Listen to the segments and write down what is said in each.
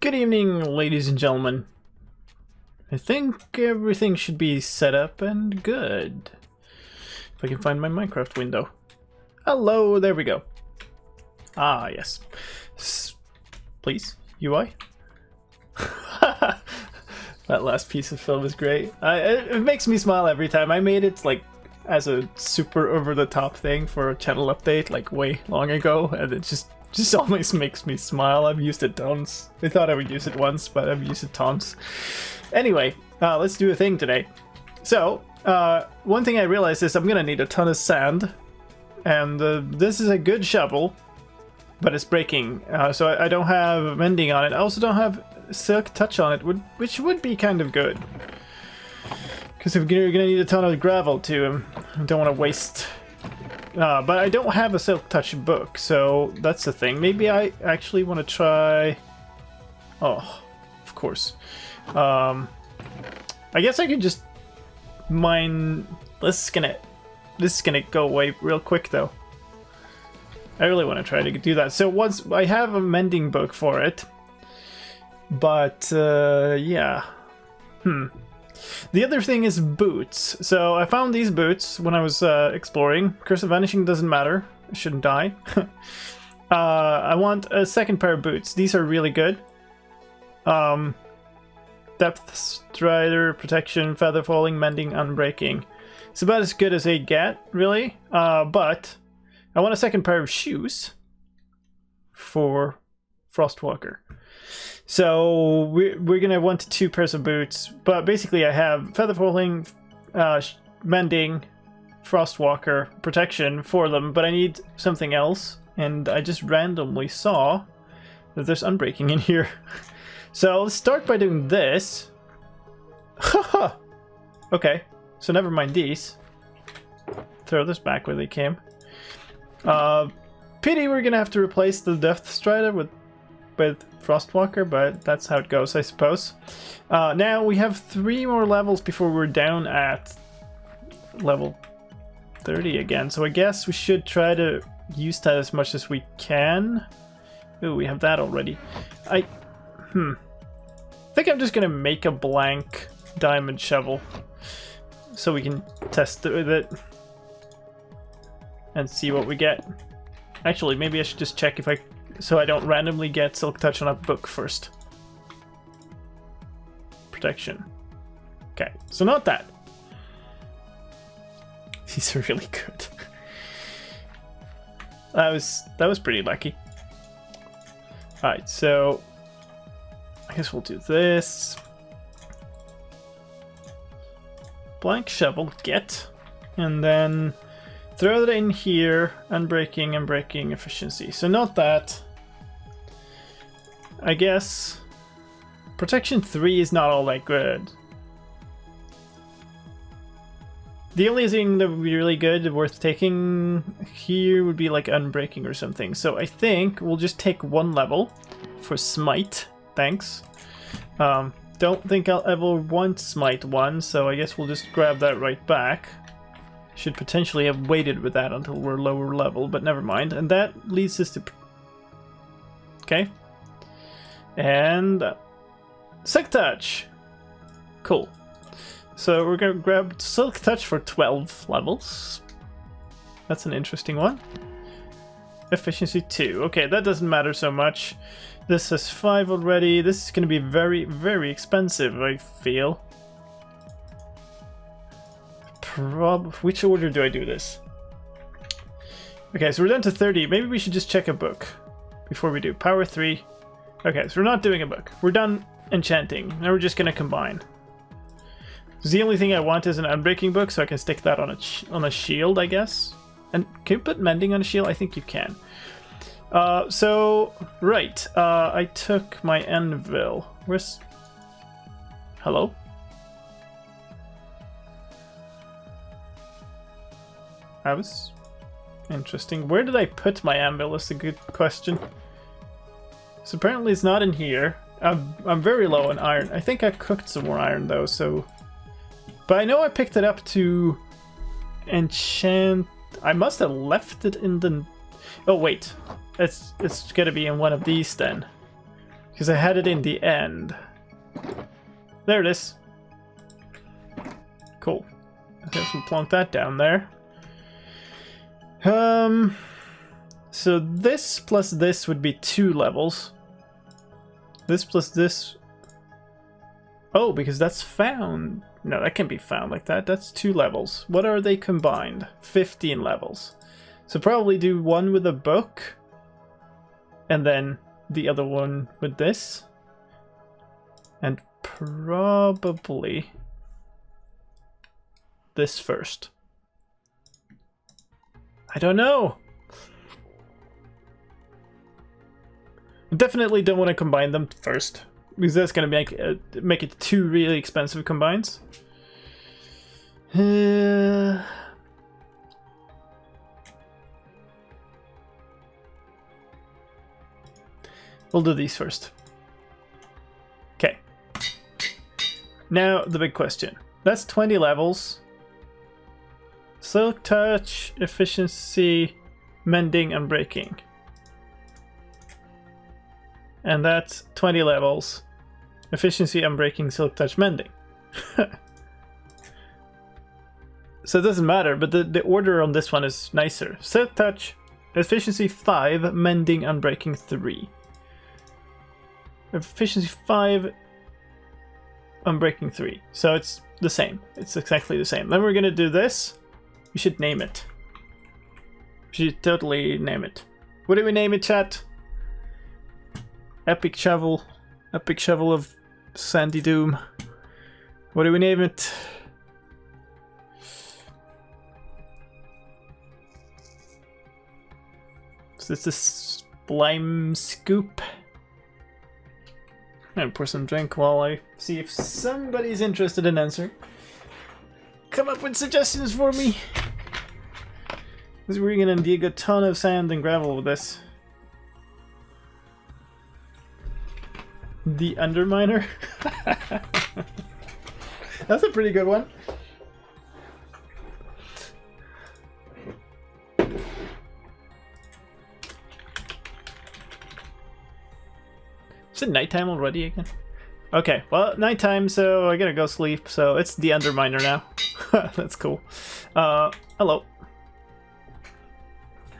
Good evening, ladies and gentlemen. I think everything should be set up and good. If I can find my Minecraft window. Hello, there we go. Ah, yes. Please, UI? That last piece of film is great. It makes me smile every time. I made it like as a super over-the-top thing for a channel update like way long ago, and it just always makes me smile. I've used it tons. I thought I would use it once, but I've used it tons. Anyway, let's do a thing today. So, one thing I realized is I'm gonna need a ton of sand, and this is a good shovel, but it's breaking, so I don't have mending on it. I also don't have silk touch on it, which would be kind of good. Because we're gonna need a ton of gravel too. I don't want to waste. But I don't have a silk touch book, so that's the thing. Maybe I actually want to try. Oh, of course. I guess I could just mine. This is gonna go away real quick though. I really want to try to do that. So once I have a mending book for it, but yeah. The other thing is boots. So I found these boots when I was exploring. Curse of Vanishing doesn't matter. I shouldn't die. I want a second pair of boots. These are really good. Depth Strider, Protection, Feather Falling, Mending, Unbreaking. It's about as good as they get, really. But I want a second pair of shoes for Frostwalker. So we're gonna want 2 pairs of boots, but basically I have Feather Falling, Mending, Frostwalker, Protection for them, but I need something else, and I just randomly saw that there's Unbreaking in here. So let's start by doing this. Haha! Okay, so never mind these. Throw this back where they came. Pity we're gonna have to replace the Depth Strider with Frostwalker, but that's how it goes, I suppose. Now we have 3 more levels before we're down at level 30 again, so I guess we should try to use that as much as we can. Ooh, we have that already. I think I'm just gonna make a blank diamond shovel so we can test it with it and see what we get. Actually, maybe I should just check if so I don't randomly get silk touch on a book first. Protection. Okay, so not that. These are really good. That was pretty lucky. Alright, so I guess we'll do this. Blank shovel, get. And then throw that in here, unbreaking and breaking efficiency. So not that. I guess protection 3 is not all that good. The only thing that would be really good, worth taking here, would be like unbreaking or something. So I think we'll just take 1 level for smite. Thanks. Don't think I'll ever want smite 1, so I guess we'll just grab that right back. Should potentially have waited with that until we're lower level, but never mind. And that leads us to... Okay. And... Silk Touch! Cool. So we're gonna grab Silk Touch for 12 levels. That's an interesting one. Efficiency 2. Okay, that doesn't matter so much. This has 5 already. This is gonna be very, very expensive, I feel. Which order do I do this? Okay, so we're down to 30. Maybe we should just check a book before we do. Power 3. Okay, so we're not doing a book. We're done enchanting. Now we're just gonna combine. The only thing I want is an unbreaking book, so I can stick that on a shield, I guess. And can you put mending on a shield? I think you can. Right. I took my anvil. Where's... Hello? That was interesting. Where did I put my anvil is a good question. So apparently it's not in here. I'm very low on iron. I think I cooked some more iron though, so... But I know I picked it up to enchant... I must have left it in the... Oh wait, it's gonna be in one of these then. Because I had it in the end. There it is. Cool. I guess we'll plonk that down there. So this plus this would be 2 levels. This plus this... Oh, because that's found. No, that can't be found like that. That's 2 levels. What are they combined? 15 levels. So probably do one with a book. And then the other one with this. And probably this first. I don't know. I definitely don't want to combine them first, because that's going to make it 2 really expensive combines. We'll do these first. Okay. Now the big question. That's 20 levels. Silk touch, efficiency, mending, and breaking. And that's 20 levels. Efficiency, unbreaking, silk touch, mending. So it doesn't matter, but the order on this one is nicer. Silk touch, efficiency 5, mending, unbreaking 3. Efficiency 5, unbreaking 3. So it's the same. It's exactly the same. Then we're gonna do this. We should name it. We should totally name it. What do we name it, chat? Epic shovel. Epic shovel of sandy doom. What do we name it? Is this a slime scoop? I'm gonna pour some drink while I see if somebody's interested in answering. Come up with suggestions for me. Because we're gonna dig a ton of sand and gravel with this. The Underminer? That's a pretty good one. Is it nighttime already again? Okay, well, nighttime, so I gotta go sleep, so it's the Underminer now. That's cool. Hello.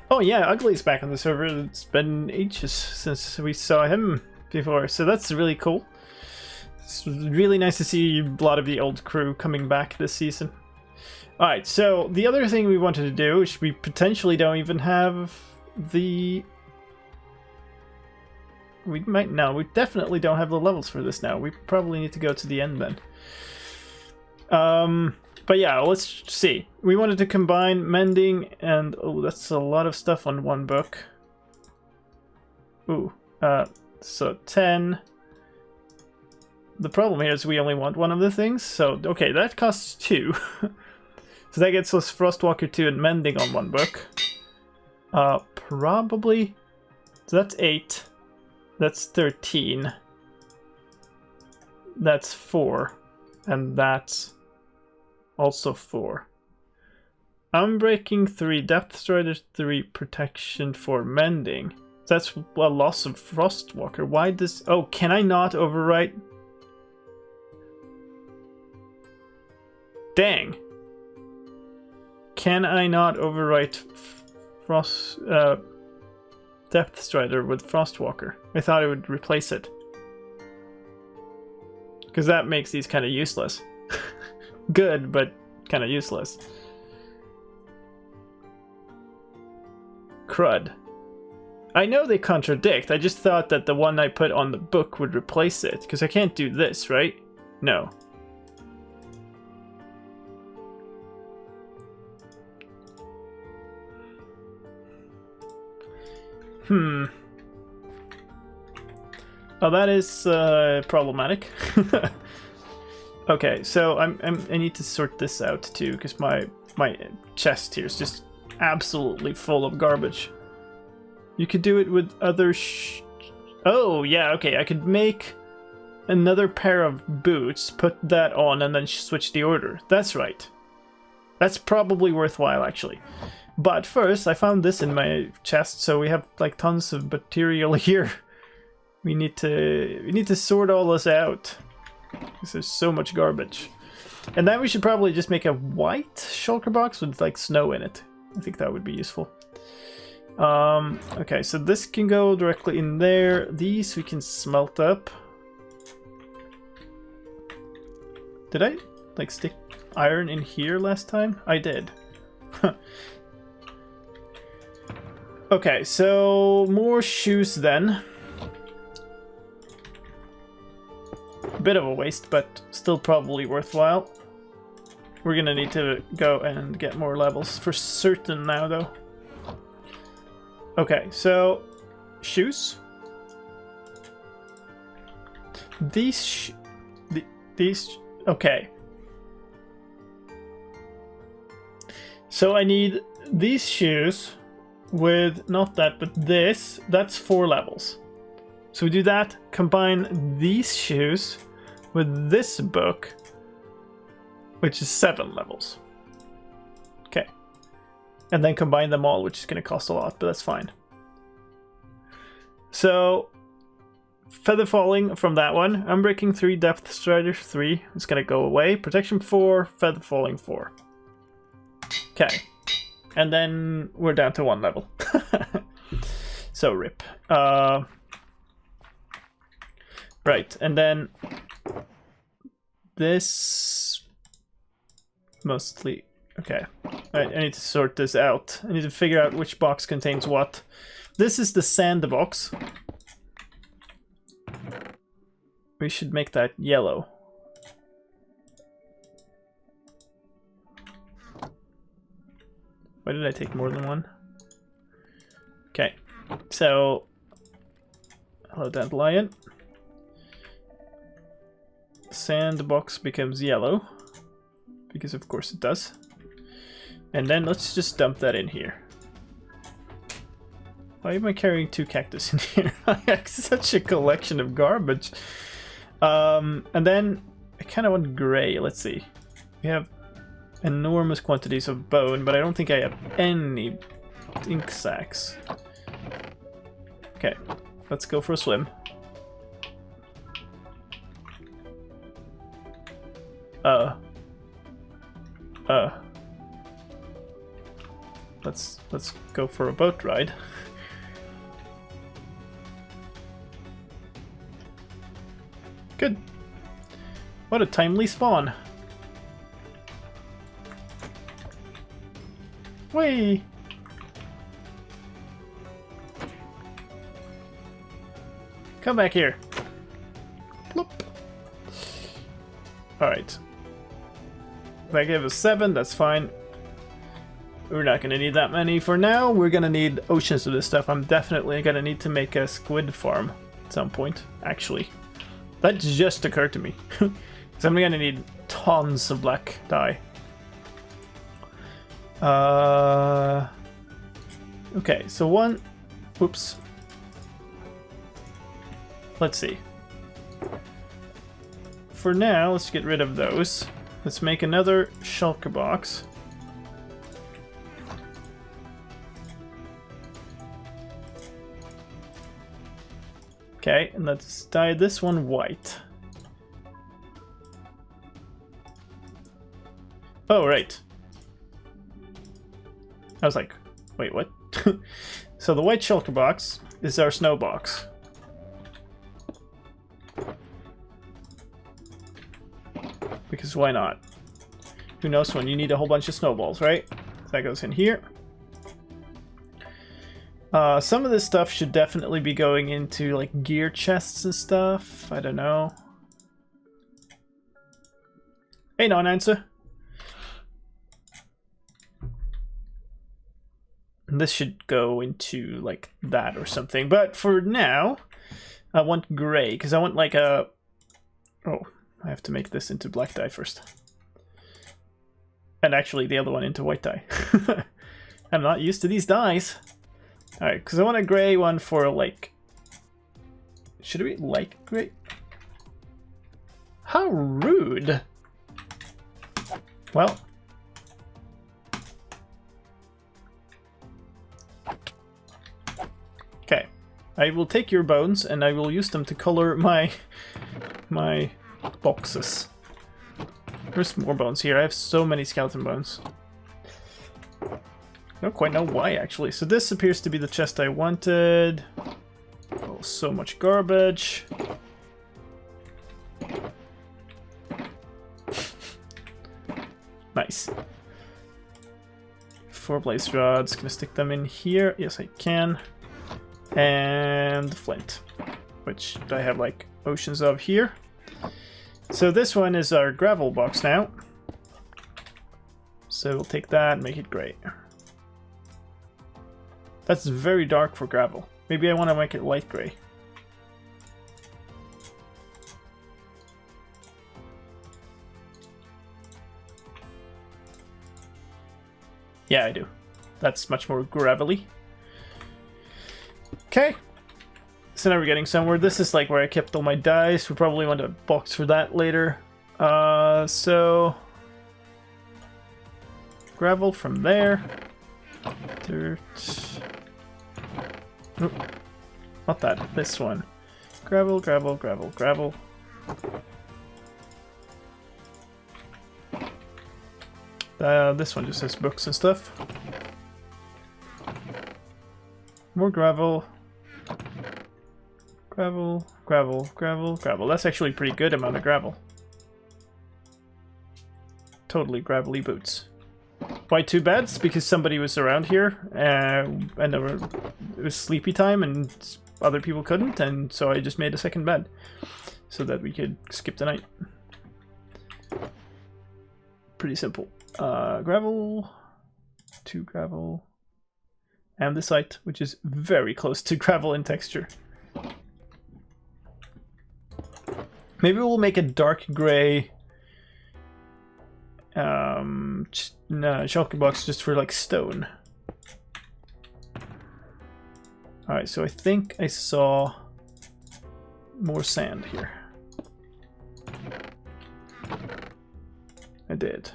Oh yeah, Ugly's back on the server. It's been ages since we saw him before, so that's really cool. It's really nice to see a lot of the old crew coming back this season. Alright, so the other thing we wanted to do, which we potentially don't even have the... We might... No, we definitely don't have the levels for this now. We probably need to go to the end then. But yeah, let's see. We wanted to combine mending and... Oh, that's a lot of stuff on one book. Ooh, so 10. The problem here is we only want one of the things, so okay, that costs 2. So that gets us Frostwalker 2 and mending on one book. Probably... So that's 8. That's 13. That's 4. And that's also 4. Unbreaking 3, Depth Strider 3, Protection 4, Mending. That's a loss of Frostwalker. Why does... Oh, can I not overwrite? Dang. Can I not overwrite Depth Strider with Frostwalker? I thought it would replace it. Because that makes these kind of useless. Good, but kind of useless. Crud. I know they contradict, I just thought that the one I put on the book would replace it, because I can't do this, right? No. Oh, that is problematic. Okay, so I need to sort this out too, because my chest here is just absolutely full of garbage. You could do it with other Oh, yeah, okay, I could make another pair of boots, put that on, and then switch the order. That's right. That's probably worthwhile, actually. But first, I found this in my chest, so we have, like, tons of material here. We need to sort all this out. Because there's so much garbage. And then we should probably just make a white shulker box with like snow in it. I think that would be useful. Okay, so this can go directly in there. These we can smelt up. Did I like stick iron in here last time? I did. Okay, so more shoes then. Bit of a waste, but still probably worthwhile. We're gonna need to go and get more levels for certain now, though. Okay, so shoes. These okay. So I need these shoes with not that, but this. That's 4 levels. So we do that. Combine these shoes with this book, which is 7 levels. Okay. And then combine them all, which is going to cost a lot, but that's fine. So, feather falling from that one. Unbreaking 3, depth strider 3. It's going to go away. Protection 4, feather falling 4. Okay. And then we're down to 1 level. So, rip. Right, and then this mostly. Okay, I need to sort this out. I need to figure out which box contains what. This is the sand box. We should make that yellow. Why did I take more than one? Okay, so hello, dandelion. Sandbox becomes yellow, because of course it does. And then let's just dump that in here. Why am I carrying 2 cactus in here? I have such a collection of garbage. And then I kind of want gray. Let's see. We have enormous quantities of bone, but I don't think I have any ink sacks. Okay, let's go for a swim. Let's go for a boat ride. Good. What a timely spawn. Whee! Come back here. Plop. Alright. That gave us 7, that's fine. We're not gonna need that many for now. We're gonna need oceans of this stuff. I'm definitely gonna need to make a squid farm at some point, actually. That just occurred to me. So I'm gonna need tons of black dye. Okay, so one... Whoops. Let's see. For now, let's get rid of those. Let's make another shulker box. Okay, and let's dye this one white. Oh, right. I was like, wait, what? So the white shulker box is our snow box. Because why not? Who knows when you need a whole bunch of snowballs, right? That goes in here. Some of this stuff should definitely be going into like gear chests and stuff. I don't know. Hey, non-answer. This should go into like that or something. But for now, I want gray because I want like a... Oh, I have to make this into black dye first. And actually the other one into white dye. I'm not used to these dyes. Alright, because I want a gray one for like... Should it be light gray? How rude! Well... Okay. I will take your bones and I will use them to color my boxes. There's more bones here. I have so many skeleton bones. I don't quite know why, actually. So this appears to be the chest I wanted. Oh, so much garbage. Nice. 4 blaze rods. Can I stick them in here? Yes, I can. And flint, which I have like oceans of here. So this one is our gravel box now. So we'll take that and make it gray. That's very dark for gravel. Maybe I want to make it light gray. Yeah, I do. That's much more gravelly. Okay. So now we're getting somewhere. This is like where I kept all my dice. We probably want a box for that later. So gravel from there. Dirt. Nope. Not that. This one. Gravel, gravel, gravel, gravel. This one just has books and stuff. More gravel. Gravel, gravel, gravel, gravel. That's actually a pretty good amount of gravel. Totally gravelly boots. Why 2 beds? Because somebody was around here and it was sleepy time and other people couldn't, and so I just made a second bed so that we could skip the night. Pretty simple. Gravel, 2 gravel, and the site, which is very close to gravel in texture. Maybe we'll make a dark gray shulker box just for like stone. Alright, so I think I saw more sand here. I did.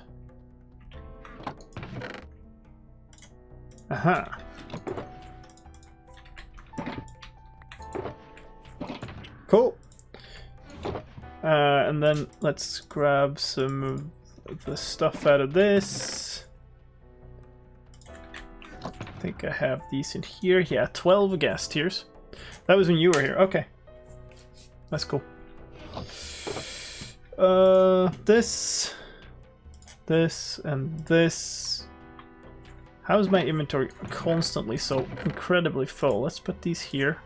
Aha. Cool. And then let's grab some of the stuff out of this. I think I have these in here. Yeah, 12 gas tiers. That was when you were here. Okay. That's cool. This, and this. How is my inventory constantly so incredibly full? Let's put these here.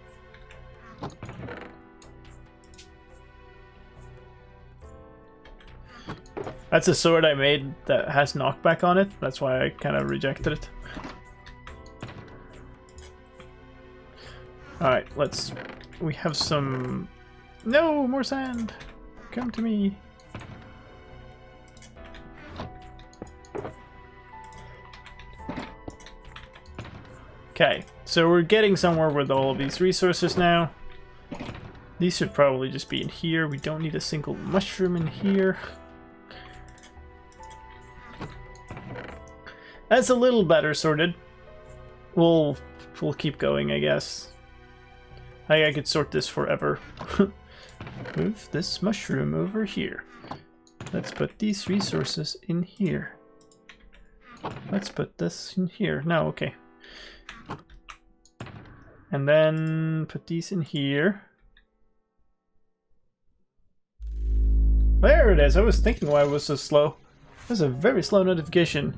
That's a sword I made that has knockback on it. That's why I kind of rejected it. Alright, let's... We have some... No! More sand! Come to me! Okay, so we're getting somewhere with all of these resources now. These should probably just be in here. We don't need a single mushroom in here. That's a little better sorted. We'll keep going, I guess. I could sort this forever. Move this mushroom over here. Let's put these resources in here. Let's put this in here. No, okay. And then put these in here. There it is. I was thinking why it was so slow. That's a very slow notification.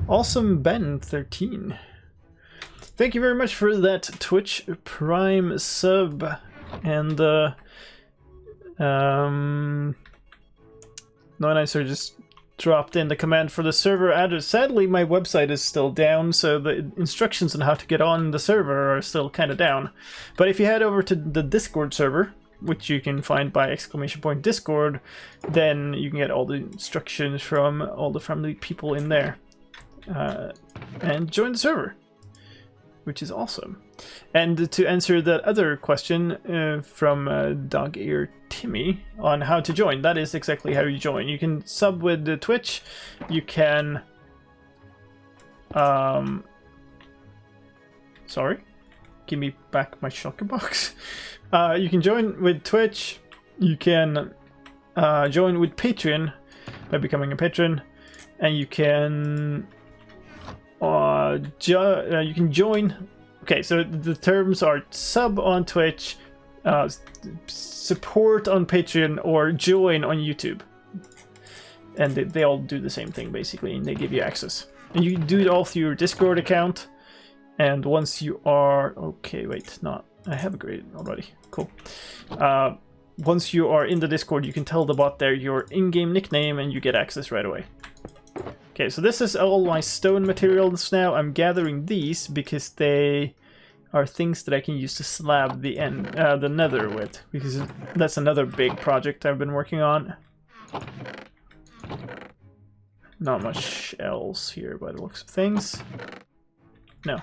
Awesome Ben 13. Thank you very much for that Twitch Prime sub. And No Nicer just dropped in the command for the server address. Sadly, my website is still down, so the instructions on how to get on the server are still kind of down. But if you head over to the Discord server, which you can find by !Discord, then you can get all the instructions from all the friendly people in there. And join the server, which is awesome. And to answer that other question from Dog Ear Timmy on how to join, that is exactly how you join. You can sub with the Twitch, you can sorry? give me back my shulker box. You can join with Twitch. You can join with Patreon by becoming a patron, and you can join. Okay, so the terms are sub on Twitch, support on Patreon, or join on YouTube. And they all do the same thing basically, and they give you access. And you do it all through your Discord account. And once you are... Okay, wait, not... I have a grade already. Cool. Once you are in the Discord, you can tell the bot there your in-game nickname and you get access right away. Okay, so this is all my stone materials now. I'm gathering these because they are things that I can use to slab the nether with. Because that's another big project I've been working on. Not much else here by the looks of things. No.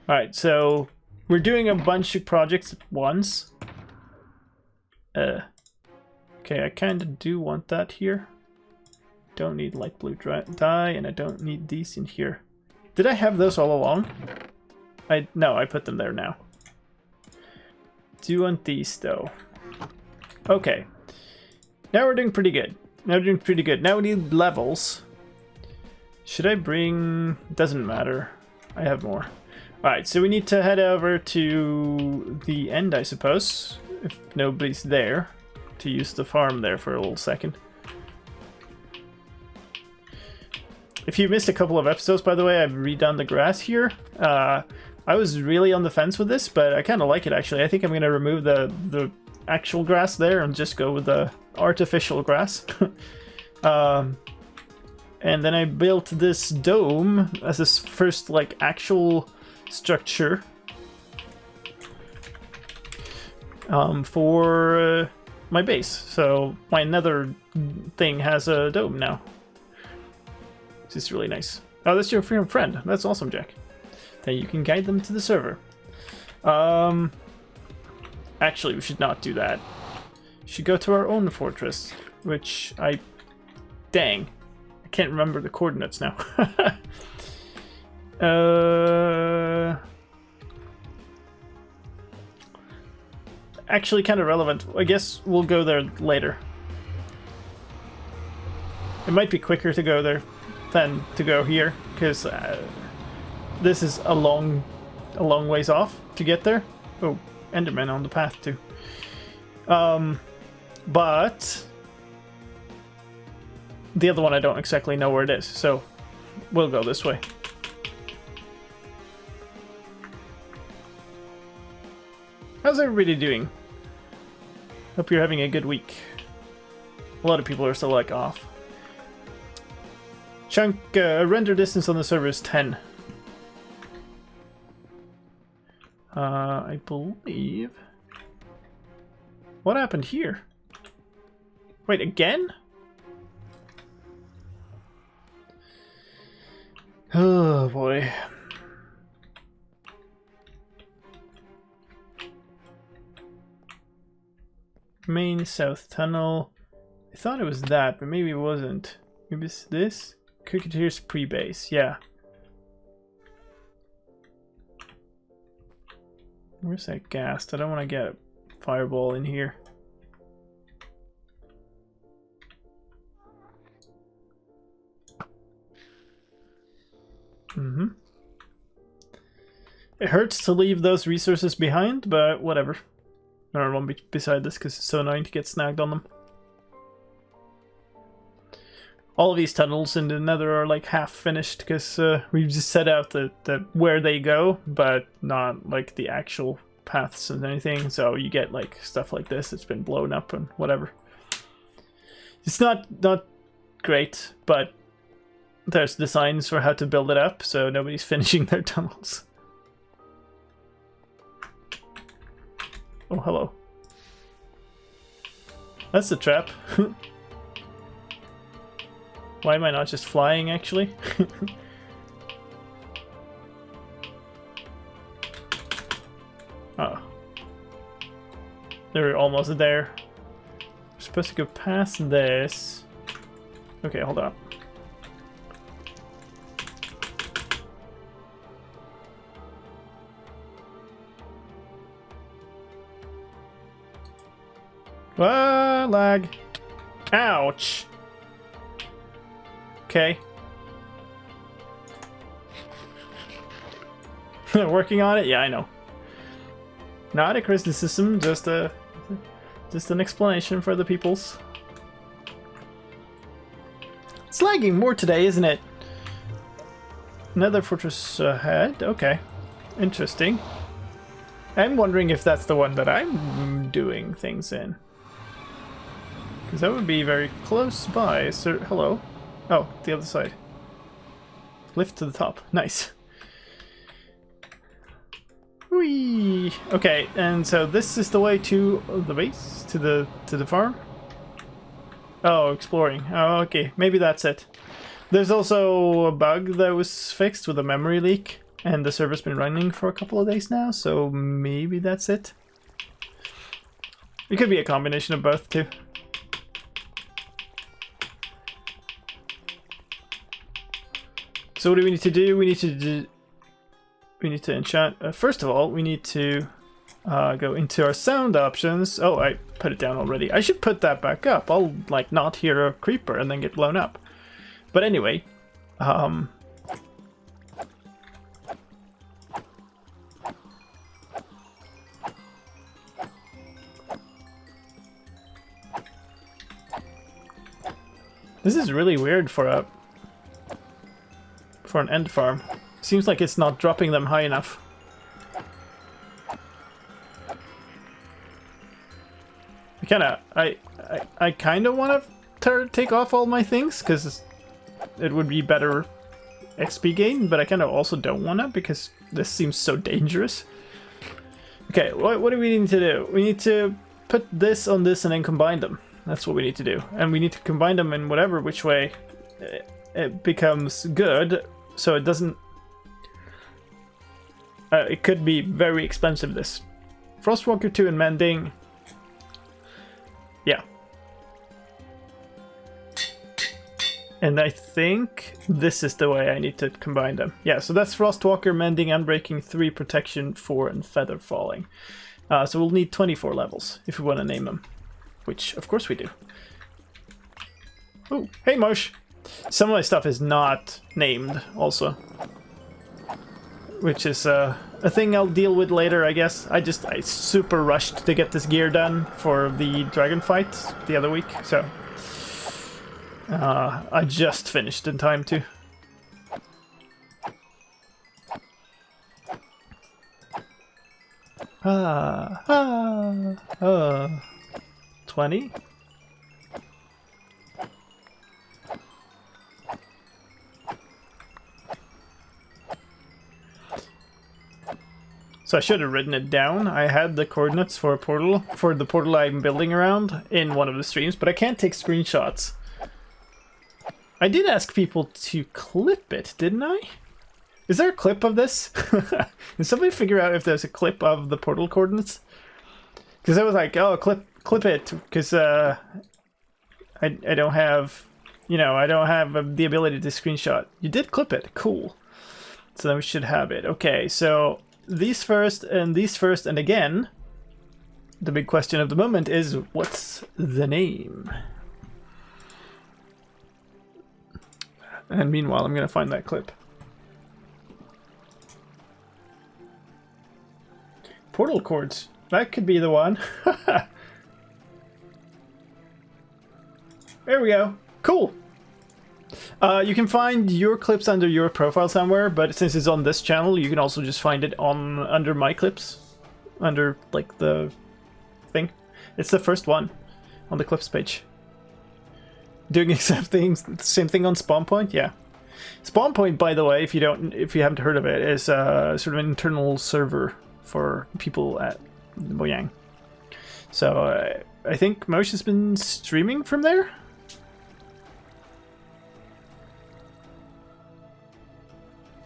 Alright, so we're doing a bunch of projects at once. Okay, I kind of do want that here. Don't need light blue dye, and I don't need these in here. Did I have those all along? No, I put them there now. Do you want these, though? Okay. Now we're doing pretty good. Now we need levels. Should I bring... Doesn't matter. I have more. Alright, so we need to head over to the end, I suppose. If nobody's there. To use the farm there for a little second. If you missed a couple of episodes, by the way, I've redone the grass here. I was really on the fence with this, but I kind of like it, actually. I think I'm going to remove the actual grass there and just go with the artificial grass. And then I built this dome as this first, like, actual structure for my base. So my nether thing has a dome now. This is really nice. Oh, that's your friend. That's awesome, Jack. Then you can guide them to the server. Actually, we should not do that. We should go to our own fortress, which dang. I can't remember the coordinates now. Actually, kind of relevant. I guess we'll go there later. It might be quicker to go there than to go here, because this is a long ways off to get there. Oh, Enderman on the path too. But the other one I don't exactly know where it is, so we'll go this way. How's everybody doing? Hope you're having a good week. A lot of people are still like off. Chunk render distance on the server is 10. I believe. What happened here? Wait, again? Oh boy. Main south tunnel. I thought it was that, but maybe it wasn't. Maybe it's this? Cricketers pre-base, yeah. Where's that ghast? I don't want to get a fireball in here. It hurts to leave those resources behind, but whatever. There are one beside this because it's so annoying to get snagged on them. All of these tunnels in the nether are like half finished because we've just set out the where they go, but not like the actual paths and anything. So you get like stuff like this that's been blown up and whatever. It's not great, but there's designs for how to build it up, so nobody's finishing their tunnels. Oh, hello. That's the trap. Why am I not just flying, actually? Oh. They're almost there. We're supposed to go past this. Okay, hold on. Ah, lag. Ouch. Okay. Working on it? Yeah, I know. Not a criticism, just an explanation for the peoples. It's lagging more today, isn't it? Another fortress ahead. Okay. Interesting. I'm wondering if that's the one that I'm doing things in. Because that would be very close by. So, hello. Oh, the other side. Lift to the top. Nice. Whee! Okay, and so this is the way to the base? To the farm? Oh, exploring. Oh, okay. Maybe that's it. There's also a bug that was fixed with a memory leak, and the server's been running for a couple of days now, so maybe that's it. It could be a combination of both, too. So what do we need to do? We need to enchant. First of all, we need to go into our sound options. Oh, I put it down already. I should put that back up. I'll like not hear a creeper and then get blown up. But anyway, this is really weird for an end farm. Seems like it's not dropping them high enough. I kind of want to take off all my things because it would be better XP gain, but I kind of also don't want to because this seems so dangerous. Okay, what do we need to do? We need to put this on this and then combine them. That's what we need to do, and we need to combine them in whatever which way it becomes good, so it doesn't. It could be very expensive, this. Frostwalker 2 and Mending. Yeah. And I think this is the way I need to combine them. Yeah, so that's Frostwalker, Mending, Unbreaking 3, Protection 4, and Feather Falling. So we'll need 24 levels if we want to name them. Which, of course we do. Oh, hey Mosh! Some of my stuff is not named, also. Which is a thing I'll deal with later, I guess. I super rushed to get this gear done for the dragon fight the other week, so I just finished in time too. Ah, ah, ah. 20? So I should have written it down. I had the coordinates for the portal I'm building around in one of the streams, but I can't take screenshots. I did ask people to clip it, didn't I? Is there a clip of this? Did somebody figure out if there's a clip of the portal coordinates? Because I was like, oh, clip it, because I don't have, I don't have the ability to screenshot. You did clip it, cool. So then we should have it. Okay, so these first, and again, the big question of the moment is, what's the name? And meanwhile, I'm going to find that clip. Portal cords. That could be the one. There we go. Cool. You can find your clips under your profile somewhere, but since it's on this channel, you can also just find it under my clips. Under, like, the thing. It's the first one on the clips page. Doing the same thing on Spawn Point, yeah. Spawn Point, by the way, if you haven't heard of it, is sort of an internal server for people at Mojang. So I think Mosh has been streaming from there.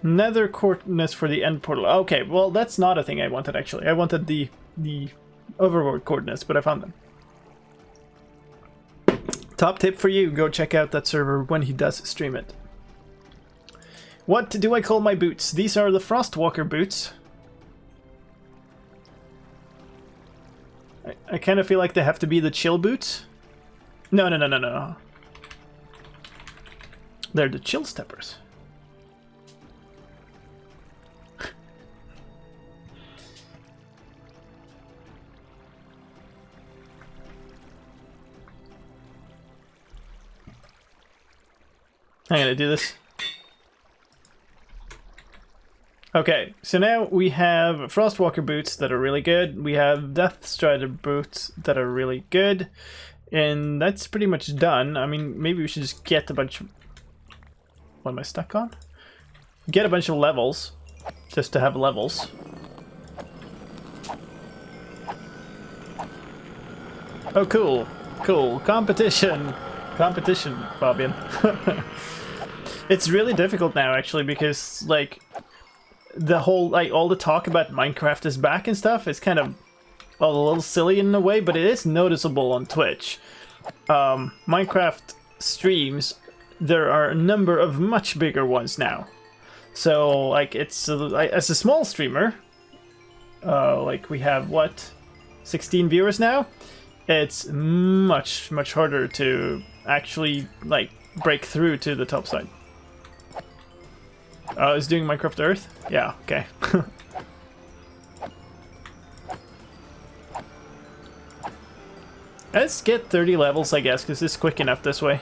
Nether coordinates for the end portal. Okay, well that's not a thing I wanted actually. I wanted the overworld coordinates, but I found them. Top tip for you, go check out that server when he does stream it. What do I call my boots? These are the Frostwalker boots. I kind of feel like they have to be the chill boots. No, no, no, no, no. They're the chill steppers. I'm gonna do this. Okay, so now we have Frostwalker boots that are really good. We have Deathstrider boots that are really good. And that's pretty much done. I mean, maybe we should just get a bunch of... What am I stuck on? Get a bunch of levels. Just to have levels. Oh, cool. Cool. Competition. Competition, Fabian. It's really difficult now, actually, because, like... the whole, like, all the talk about Minecraft is back and stuff is kind of a little silly in a way, but it is noticeable on Twitch. Minecraft streams, there are a number of much bigger ones now. So, like, it's, as a small streamer, like, we have, what, 16 viewers now? It's much, much harder to actually, like, break through to the top side. Is doing Minecraft Earth? Yeah, okay. Let's get 30 levels, I guess, because it's quick enough this way.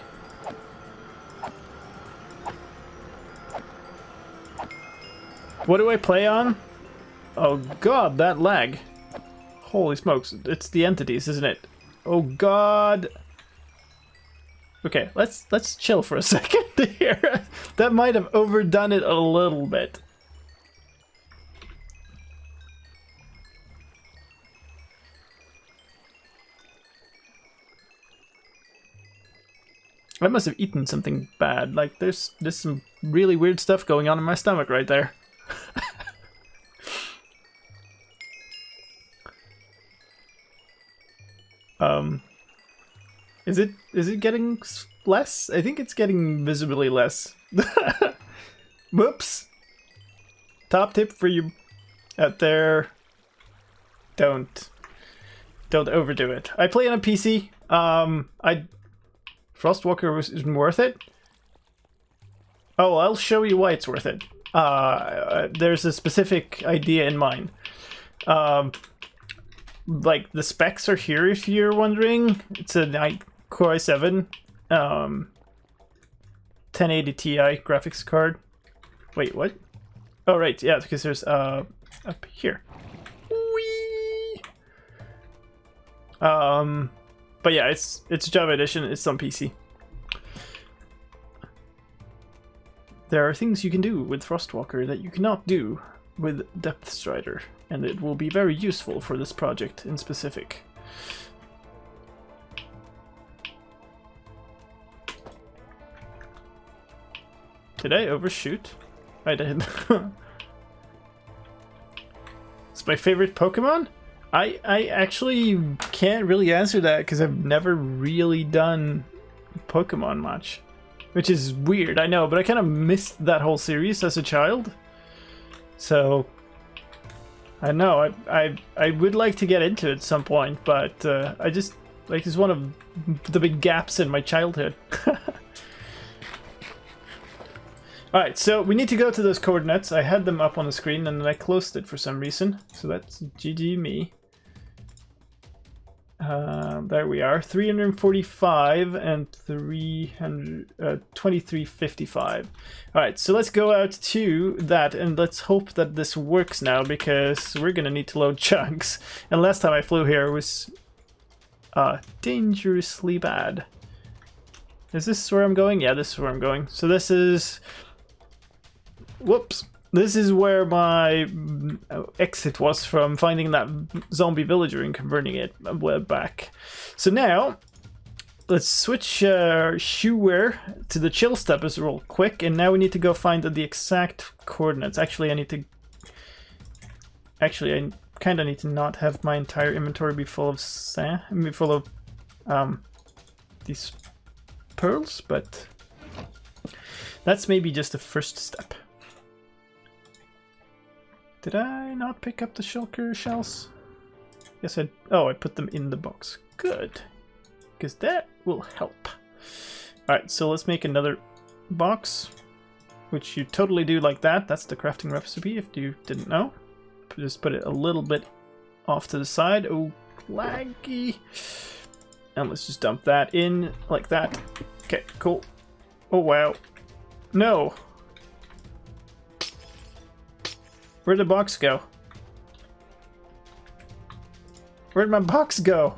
What do I play on? Oh god, that lag. Holy smokes, it's the entities, isn't it? Oh god. Okay, let's chill for a second here. That might have overdone it a little bit. I must have eaten something bad. Like there's some really weird stuff going on in my stomach right there. Is it getting less? I think it's getting visibly less. Whoops. Top tip for you out there. Don't overdo it. I play on a PC. Frostwalker isn't worth it. Oh, I'll show you why it's worth it. There's a specific idea in mind. Like the specs are here if you're wondering. It's a Core i7 1080 Ti graphics card. Wait, what? Oh right, yeah, because there's up here. Whee! But yeah, it's Java Edition. It's on PC. There are things you can do with Frostwalker that you cannot do with Deathstrider, and it will be very useful for this project in specific. Did I overshoot? I did. It's my favorite Pokemon? I actually can't really answer that because I've never really done Pokemon much. Which is weird, I know, but I kind of missed that whole series as a child. So, I know, I would like to get into it at some point, but I just, like, it's one of the big gaps in my childhood. Alright, so we need to go to those coordinates. I had them up on the screen and then I closed it for some reason. So that's GG me. There we are, 345 and 2355. Alright, so let's go out to that and let's hope that this works now because we're gonna need to load chunks. And last time I flew here was dangerously bad. Is this where I'm going? Yeah, this is where I'm going. So this is... Whoops. This is where my exit was from finding that zombie villager and converting it back. So now, let's switch shoewear to the chill steppers real quick, and now we need to go find the exact coordinates. Actually, I kind of need to not have my entire inventory be full of sand, full of these pearls, but that's maybe just the first step. Did I not pick up the shulker shells? Guess I put them in the box. Good. Because that will help. Alright, so let's make another box. Which you totally do like that. That's the crafting recipe if you didn't know. Just put it a little bit off to the side. Oh, laggy. And let's just dump that in like that. Okay, cool. Oh, wow. No. Where'd the box go? Where'd my box go?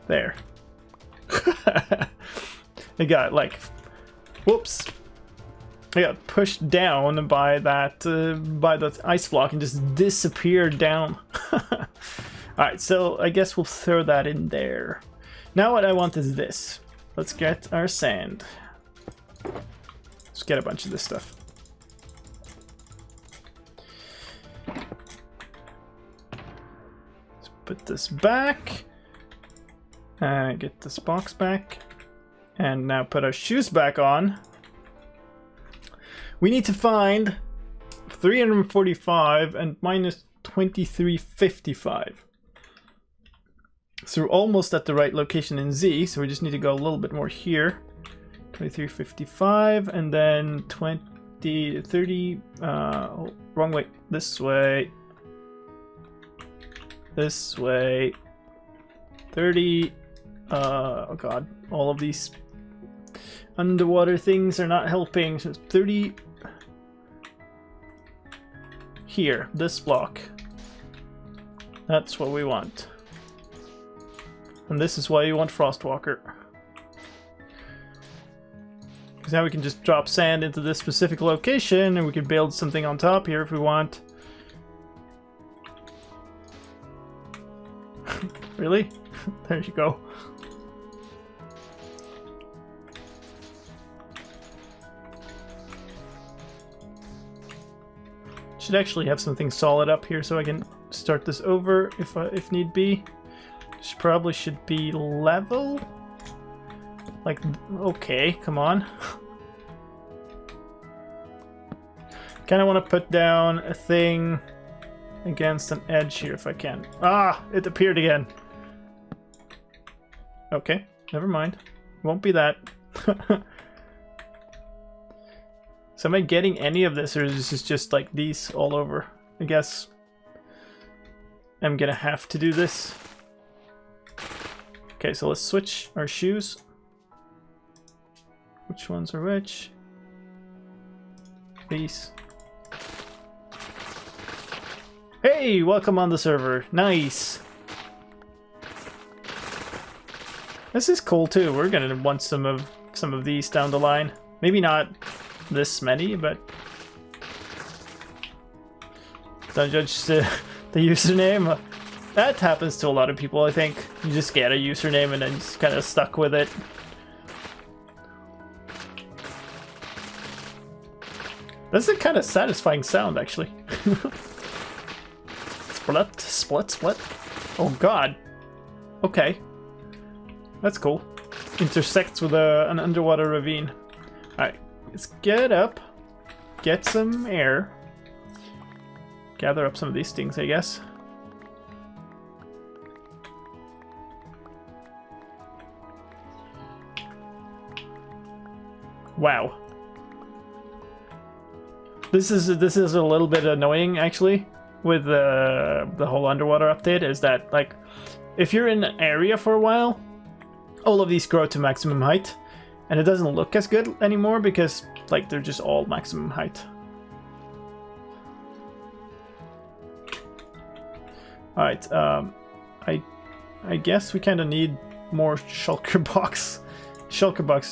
There. I got like, whoops. I got pushed down by that, by the ice block and just disappeared down. Alright, so I guess we'll throw that in there. Now what I want is this. Let's get our sand. Let's get a bunch of this stuff. Let's put this back. Get this box back. And now put our shoes back on. We need to find 345 and minus 2355. So we're almost at the right location in Z, so we just need to go a little bit more here. 2355 and then 30, oh, wrong way, this way. This way. 30, oh god, all of these underwater things are not helping. So 30 here, this block. That's what we want. And this is why you want Frostwalker. Because now we can just drop sand into this specific location and we can build something on top here if we want. Really? There you go. Should actually have something solid up here so I can start this over if need be. This probably should be level. Like, okay, come on. Kind of want to put down a thing against an edge here if I can. Ah, it appeared again. Okay, never mind. Won't be that. So am I getting any of this, or is this just like these all over? I guess I'm gonna have to do this. Okay, so let's switch our shoes. Which ones are which? These. Hey, welcome on the server. Nice. This is cool too. We're gonna want some of these down the line. Maybe not this many, but don't judge the username. That happens to a lot of people, I think. You just get a username and then just kind of stuck with it. That's a kind of satisfying sound, actually. Split, split, split. Oh god. Okay. That's cool. Intersects with an underwater ravine. Alright, let's get up. Get some air. Gather up some of these things, I guess. Wow. This is a little bit annoying, actually, with the whole underwater update, is that, like, if you're in an area for a while, all of these grow to maximum height, and it doesn't look as good anymore because, like, they're just all maximum height. Alright, I guess we kind of need more shulker box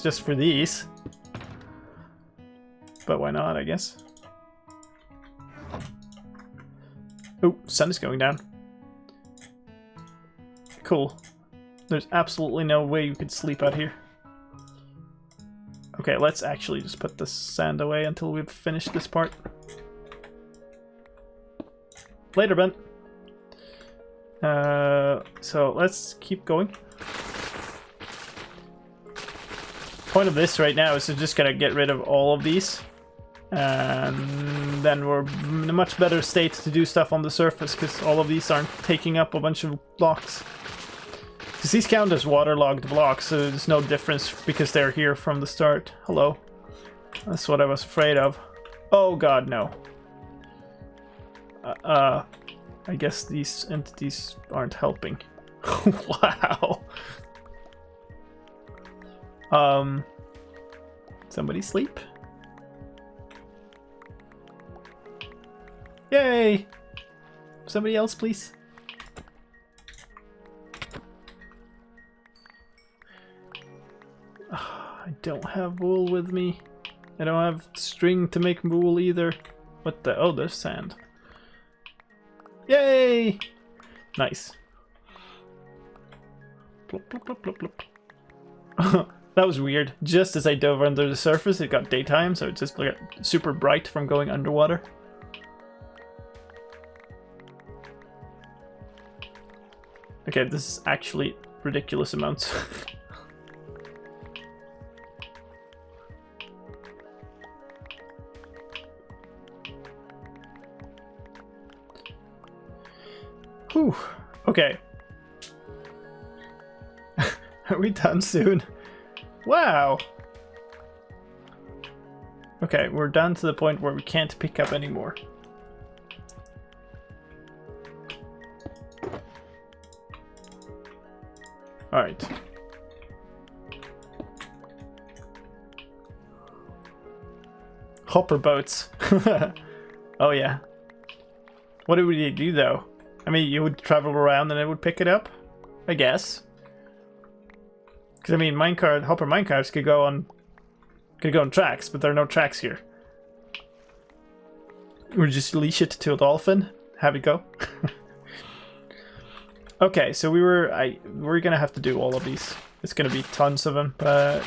just for these. But why not, I guess. Oh, sun is going down. Cool. There's absolutely no way you could sleep out here. Okay, let's actually just put the sand away until we've finished this part. Later, Ben. So let's keep going. Point of this right now is to just kind of get rid of all of these. And then we're in a much better state to do stuff on the surface, because all of these aren't taking up a bunch of blocks. Because these count as waterlogged blocks, so there's no difference because they're here from the start. Hello. That's what I was afraid of. Oh god, no. I guess these entities aren't helping. Wow. Somebody sleep? Yay! Somebody else, please. I don't have wool with me. I don't have string to make wool either. What the? Oh, there's sand. Yay! Nice. Plop, plop, plop, plop, plop. That was weird. Just as I dove under the surface, it got daytime, so it just got super bright from going underwater. Okay, this is actually ridiculous amounts. Whew. Okay. Are we done soon? Wow! Okay, we're down to the point where we can't pick up anymore. Alright. Hopper boats. Oh yeah. What would you do though? I mean, you would travel around and it would pick it up? I guess. Because I mean, hopper minecarts could go on tracks, but there are no tracks here. Or just leash it to a dolphin, have it go. Okay, so we're gonna have to do all of these. It's gonna be tons of them, but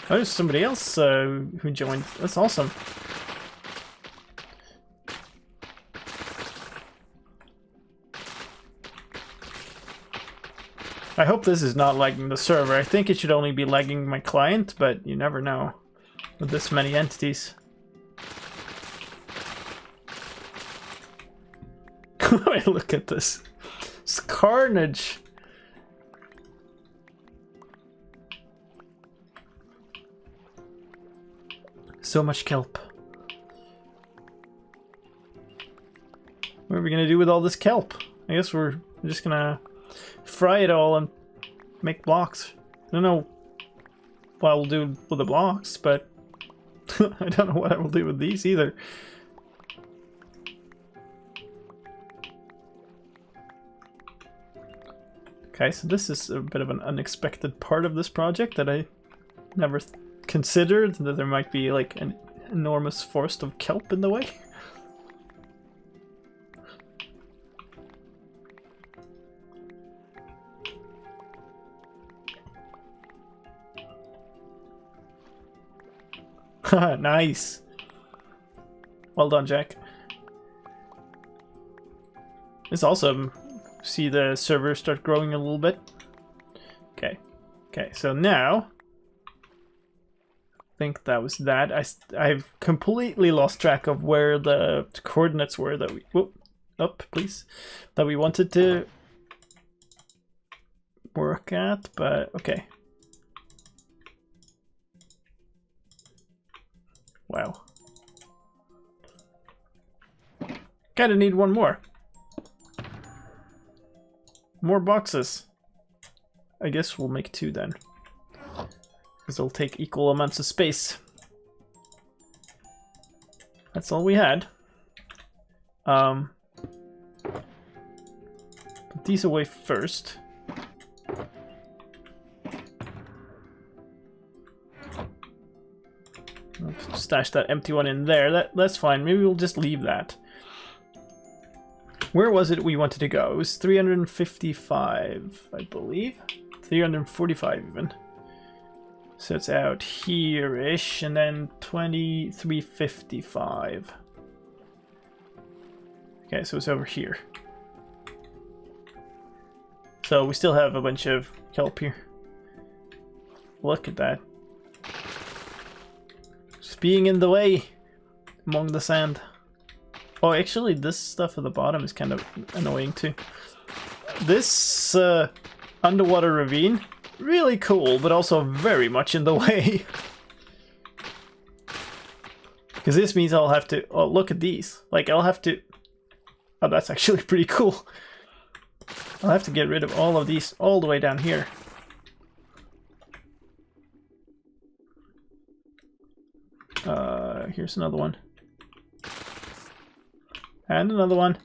oh, there's somebody else who joined. That's awesome. I hope this is not lagging the server. I think it should only be lagging my client, but you never know with this many entities. Look at this. It's carnage. So much kelp. What are we gonna do with all this kelp? I guess we're just gonna fry it all and make blocks. I don't know what I'll do with the blocks, but I don't know what I will do with these either. Okay, so this is a bit of an unexpected part of this project that I never considered, that there might be like an enormous forest of kelp in the way. Nice. Well done, Jack. It's awesome. See the server start growing a little bit. Okay. Okay, so now I think that was that. I've completely lost track of where the coordinates were that we up, please. That we wanted to work at, but okay. Wow. Kinda need one more. More boxes. I guess we'll make 2 then. Because they'll take equal amounts of space. That's all we had. Put these away first. Stash that empty one in there. That's fine. Maybe we'll just leave that. Where was it we wanted to go? It was 355, I believe. 345 even. So it's out here-ish, and then 2355. Okay, so it's over here. So we still have a bunch of kelp here. Look at that. Just being in the way among the sand. Oh, actually this stuff at the bottom is kind of annoying too. This underwater ravine, really cool, but also very much in the way. Because this means I'll have to... Oh, look at these. Like, I'll have to... Oh, that's actually pretty cool. I'll have to get rid of all of these all the way down here. Here's another one. And another one.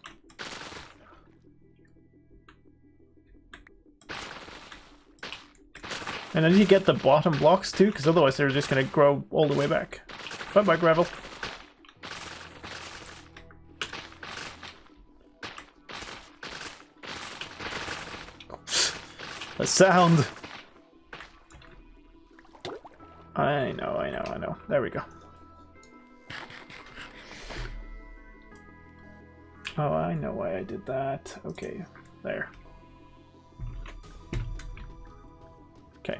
And I need to get the bottom blocks too, because otherwise they're just going to grow all the way back. Bye-bye, gravel. The sound! I know. There we go. Oh, I know why I did that. Okay, there. Okay.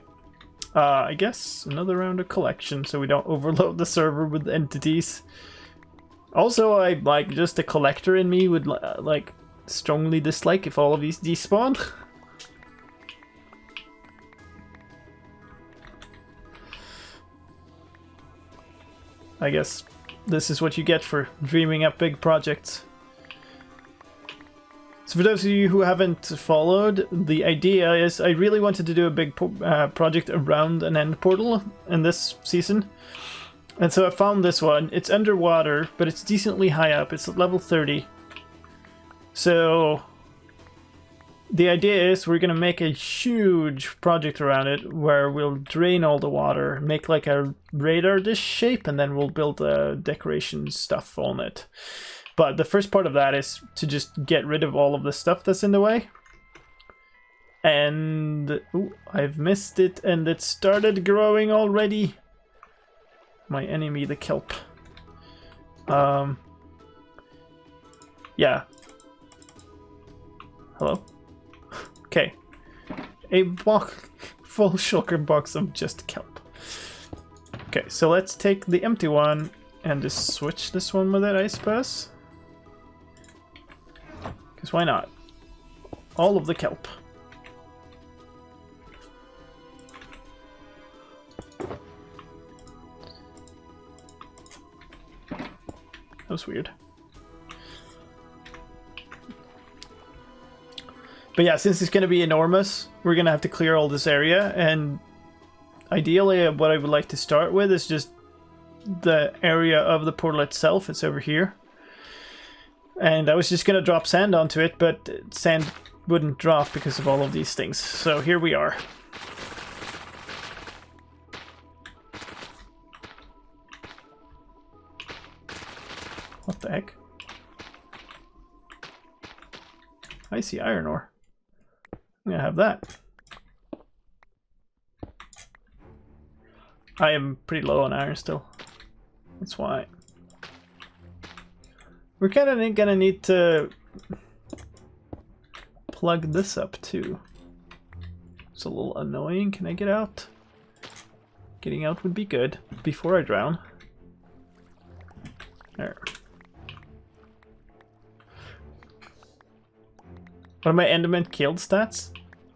I guess another round of collection so we don't overload the server with entities. Also, just the collector in me would like strongly dislike if all of these despawned. I guess this is what you get for dreaming up big projects. So for those of you who haven't followed, the idea is I really wanted to do a big project around an end portal in this season. And so I found this one. It's underwater, but it's decently high up. It's at level 30. So the idea is we're going to make a huge project around it where we'll drain all the water, make like a radar dish shape, and then we'll build decoration stuff on it. But the first part of that is to just get rid of all of the stuff that's in the way. And ooh, I've missed it and it started growing already. My enemy, the kelp. Yeah. Hello? Okay. A full shulker box of just kelp. Okay, so let's take the empty one and just switch this one with it, I suppose. Because why not? All of the kelp. That was weird. But yeah, since it's going to be enormous, we're going to have to clear all this area, and ideally what I would like to start with is just the area of the portal itself. It's over here. And I was just going to drop sand onto it, but sand wouldn't drop because of all of these things. So here we are. What the heck? I see iron ore. I'm gonna have that. I am pretty low on iron still. That's why. We're kind of gonna need to plug this up too. It's a little annoying. Can I get out? Getting out would be good before I drown. There. What are my Enderman killed stats?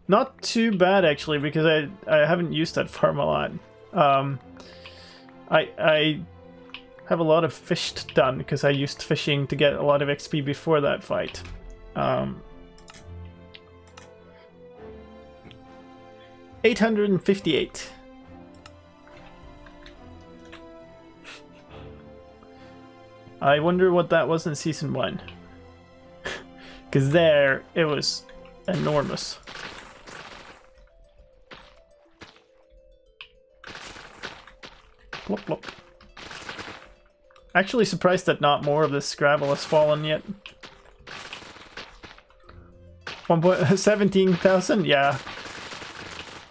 Not too bad actually, because I haven't used that farm a lot. I have a lot of fished done because I used fishing to get a lot of XP before that fight. 858. I wonder what that was in season 1. Because there, it was enormous. Plop, plop. Actually surprised that not more of this gravel has fallen yet. 17,000? Yeah.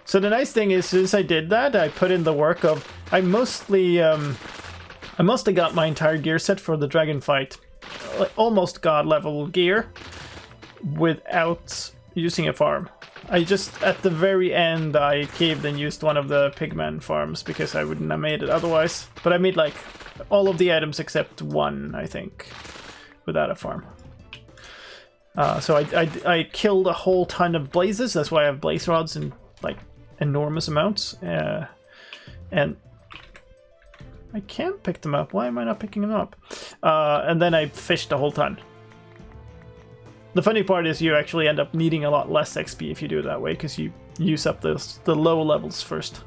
So the nice thing is, since I did that, I put in the work of... I mostly got my entire gear set for the dragon fight. Like, almost god level gear. Without using a farm. I just, at the very end, I caved and used one of the pigman farms because I wouldn't have made it otherwise. But I made like all of the items except one, I think, without a farm. So I killed a whole ton of blazes. That's why I have blaze rods in like enormous amounts. And I can't pick them up. Why am I not picking them up? And then I fished a whole ton. The funny part is you actually end up needing a lot less XP if you do it that way, because you use up the low levels first.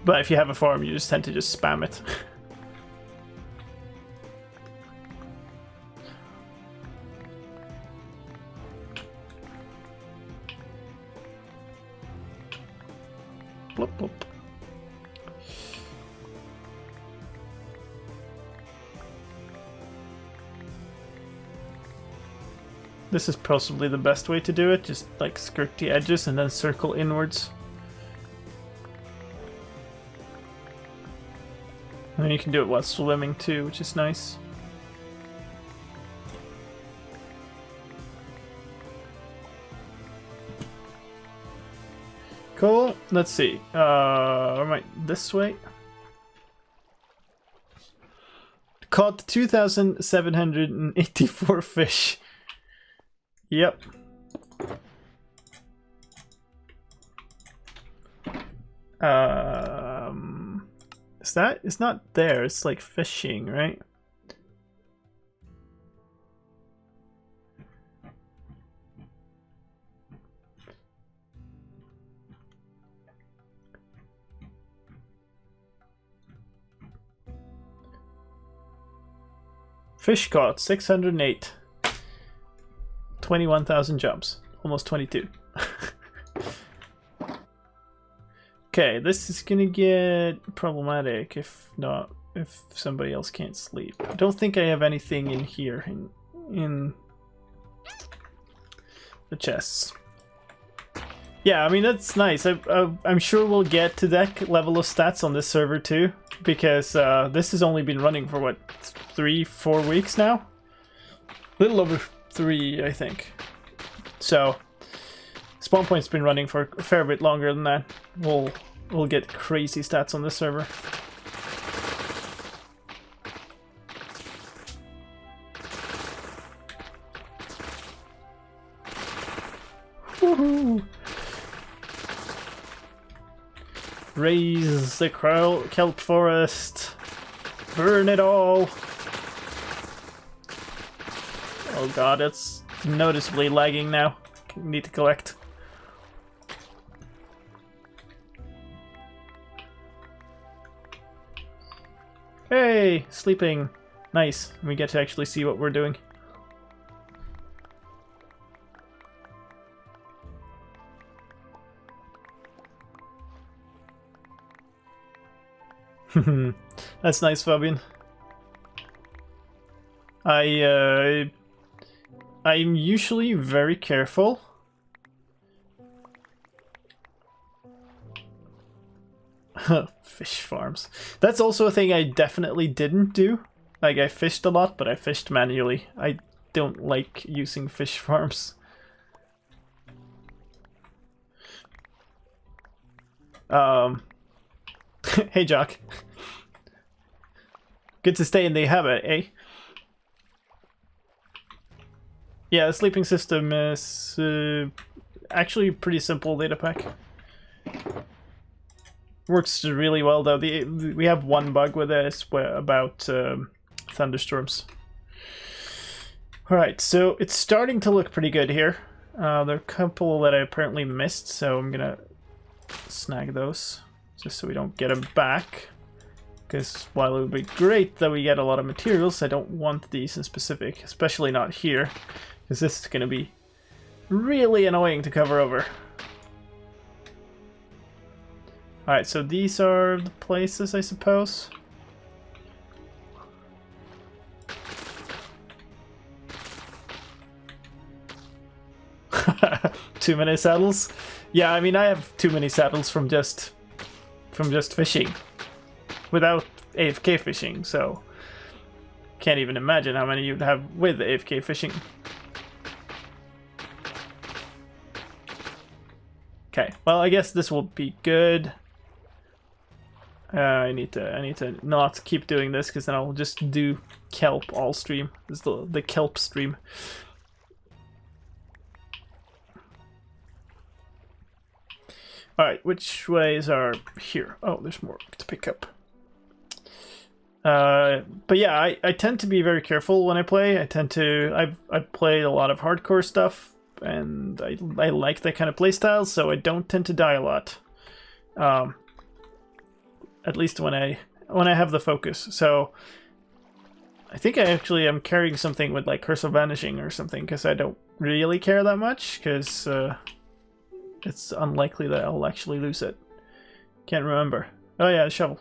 But if you have a farm, you just tend to just spam it. Bloop, bloop. This is possibly the best way to do it, just like skirt the edges and then circle inwards. And then you can do it while swimming too, which is nice. Cool, let's see. This way. Caught 2,784 fish. Yep. It's not there, it's like fishing, right? Fish caught, 608. 21,000 jumps. Almost 22. Okay, this is gonna get problematic if somebody else can't sleep. I don't think I have anything in here in the chests. Yeah, I mean, that's nice. I'm sure we'll get to that level of stats on this server too, because this has only been running for, what, 3-4 weeks now? A little over 3, I think. So, Spawn Point's been running for a fair bit longer than that. We'll get crazy stats on this server. Woohoo! Raise the kelp forest. Burn it all. Oh god, it's noticeably lagging now. Need to collect. Hey, sleeping. Nice. We get to actually see what we're doing. That's nice, Fabian. I'm usually very careful. Fish farms. That's also a thing I definitely didn't do. Like, I fished a lot, but I fished manually. I don't like using fish farms. Hey, Jock. Good to stay in the habit, eh? Yeah, the sleeping system is actually a pretty simple data pack. Works really well though. We have one bug with this about thunderstorms. Alright, so it's starting to look pretty good here. There are a couple that I apparently missed, so I'm gonna snag those just so we don't get them back. Because while it would be great that we get a lot of materials, I don't want these in specific, especially not here, because this is going to be really annoying to cover over. Alright, so these are the places, I suppose. Too many saddles? Yeah, I mean, I have too many saddles from just fishing. Without AFK fishing, so can't even imagine how many you'd have with AFK fishing. Okay, well, I guess this will be good. I need to not keep doing this, because then I'll just do kelp all stream. This is the kelp stream. Alright, which ways are here? Oh, there's more to pick up. But yeah, I tend to be very careful when I play. I've played a lot of hardcore stuff, and I like that kind of playstyle, so I don't tend to die a lot. At least when I have the focus. So I think I actually am carrying something with like Curse of Vanishing or something, because I don't really care that much, because it's unlikely that I'll actually lose it. Can't remember. Oh yeah, a shovel.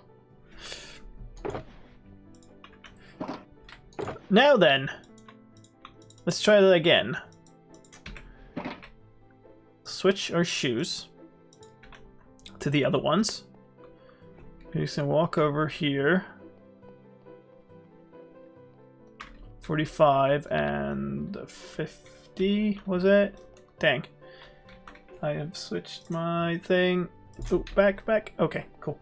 Now then, let's try that again. Switch our shoes to the other ones. You can walk over here. 45 and 50, was it? Dang. I have switched my thing. Oh, back. Okay, cool.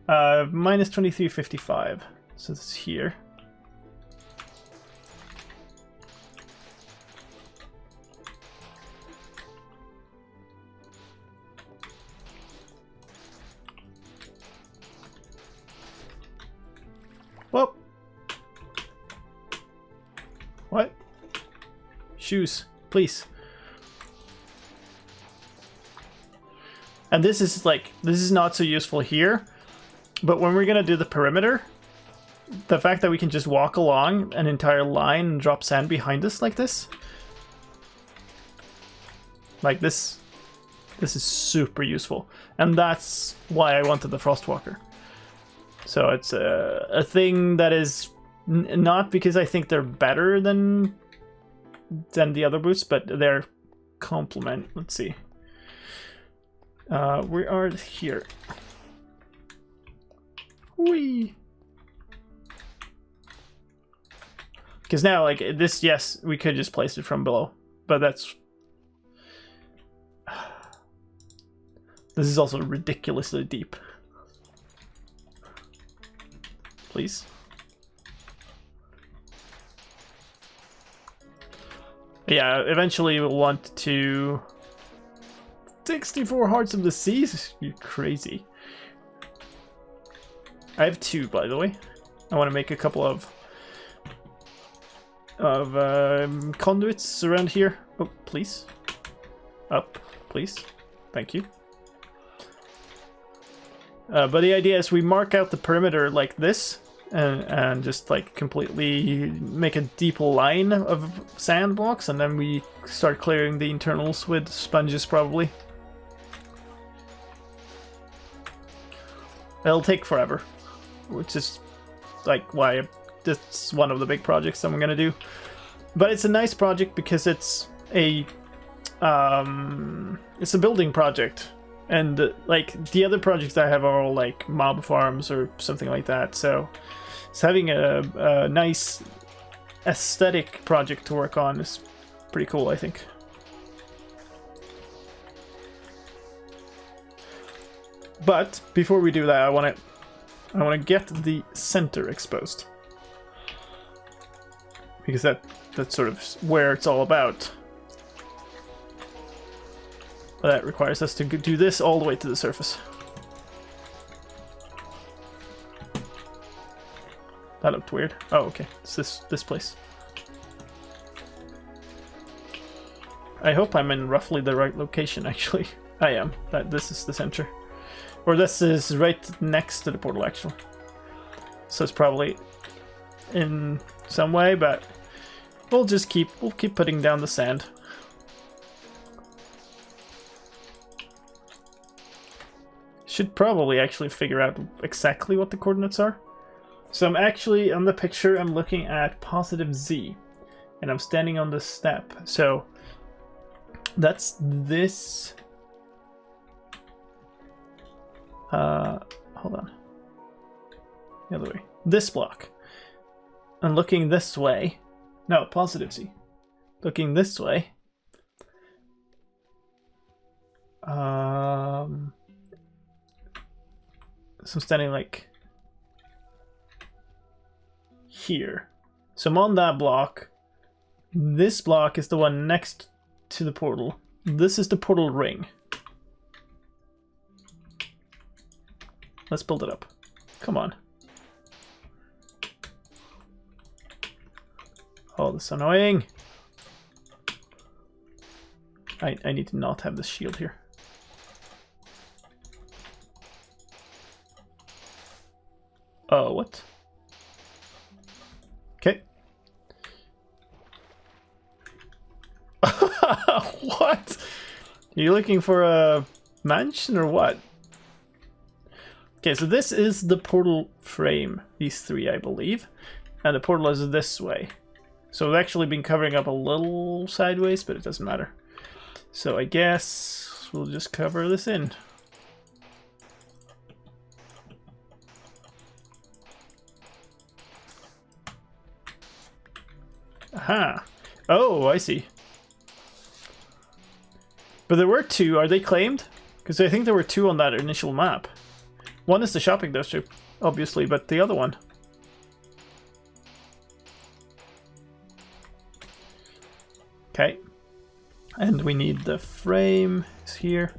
Minus 23.55. So this is here. Whoop. What? Shoes, please. And this is not so useful here, but when we're gonna do the perimeter, the fact that we can just walk along an entire line and drop sand behind us like this is super useful. And that's why I wanted the Frostwalker. So it's a thing that is not because I think they're better than the other boots, but they're complement. Let's see. We are here. Whee! Because now, like, this, yes, we could just place it from below, but that's... This is also ridiculously deep. Please. Yeah, eventually we'll want to... 64 Hearts of the Seas? You're crazy. I have 2, by the way. I want to make a couple of conduits around here. Oh, please. Up, please. Thank you. But the idea is we mark out the perimeter like this, and just like completely make a deep line of sand blocks, and then we start clearing the internals with sponges probably. It'll take forever, which is like why that's one of the big projects I'm gonna do. But it's a nice project because it's a building project. And like the other projects I have are all like mob farms or something like that, so having a nice aesthetic project to work on is pretty cool, I think. But before we do that, I want to get the center exposed, because that's sort of where it's all about. That requires us to do this all the way to the surface. That looked weird. Oh, okay. It's this place. I hope I'm in roughly the right location, actually. I am. This is the center. Or this is right next to the portal, actually. So it's probably in some way, but we'll keep putting down the sand. Should probably actually figure out exactly what the coordinates are. So I'm actually, on the picture, I'm looking at positive Z. And I'm standing on the step. So that's this. Hold on. The other way. This block. And looking this way. No, positive Z. Looking this way. So I'm standing like here. So I'm on that block. This block is the one next to the portal. This is the portal ring. Let's build it up. Come on. Oh, this is annoying. I need to not have this shield here. Oh, what? Okay. What? Are you looking for a mansion or what? Okay, so this is the portal frame. These three, I believe. And the portal is this way. So I've actually been covering up a little sideways, but it doesn't matter. So I guess we'll just cover this in. Aha. Oh, I see. But there were two. Are they claimed? Because I think there were two on that initial map. One is the shopping district, obviously, but the other one. Okay. And we need the frame is here.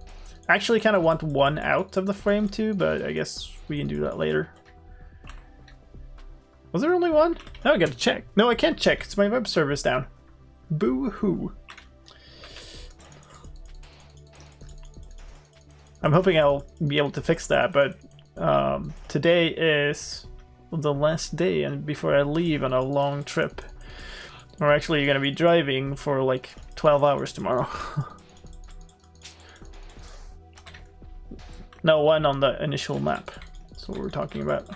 I actually kind of want one out of the frame too, but I guess we can do that later. Was there only one? Now I gotta check. No, I can't check. It's my web server's down. Boo-hoo. I'm hoping I'll be able to fix that, but today is the last day and before I leave on a long trip. We're actually going to be driving for like 12 hours tomorrow. No, one on the initial map. That's what we're talking about.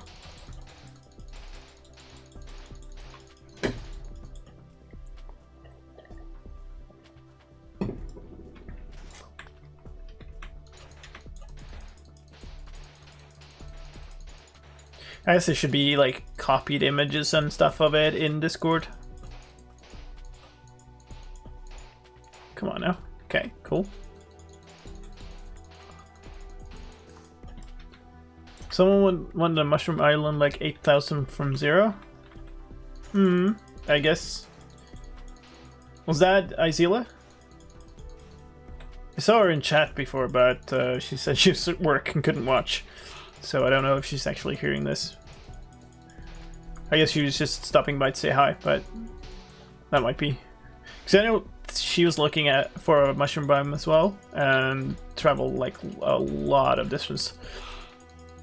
I guess there should be like copied images and stuff of it in Discord. Come on now. Okay, cool. Someone wanted a mushroom island like 8,000 from 0? I guess. Was that Izila? I saw her in chat before, but she said she was at work and couldn't watch. So I don't know if she's actually hearing this. I guess she was just stopping by to say hi, but that might be. Because I know she was looking for a mushroom biome as well, and traveled like a lot of distance.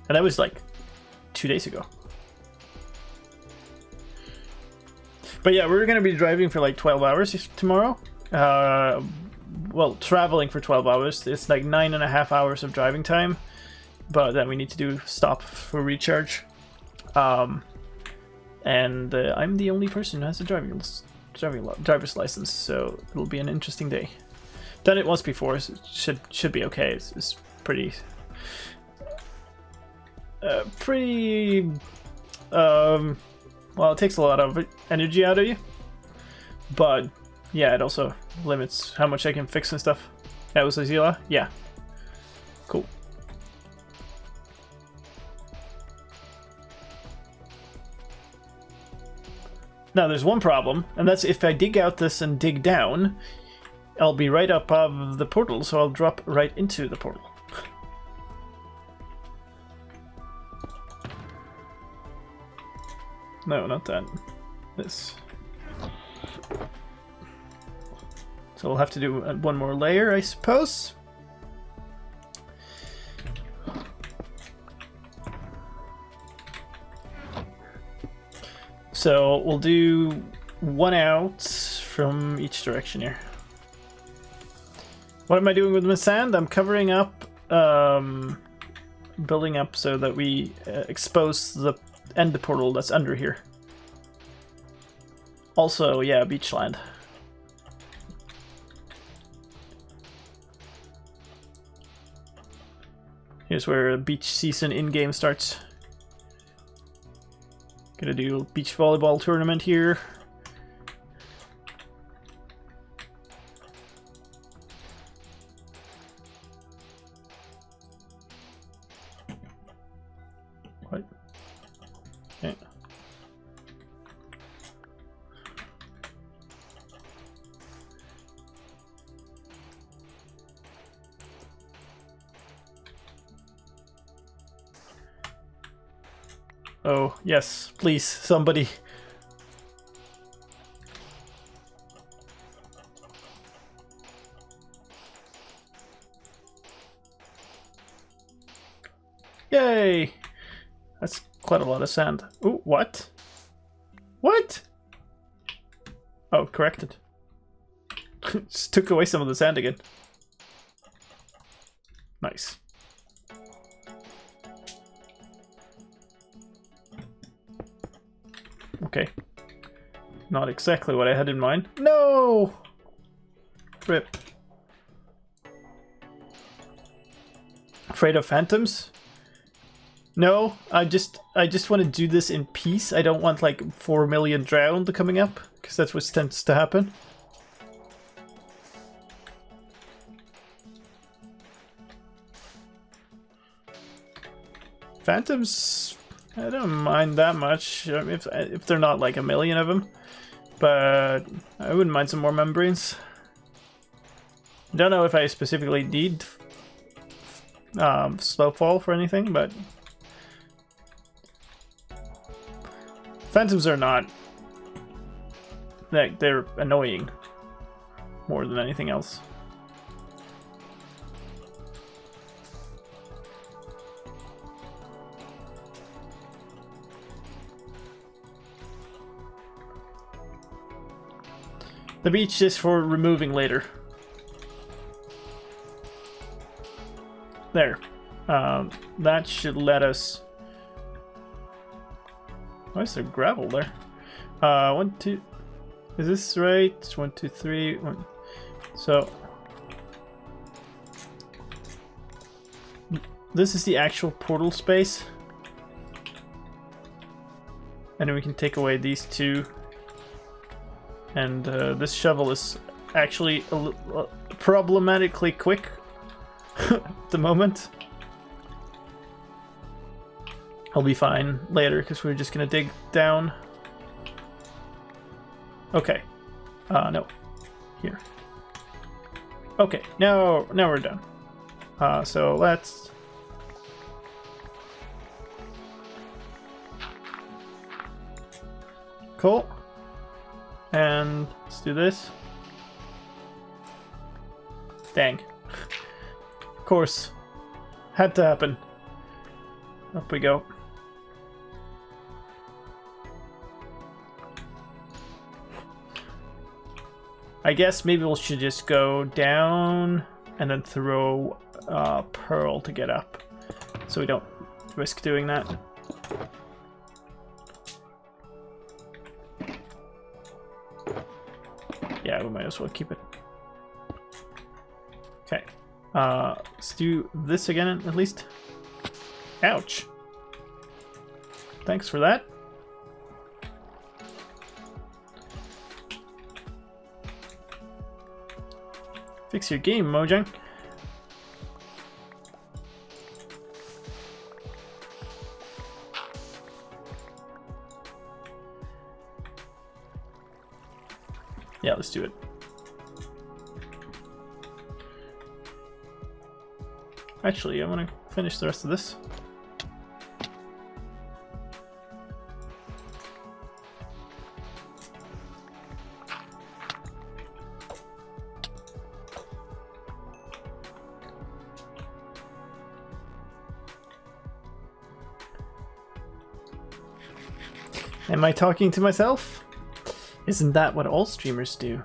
And that was like 2 days ago. But yeah, we're going to be driving for like 12 hours tomorrow. Well, traveling for 12 hours. It's like 9.5 hours of driving time. But then we need to do stop for recharge. And I'm the only person who has a driver's license, so it'll be an interesting day. Done it once before, so it should be okay. It's pretty well, it takes a lot of energy out of you, but yeah, it also limits how much I can fix and stuff. That was Azila? Yeah. Cool. Now there's one problem, and that's if I dig out this and dig down, I'll be right up above the portal, so I'll drop right into the portal. No, not that. This. So we'll have to do one more layer, I suppose. So we'll do one out from each direction here. What am I doing with my sand? I'm covering up, building up so that we expose the end portal that's under here. Also, yeah, beachland. Here's where beach season in-game starts. Gonna do a beach volleyball tournament here. Oh, yes, please, somebody. Yay! That's quite a lot of sand. Ooh, what? What? Oh, corrected. Just took away some of the sand again. Nice. Okay. Not exactly what I had in mind. No! Rip. Afraid of phantoms? No, I just want to do this in peace. I don't want like 4 million drowned coming up, because that's what tends to happen. Phantoms, I don't mind that much if they're not like a million of them, but I wouldn't mind some more membranes. Don't know if I specifically need slow fall for anything, but phantoms are not, they're annoying more than anything else. The beach is for removing later. There. That should let us... Why is there gravel there? 1, 2... Is this right? It's 1, 2, 3... 1. So... This is the actual portal space. And then we can take away these two. And this shovel is actually problematically quick at the moment. I'll be fine later because we're just gonna dig down. Okay. No. Here. Okay, now we're done. So let's... Cool. And let's do this. Dang. Of course. Had to happen. Up we go. I guess maybe we should just go down and then throw pearl to get up, so we don't risk doing that. Yeah, we might as well keep it. Okay. Let's do this again at least. Ouch. Thanks for that. Fix your game, Mojang. Yeah, let's do it. Actually, I want to finish the rest of this. Am I talking to myself? Isn't that what all streamers do?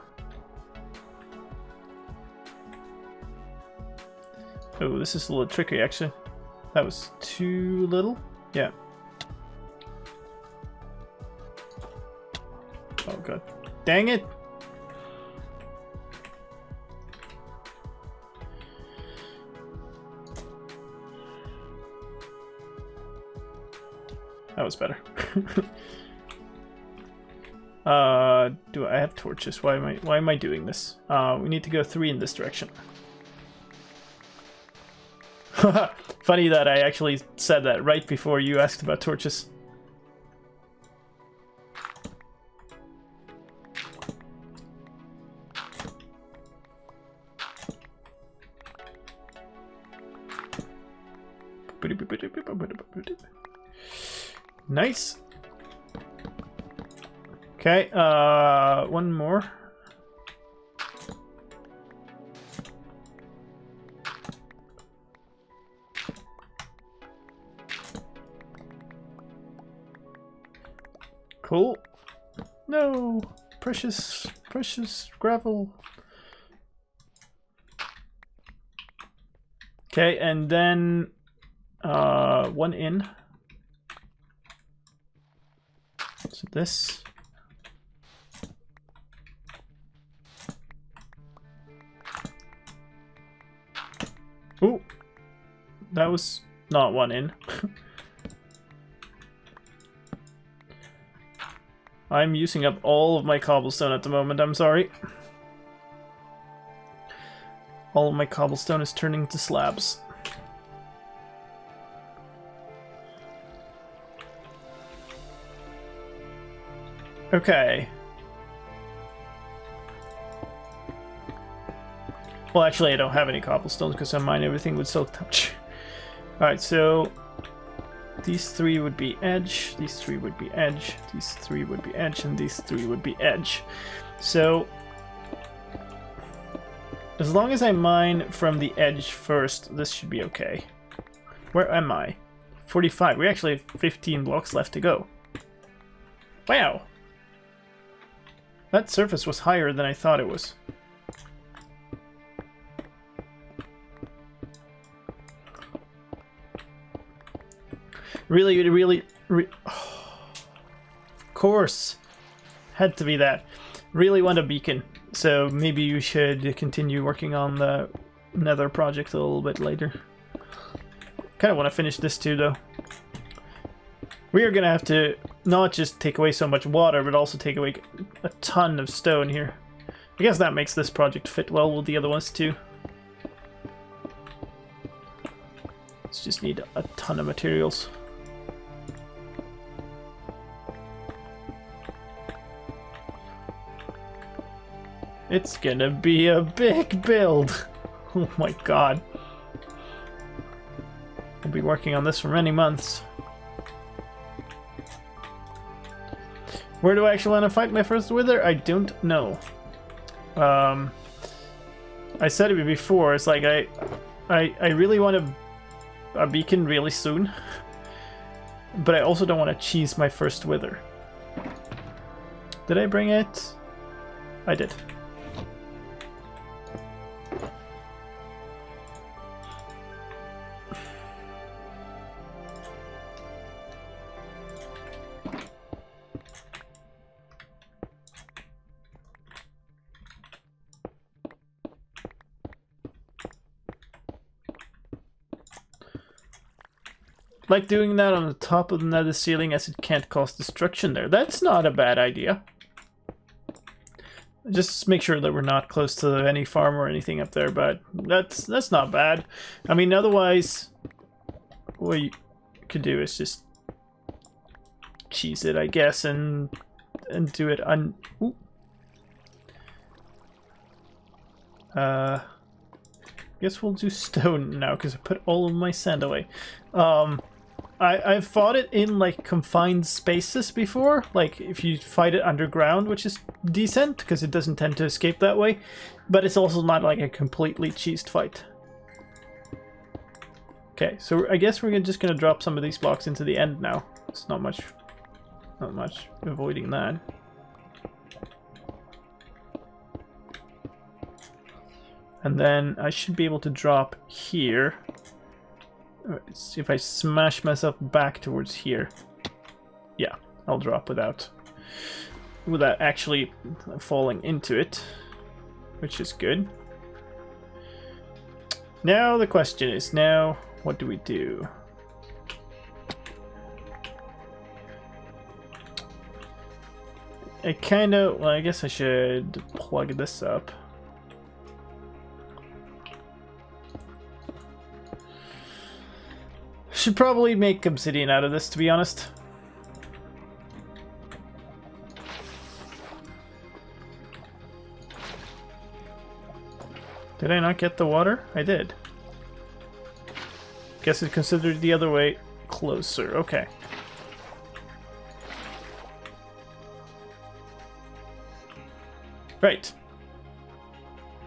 Oh, this is a little tricky actually. That was too little? Yeah. Oh god. Dang it! That was better. Do I have torches? Why am I doing this? We need to go 3 in this direction. Funny that I actually said that right before you asked about torches. Nice. Okay, one more. Cool. No, precious gravel. Okay, and then one in. So this. Ooh, that was not one in. I'm using up all of my cobblestone at the moment, I'm sorry. All of my cobblestone is turning to slabs. Okay. Well, actually, I don't have any cobblestones because I mine everything with silk touch. Alright, so these three would be edge, these three would be edge, these three would be edge, and these three would be edge. So as long as I mine from the edge first, this should be okay. Where am I? 45. We actually have 15 blocks left to go. Wow! That surface was higher than I thought it was. Really, oh, of course, had to be that. Really want a beacon, so maybe you should continue working on the Nether project a little bit later. Kind of want to finish this too, though. We are gonna have to not just take away so much water, but also take away a ton of stone here. I guess that makes this project fit well with the other ones too. Let's just need a ton of materials. It's gonna be a big build. Oh my god. I'll be working on this for many months. Where do I actually want to fight my first wither? I don't know. I said it before, it's like I really want a beacon really soon. But I also don't want to cheese my first wither. Did I bring it? I did. Like doing that on the top of the nether ceiling as it can't cause destruction there. That's not a bad idea. Just make sure that we're not close to any farm or anything up there, but that's not bad. I mean, otherwise, what you could do is just cheese it, I guess, and do it on. Ooh. Guess we'll do stone now because I put all of my sand away. I've fought it in like confined spaces before, like if you fight it underground, which is decent because it doesn't tend to escape that way, but it's also not like a completely cheesed fight. Okay, so I guess we're just gonna drop some of these blocks into the end now. It's not much avoiding that. And then I should be able to drop here. Let's see if I smash myself back towards here. Yeah, I'll drop without actually falling into it, which is good. Now the question is, now what do we do? Well, I guess I should plug this up. Should probably make obsidian out of this, to be honest. Did I not get the water? I did. Guess it's considered the other way closer. Okay. Right.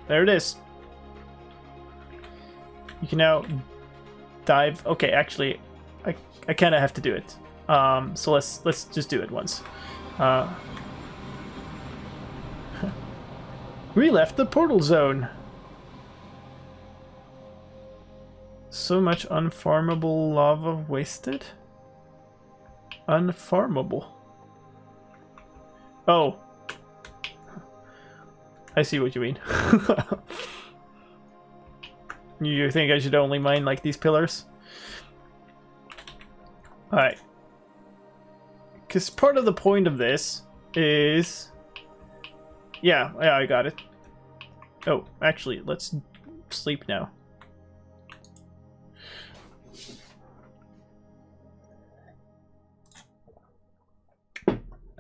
There it is. You can now dive. Okay, actually, I kind of have to do it. So let's just do it once. We left the portal zone. So much unfarmable lava wasted. Unfarmable. Oh. I see what you mean. You think I should only mine like these pillars? Alright. Because part of the point of this is... Yeah, I got it. Oh, actually, let's sleep now.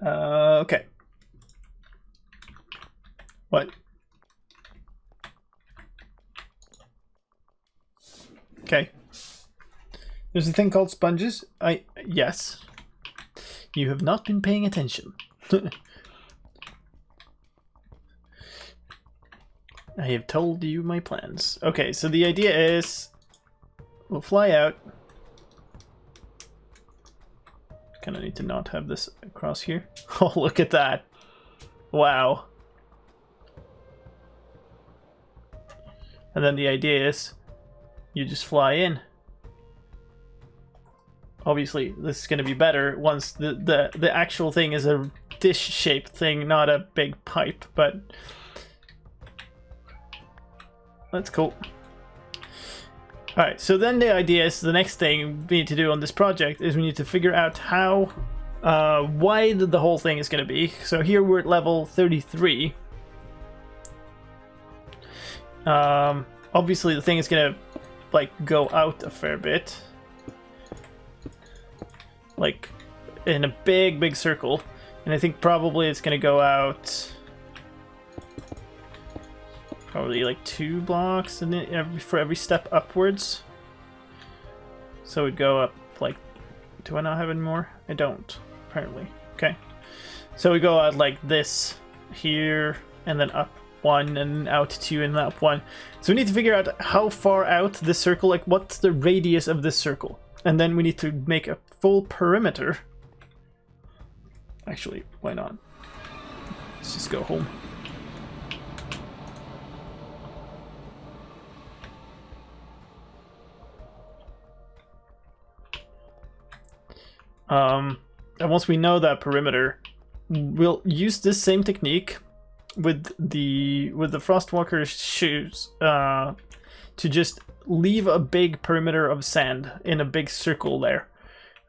Okay. What? Okay. There's a thing called sponges. Yes. You have not been paying attention. I have told you my plans. Okay, so the idea is we'll fly out. Kind of need to not have this across here. Oh, look at that. Wow. And then the idea is you just fly in. Obviously, this is going to be better once the actual thing is a dish-shaped thing, not a big pipe, but that's cool. Alright, so then the idea is the next thing we need to do on this project is we need to figure out how wide the whole thing is going to be. So here we're at level 33. Obviously the thing is going to like go out a fair bit. Like in a big circle. And I think probably it's going to go out probably like 2 blocks and for every step upwards. So it'd go up like, do I not have any more? I don't, apparently. Okay. So we go out like this here and then up 1 and out 2 and up 1. So we need to figure out how far out this circle, like what's the radius of this circle. And then we need to make a full perimeter. Actually, why not? Let's just go home. And once we know that perimeter, we'll use this same technique with the Frostwalker's shoes to just leave a big perimeter of sand in a big circle there.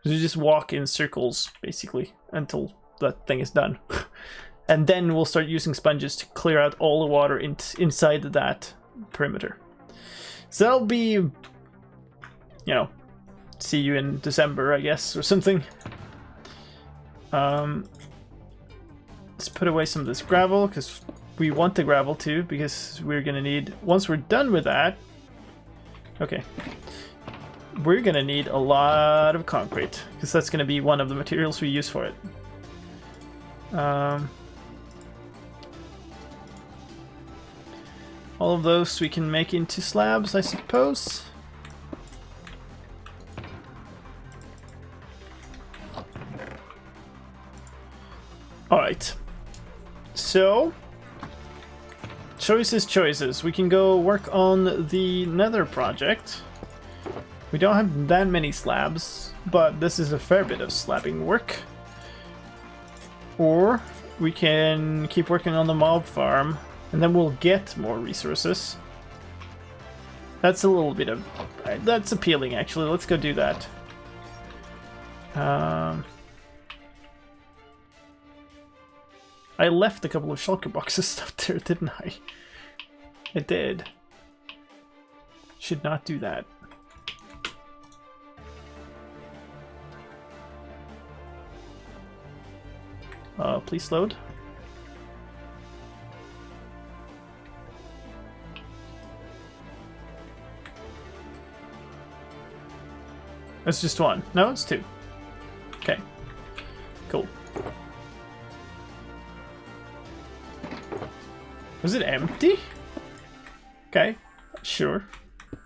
So you just walk in circles basically until that thing is done. And then we'll start using sponges to clear out all the water inside that perimeter. So that'll be, you know, see you in December, I guess, or something. Let's put away some of this gravel, because we want the gravel too, because we're gonna need, once we're done with that, okay, we're gonna need a lot of concrete, because that's gonna be one of the materials we use for it. All of those we can make into slabs, I suppose. Alright, so choices. We can go work on the Nether project. We don't have that many slabs, but this is a fair bit of slabbing work. Or we can keep working on the mob farm, and then we'll get more resources. That's a little bit of... that's appealing, actually. Let's go do that. I left a couple of shulker boxes up there, didn't I? I did. Should not do that. Please load. It's just 1. No, it's 2. Okay. Cool. Was it empty? Okay, sure,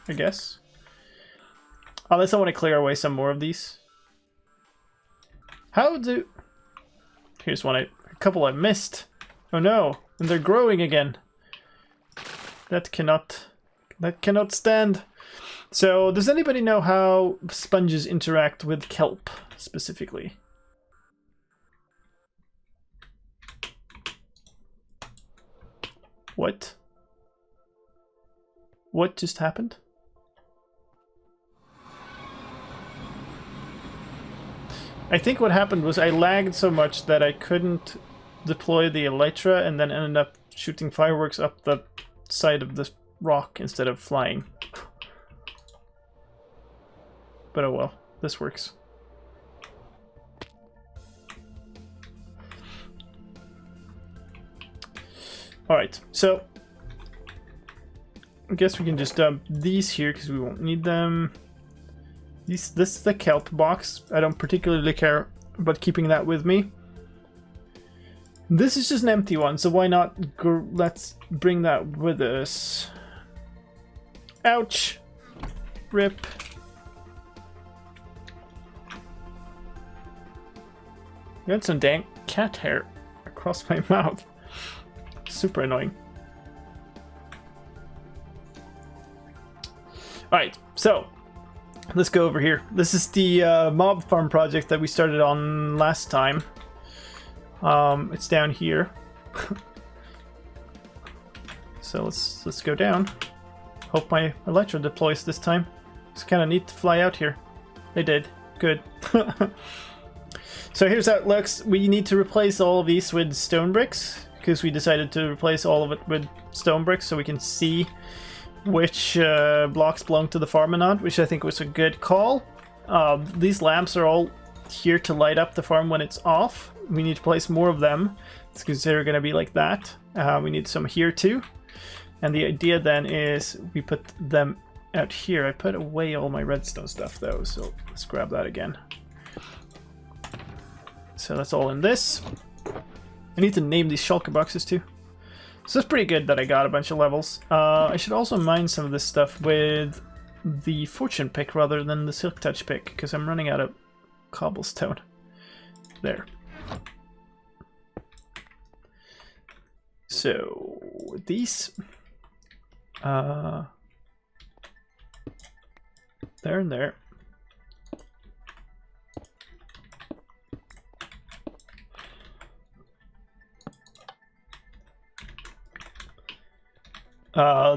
I guess. Unless I want to clear away some more of these. How do... Here's one, a couple I missed. Oh no, and they're growing again. That cannot stand. So, does anybody know how sponges interact with kelp, specifically? What? What just happened? I think what happened was I lagged so much that I couldn't deploy the elytra and then ended up shooting fireworks up the side of the rock instead of flying. But oh well, this works. Alright, so I guess we can just dump these here because we won't need them. This is the kelp box. I don't particularly care about keeping that with me. This is just an empty one, so why not let's bring that with us. Ouch! Rip. Got some dank cat hair across my mouth. Super annoying. Alright, so let's go over here. This is the mob farm project that we started on last time. It's down here. So let's go down. Hope my elytra deploys this time. It's kind of neat to fly out here. They did. Good. So here's how it looks. We need to replace all of these with stone bricks because we decided to replace all of it with stone bricks so we can see which blocks belong to the farm and not, which I think was a good call. These lamps are all here to light up the farm when it's off. We need to place more of them. It's because they're going to be like that. We need some here too. And the idea then is we put them out here. I put away all my redstone stuff though, so let's grab that again. So that's all in this. I need to name these shulker boxes too. So it's pretty good that I got a bunch of levels. I should also mine some of this stuff with the fortune pick rather than the silk touch pick, because I'm running out of cobblestone. There. So these, there and there.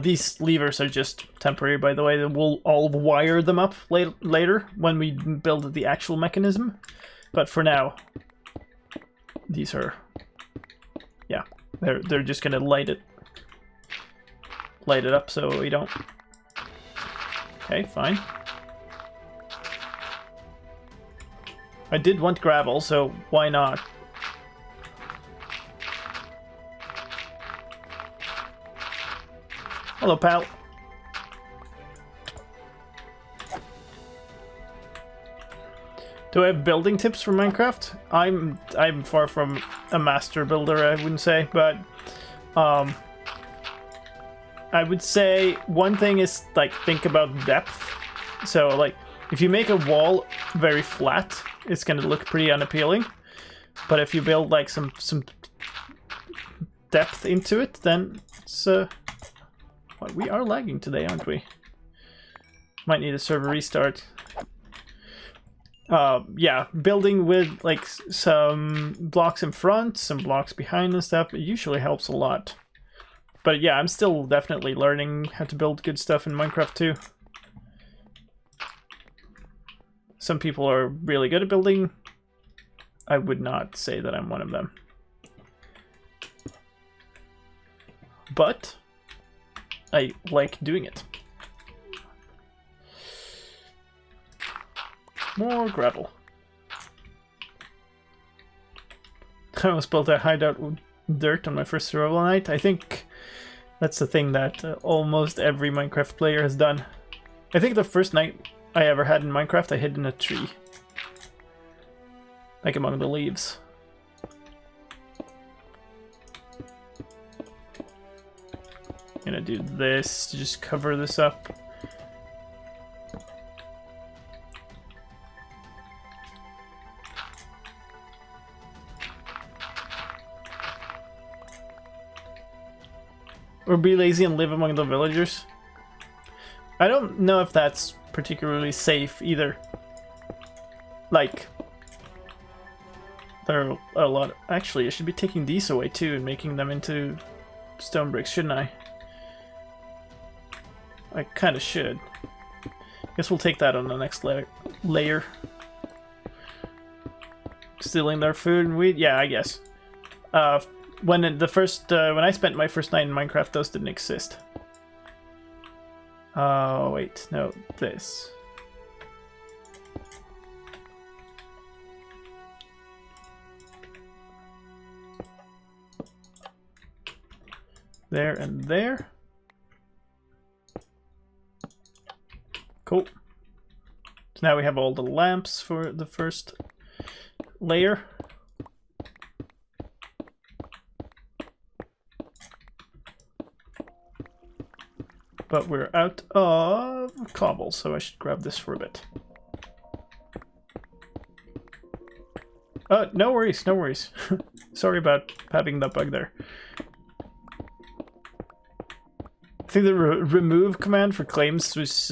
These levers are just temporary, by the way. I'll wire them up later when we build the actual mechanism. But for now, these are, yeah, they're just gonna light it up so we don't. Okay, fine. I did want gravel, so why not? Hello, pal. Do I have building tips for Minecraft? I'm far from a master builder, I wouldn't say, but I would say one thing is like think about depth. So like if you make a wall very flat, it's gonna look pretty unappealing. But if you build like some depth into it, then it's well, we are lagging today, aren't we? Might need a server restart. Yeah, building with like some blocks in front, some blocks behind and stuff, it usually helps a lot. But yeah, I'm still definitely learning how to build good stuff in Minecraft too. Some people are really good at building. I would not say that I'm one of them. But I like doing it. More gravel. I almost built a hideout with dirt on my first survival night. I think that's the thing that almost every Minecraft player has done. I think the first night I ever had in Minecraft, I hid in a tree. Like among the leaves. I'm gonna do this to just cover this up. Or be lazy and live among the villagers. I don't know if that's particularly safe either. Like, there are a lot. Actually, I should be taking these away too and making them into stone bricks, shouldn't I? I kind of should. Guess we'll take that on the next layer. Stealing their food and weed? Yeah, I guess. When I spent my first night in Minecraft, those didn't exist. Oh wait, no, this. There and there. Cool. So now we have all the lamps for the first layer. But we're out of cobble, so I should grab this for a bit. No worries, no worries. Sorry about having that bug there. I think the remove command for claims was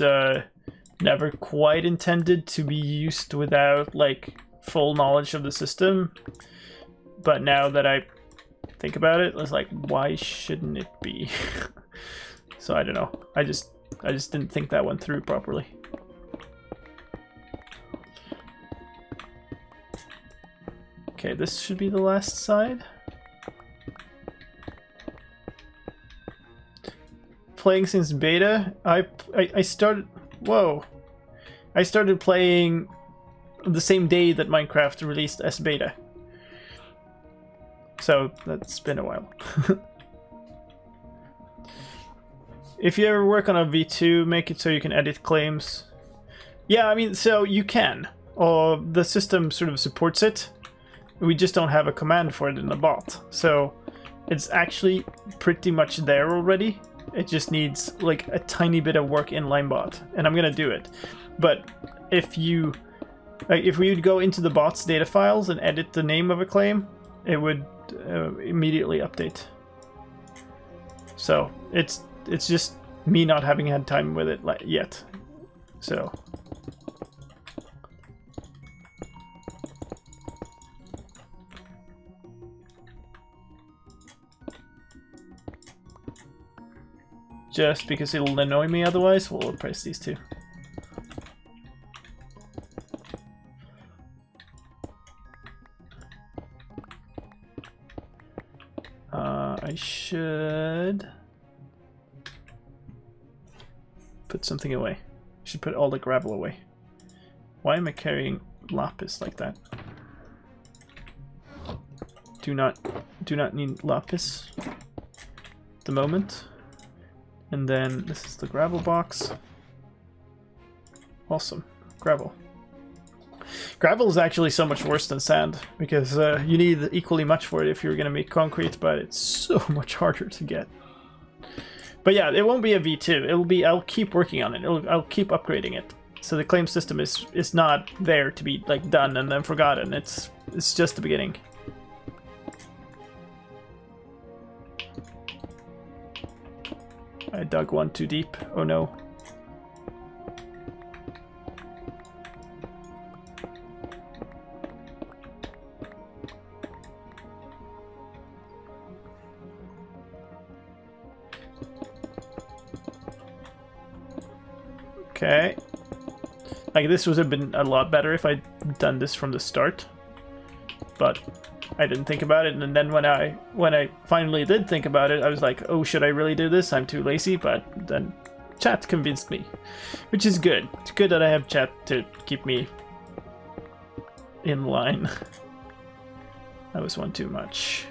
never quite intended to be used without, like, full knowledge of the system. But now that I think about it, it's like, why shouldn't it be? So I don't know. I just didn't think that one through properly. Okay, this should be the last side. Playing since beta. I started. Whoa! I started playing the same day that Minecraft released as beta. So that's been a while. If you ever work on a V2, make it so you can edit claims. Yeah, I mean, so you can. Or the system sort of supports it. We just don't have a command for it in the bot. So it's actually pretty much there already. It just needs like a tiny bit of work in Linebot, and I'm gonna do it. But if you, if we would go into the bot's data files and edit the name of a claim, it would immediately update. So it's just me not having had time with it yet. So just because it'll annoy me otherwise, we'll press these two. I should put something away. I should put all the gravel away. Why am I carrying lapis like that? Do not need lapis at the moment. And then this is the gravel box. Awesome. Gravel. Gravel is actually so much worse than sand, because you need equally much for it if you're going to make concrete, but it's so much harder to get. But yeah, it won't be a V2. It'll be, I'll keep working on it. I'll keep upgrading it. So the claim system is not there to be like done and then forgotten. It's just the beginning. I dug one too deep. Oh no. Okay. Like, this would have been a lot better if I'd done this from the start. But I didn't think about it, and then when I finally did think about it, I was like, oh, should I really do this? I'm too lazy, but then chat convinced me. Which is good. It's good that I have chat to keep me in line. That was one too much.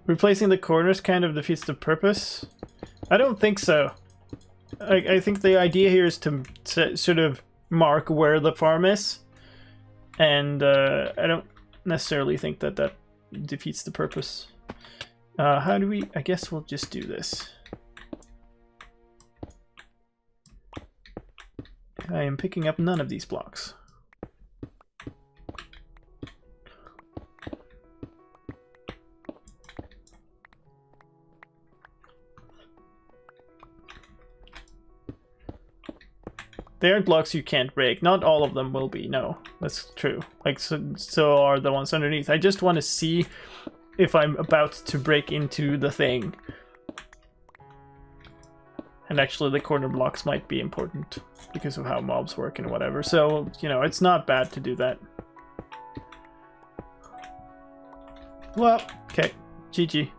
Replacing the corners kind of defeats the purpose. I don't think so. I think the idea here is to sort of mark where the farm is, and I don't necessarily think that that defeats the purpose. How do we... I guess we'll just do this. I am picking up none of these blocks. They aren't blocks you can't break. Not all of them will be, no. That's true. Like, so are the ones underneath. I just want to see if I'm about to break into the thing. And actually the corner blocks might be important because of how mobs work and whatever. So, you know, it's not bad to do that. Well, okay. GG.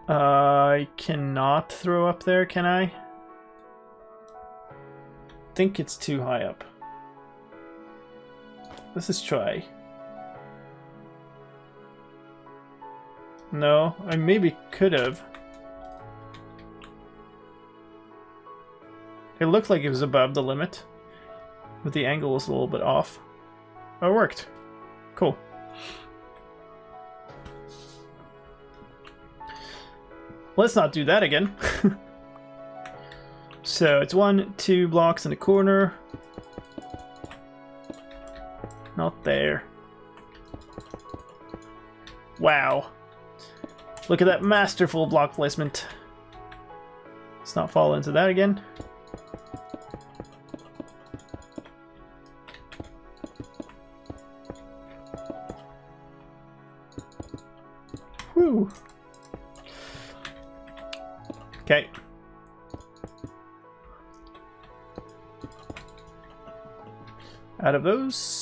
I cannot throw up there, can I? Think it's too high up. Let's just try. No, I maybe could have. It looked like it was above the limit, but the angle was a little bit off. Oh, it worked. Cool. Let's not do that again. So it's 1, 2 blocks in the corner. Not there. Wow. Look at that masterful block placement. Let's not fall into that again. Whew. Okay. Out of those.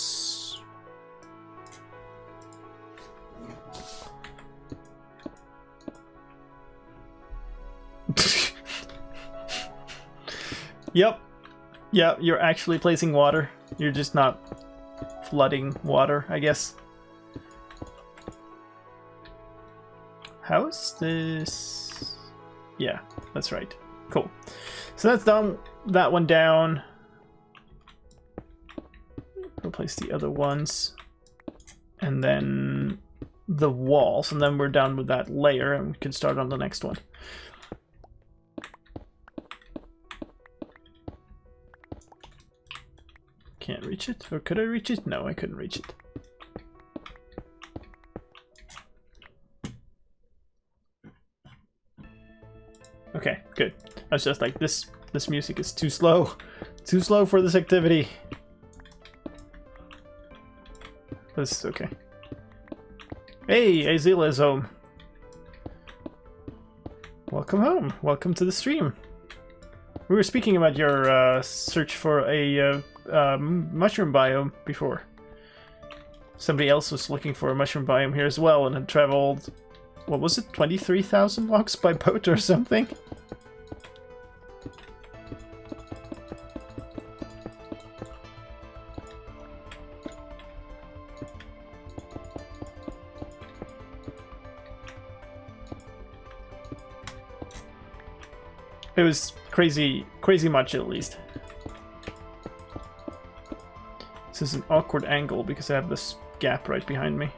Yep. Yeah, you're actually placing water. You're just not flooding water, I guess. How is this? Yeah, that's right. Cool. So that's done. That one down. Replace the other ones. And then the walls. And then we're done with that layer and we can start on the next one. Can't reach it? Or could I reach it? No, I couldn't reach it. Okay, good. I was just like, this music is too slow. Too slow for this activity. This is okay. Hey, Azila is home. Welcome home. Welcome to the stream. We were speaking about your search for a mushroom biome before. Somebody else was looking for a mushroom biome here as well and had traveled, what was it, 23,000 blocks by boat or something? It was crazy much at least. This is an awkward angle because I have this gap right behind me.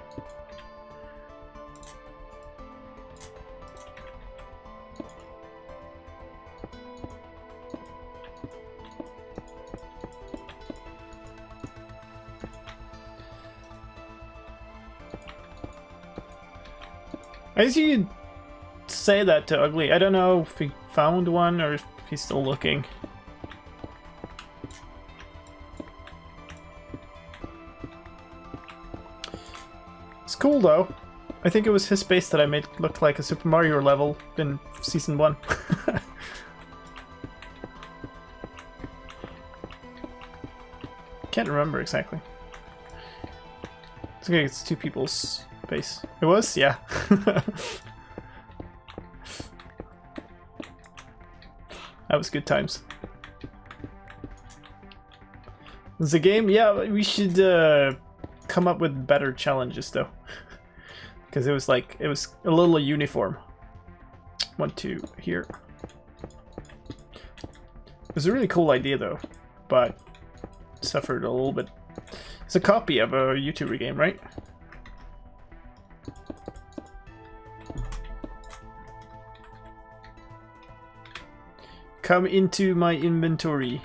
I guess you could say that to Ugly. I don't know if he found one or if he's still looking. It's cool though. I think it was his base that I made look like a Super Mario level in Season 1. Can't remember exactly. It's okay, it's two people's base. It was? Yeah. That was good times. The game? Yeah, we should come up with better challenges though. Because it was like, it was a little uniform. one, two here. It was a really cool idea though, but suffered a little bit. It's a copy of a YouTuber game, right? Come into my inventory.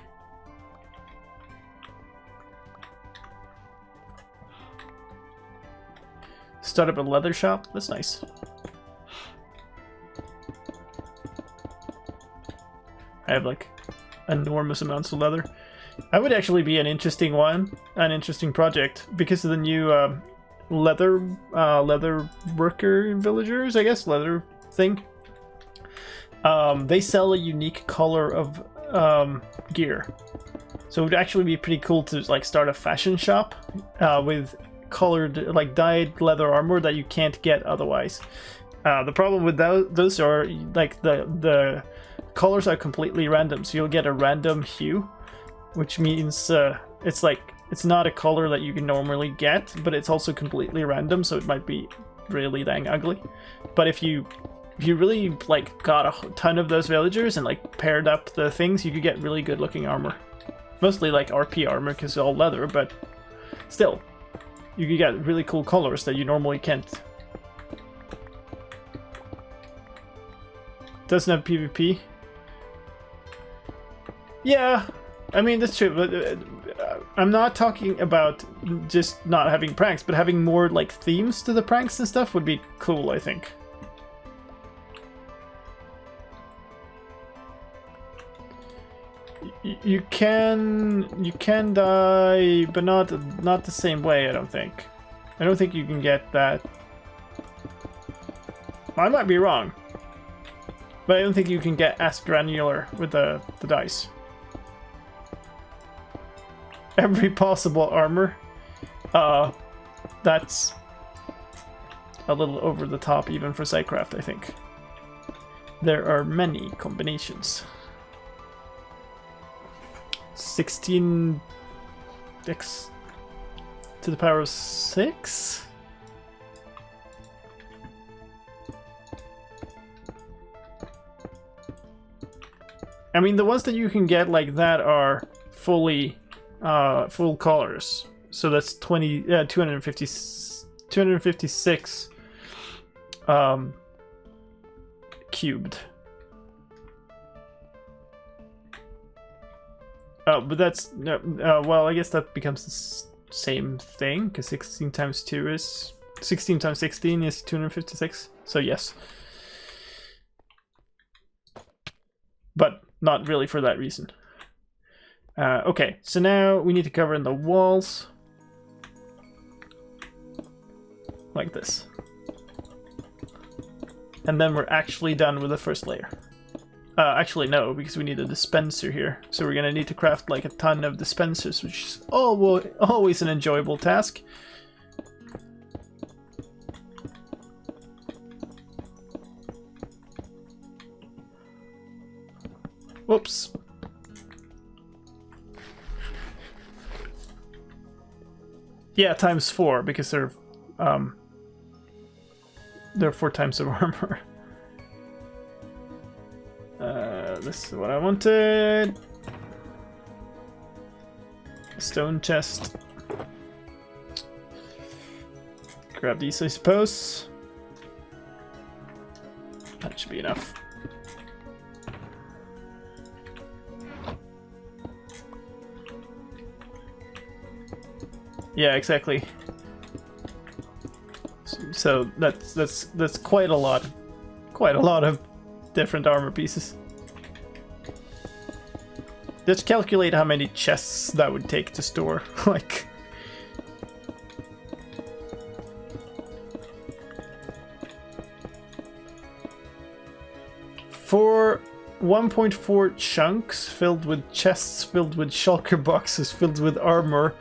Start up a leather shop. That's nice. I have like enormous amounts of leather. That would actually be an interesting one, an interesting project, because of the new leather worker villagers, I guess, leather thing. They sell a unique color of gear, so it would actually be pretty cool to like start a fashion shop with colored, like dyed leather armor that you can't get otherwise. The problem with those are like the colors are completely random, so you'll get a random hue, which means it's like it's not a color that you can normally get, but it's also completely random, so it might be really dang ugly. But if you really like got a ton of those villagers and like paired up the things, you could get really good looking armor. Mostly like RP armor because it's all leather, but still, you could get really cool colors that you normally can't. Doesn't have PvP. Yeah, I mean that's true, but I'm not talking about just not having pranks, but having more like themes to the pranks and stuff would be cool, I think. You can die, but not the same way. I don't think you can get that. I might be wrong, but I don't think you can get as granular with the dice. Every possible armor. That's a little over the top even for Sidecraft, I think. There are many combinations. 16 x to the power of 6? I mean, the ones that you can get like that are fully full colors. So that's 256 cubed. Oh, but that's well, I guess that becomes the same thing, because 16 times 2 is 16 times 16 is 256. So yes, but not really for that reason. Okay, so now we need to cover in the walls like this, and then we're actually done with the first layer. Actually, no, because we need a dispenser here. So we're gonna need to craft like a ton of dispensers, which is always an enjoyable task. Whoops. Yeah, times 4, because they're 4 times of armor. This is what I wanted. Stone chest. Grab these, I suppose. That should be enough. Yeah, exactly. So that's quite a lot. Quite a lot of different armor pieces. Let's calculate how many chests that would take to store. Like, for 1.4 chunks filled with chests filled with shulker boxes filled with armor,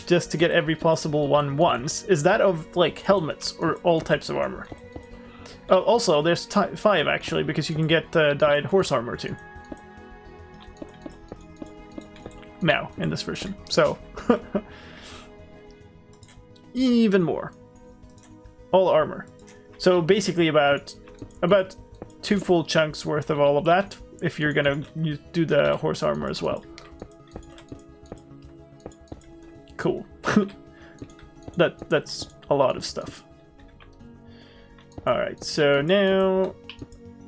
just to get every possible one once. Is that of like helmets or all types of armor? Oh, also there's 5 actually, because you can get dyed horse armor too. Now in this version, so even more. All armor. So basically about 2 full chunks worth of all of that if you're gonna do the horse armor as well. Cool. That's a lot of stuff. Alright, so now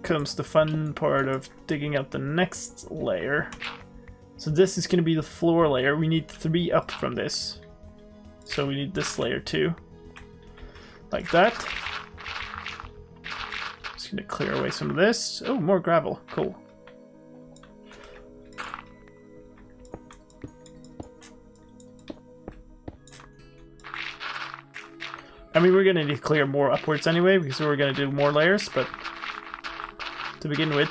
comes the fun part of digging out the next layer. So this is going to be the floor layer. We need 3 up from this. So we need this layer too. Like that. Just going to clear away some of this. Oh, more gravel. Cool. I mean, we're going to need to clear more upwards anyway, because we're going to do more layers, but to begin with.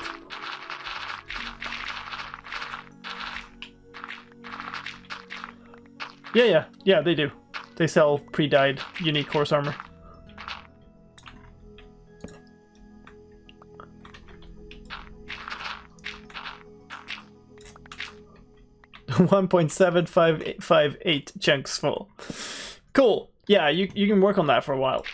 Yeah, they do. They sell pre-dyed unique horse armor. $1.7558 chunks full. Cool. Yeah, you can work on that for a while.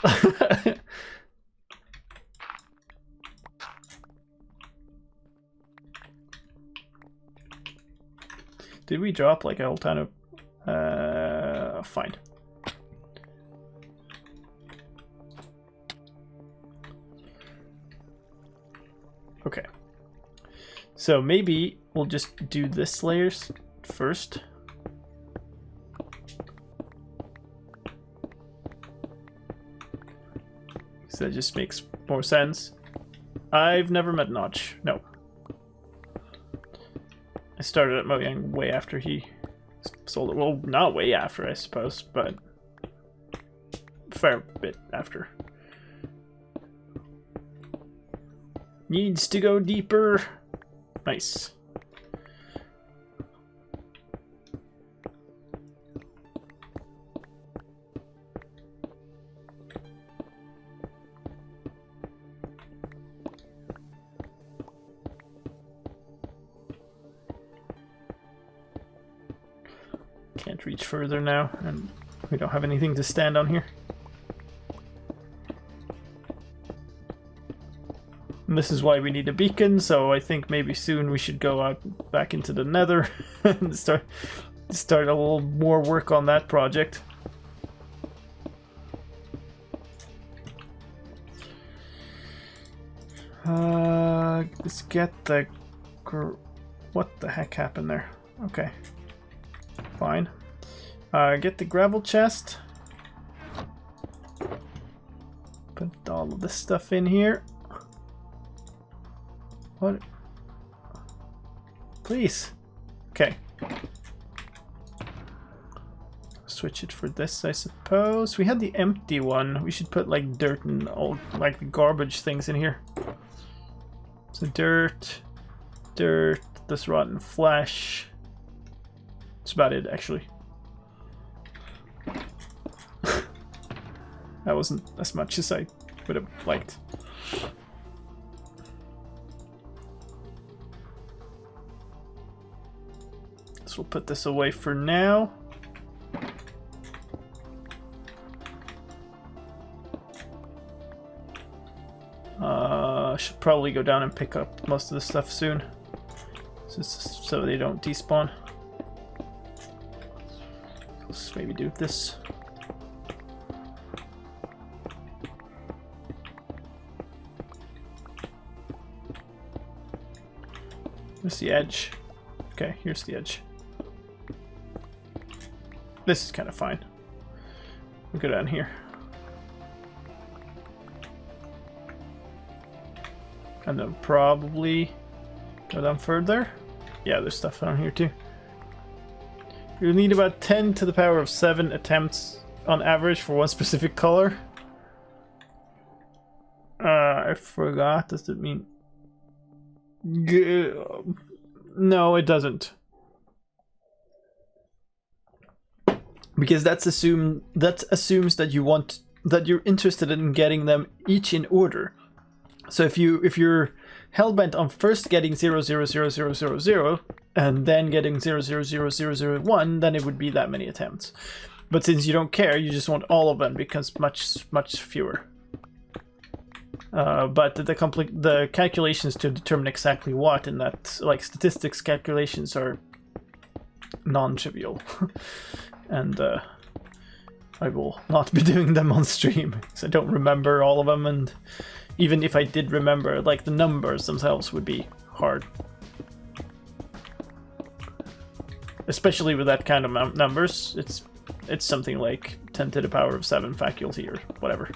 Did we drop like a whole ton of... fine. Okay. So maybe we'll just do this layers first. So that just makes more sense. I've never met Notch. No. I started at Mojang way after he sold it. Well, not way after, I suppose, but a fair bit after. Needs to go deeper. Nice. Can't reach further now, and we don't have anything to stand on here. And this is why we need a beacon, so I think maybe soon we should go out back into the nether and start a little more work on that project. Let's get the... What the heck happened there? Okay. Fine. Get the gravel chest. Put all of this stuff in here. What? Please. Okay. Switch it for this, I suppose. We had the empty one. We should put like dirt and all like the garbage things in here. So dirt, this rotten flesh. That's about it, actually. That wasn't as much as I would have liked. So we'll put this away for now. Should probably go down and pick up most of the stuff soon, so they don't despawn. Let's maybe do this. Where's the edge? Okay, here's the edge. This is kind of fine. We'll go down here. And then probably go down further. Yeah, there's stuff down here too. You'll need about 10 to the power of 7 attempts on average for one specific color. I forgot. Does it mean... No, it doesn't. Because that assumes that you're interested in getting them each in order. So if you're hellbent on first getting 00000 and then getting 00001, then it would be that many attempts. But since you don't care, you just want all of them because much fewer. But the calculations to determine exactly what in that, like statistics calculations, are non-trivial. And I will not be doing them on stream because I don't remember all of them, and even if I did remember, like the numbers themselves would be hard. Especially with that kind of numbers, it's something like 10 to the power of 7 faculty or whatever.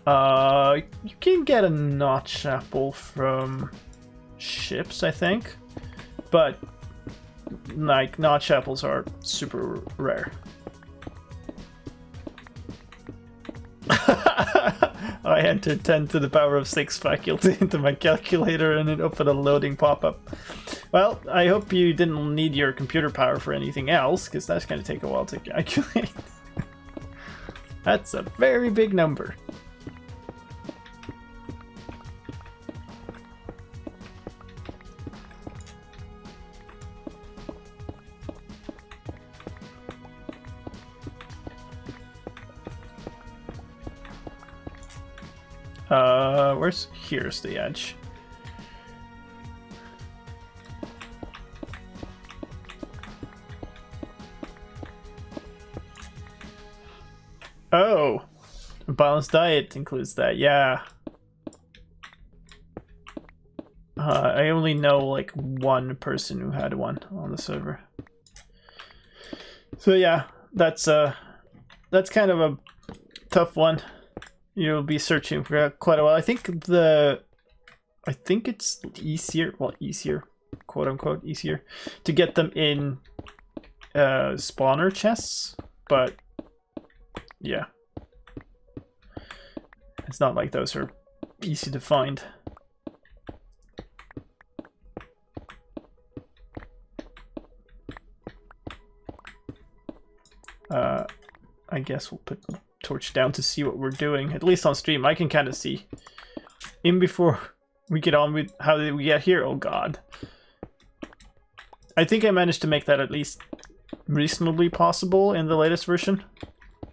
You can get a notch apple from ships, I think, but like notch apples are super rare. I entered 10 to the power of 6 faculty into my calculator and it opened a loading pop-up. Well, I hope you didn't need your computer power for anything else, because that's going to take a while to calculate. That's a very big number. Here's the edge. Oh, a balanced diet includes that, yeah. I only know like one person who had one on the server. So yeah, that's kind of a tough one. You'll be searching for quite a while. I think it's easier, well, easier, quote unquote, easier to get them in spawner chests, but yeah, it's not like those are easy to find. I guess we'll put the torch down to see what we're doing. At least on stream, I can kind of see. In before we get on with how did we get here? Oh god. I think I managed to make that at least reasonably possible in the latest version.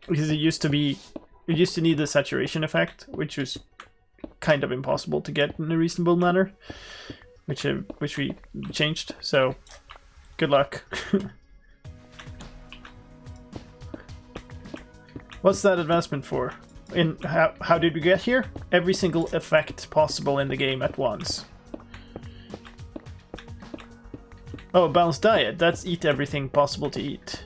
Because it used to need the saturation effect, which was kind of impossible to get in a reasonable manner. Which we changed, so good luck. What's that advancement for? In how did we get here? Every single effect possible in the game at once. Oh, a balanced diet. That's eat everything possible to eat.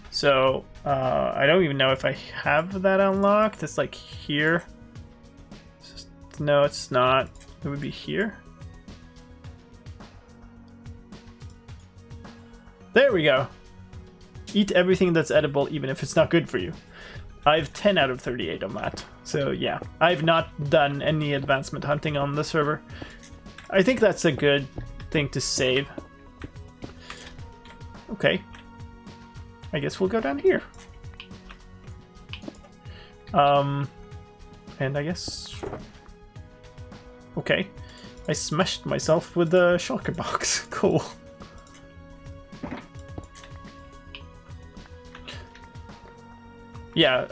So, I don't even know if I have that unlocked. It's like here. No, it's not. It would be here. There we go. Eat everything that's edible, even if it's not good for you. I have 10 out of 38 on that. So yeah, I've not done any advancement hunting on the server. I think that's a good thing to save. Okay. I guess we'll go down here. And I guess... Okay. I smashed myself with the shulker box. Cool. Yeah,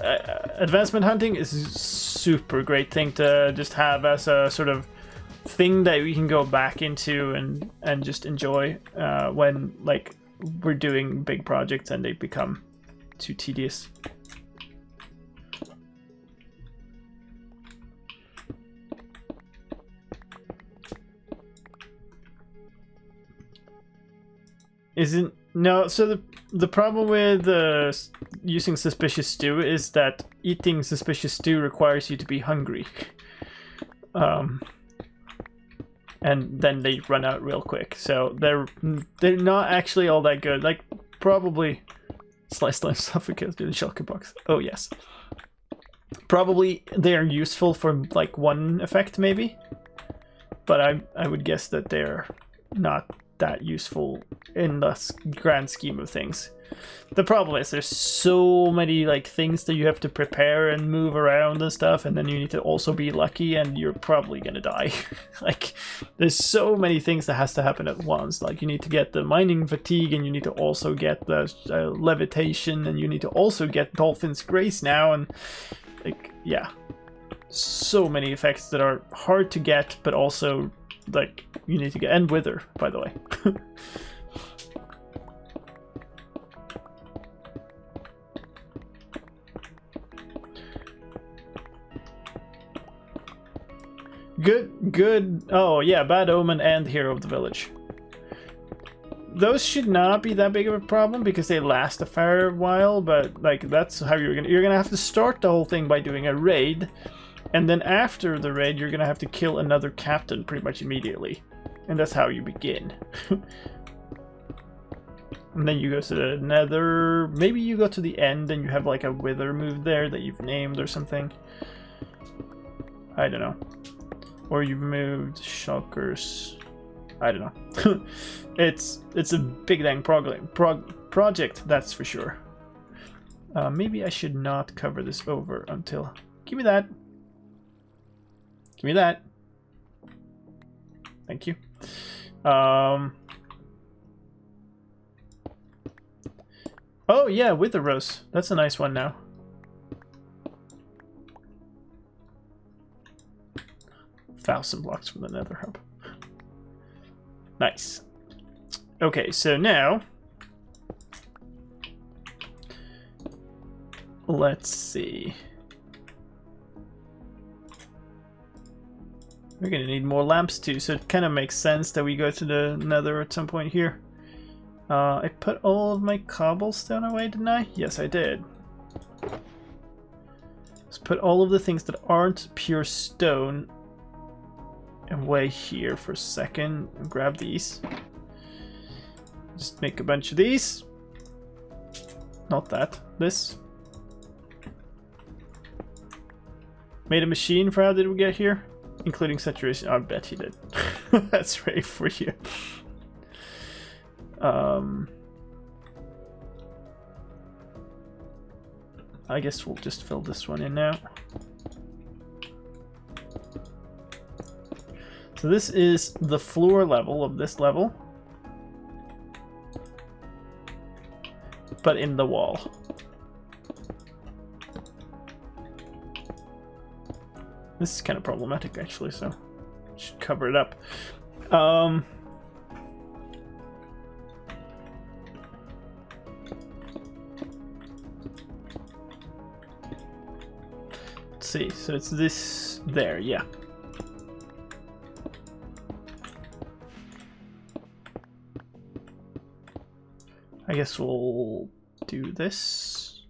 advancement hunting is a super great thing to just have as a sort of thing that we can go back into and just enjoy when like we're doing big projects and they become too tedious. No, so the problem with using suspicious stew is that eating suspicious stew requires you to be hungry. And then they run out real quick. So they're not actually all that good. Like probably slicedlime suffocate in the shulker box. Oh yes. Probably they are useful for like one effect maybe. But I would guess that they're not that useful in the grand scheme of things. The problem is there's so many like things that you have to prepare and move around and stuff, and then you need to also be lucky and you're probably gonna die. Like there's so many things that has to happen at once. Like you need to get the mining fatigue, and you need to also get the levitation, and you need to also get Dolphin's Grace now, and like yeah, so many effects that are hard to get, but also like you need to get, and wither, by the way. Good. Oh yeah, Bad Omen and Hero of the Village. Those should not be that big of a problem because they last a fair while, but like that's how you're gonna have to start the whole thing by doing a raid, and then after the raid you're gonna have to kill another captain pretty much immediately, and that's how you begin. And then you go to the Nether. Maybe you go to the end and you have like a wither move there that you've named or something. I don't know. Or you've moved shulkers. I don't know. It's a big dang project, that's for sure. Maybe I should not cover this over until... Give me that. Give me that. Thank you. Oh yeah, Wither Rose. That's a nice one now. 1,000 blocks from the Nether hub. Nice. Okay, so now let's see. We're gonna need more lamps too, so it kind of makes sense that we go to the Nether at some point here. I put all of my cobblestone away, didn't I? Yes, I did. Let's put all of the things that aren't pure stone away here for a second and grab these. Just make a bunch of these. Not that. This. Made a machine for how did we get here? Including saturation. I bet he did. That's right for you. I guess we'll just fill this one in now. So this is the floor level of this level, but in the wall. This is kind of problematic actually, so should cover it up. Let's see, so it's this there, yeah. I guess we'll do this.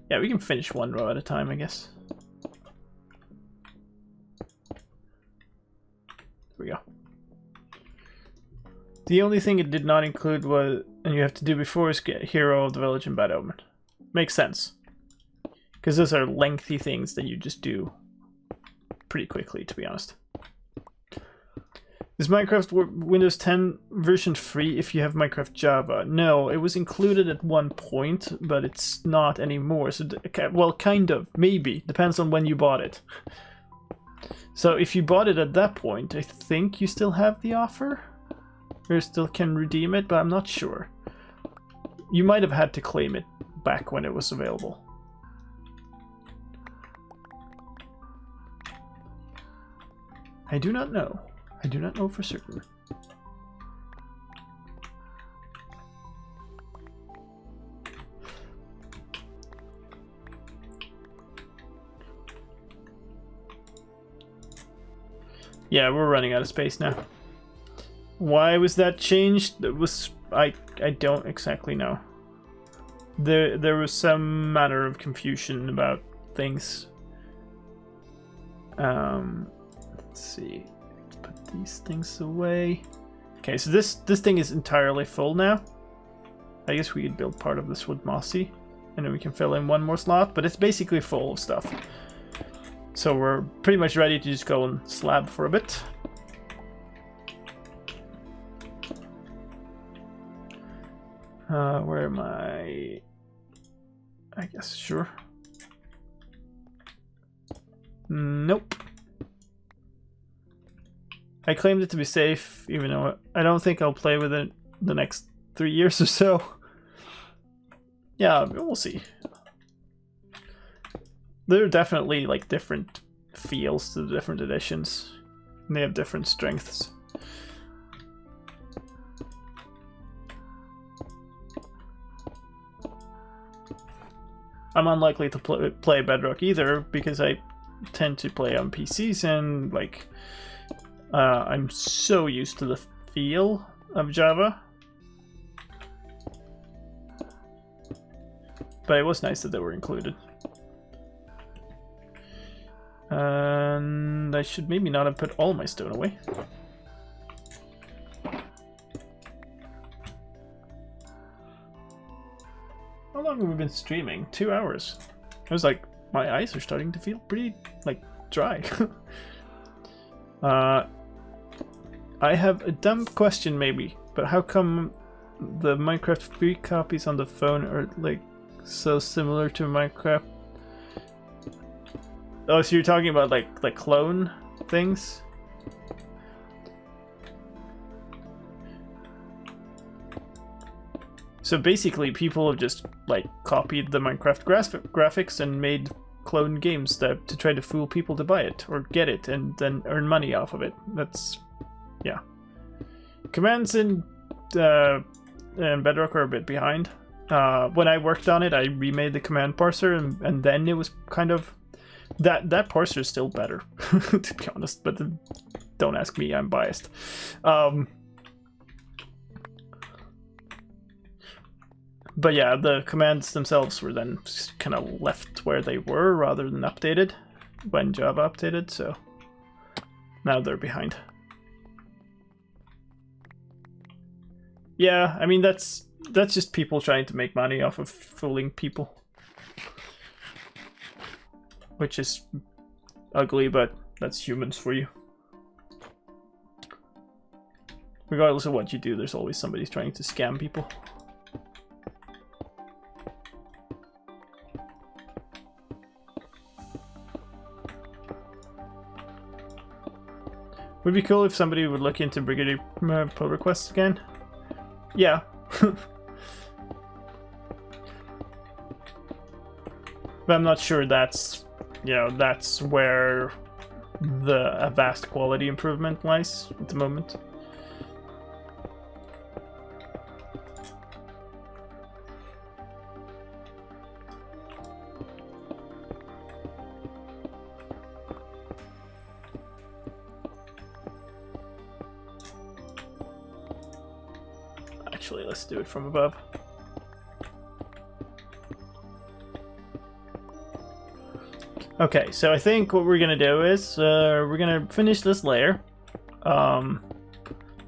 Yeah, we can finish one row at a time, I guess. There we go. The only thing it did not include was, and you have to do before, is get Hero of the Village and Bad Omen. Makes sense. Because those are lengthy things that you just do pretty quickly, to be honest. Is Minecraft Windows 10 version free if you have Minecraft Java? No, it was included at one point, but it's not anymore. So, well, kind of, maybe. Depends on when you bought it. So if you bought it at that point, I think you still have the offer? Or still can redeem it, but I'm not sure. You might have had to claim it back when it was available. I do not know. I do not know for certain. Yeah, we're running out of space now. Why was that changed? It was I don't exactly know. There was some manner of confusion about things. Let's see. Put these things away. Okay, so this thing is entirely full now. I guess we could build part of this wood mossy, and then we can fill in one more slot, but it's basically full of stuff. So we're pretty much ready to just go and slab for a bit. Where am I? I guess, sure. Nope. I claimed it to be safe, even though I don't think I'll play with it the next 3 years or so. Yeah, we'll see. There are definitely like different feels to the different editions. And they have different strengths. I'm unlikely to play Bedrock either because I tend to play on PCs and like I'm so used to the feel of Java. But it was nice that they were included. And I should maybe not have put all my stone away. How long have we been streaming? 2 hours. I was like, my eyes are starting to feel pretty, like, dry. I have a dumb question maybe, but how come the Minecraft free copies on the phone are, like, so similar to Minecraft? Oh, so you're talking about, like clone things? So basically, people have just like copied the Minecraft graphics and made clone games to try to fool people to buy it or get it and then earn money off of it. That's, yeah. Commands in Bedrock are a bit behind. When I worked on it, I remade the command parser, and then it was kind of that parser is still better, to be honest. But don't ask me, I'm biased. But yeah, the commands themselves were then kind of left where they were rather than updated when Java updated, so now they're behind. Yeah, I mean, that's just people trying to make money off of fooling people. Which is ugly, but that's humans for you. Regardless of what you do, there's always somebody trying to scam people. Would be cool if somebody would look into Brigadier pull requests again. Yeah. But I'm not sure that's, you know, that's where a vast quality improvement lies at the moment. Actually, let's do it from above. Okay, so I think what we're gonna do is we're gonna finish this layer. It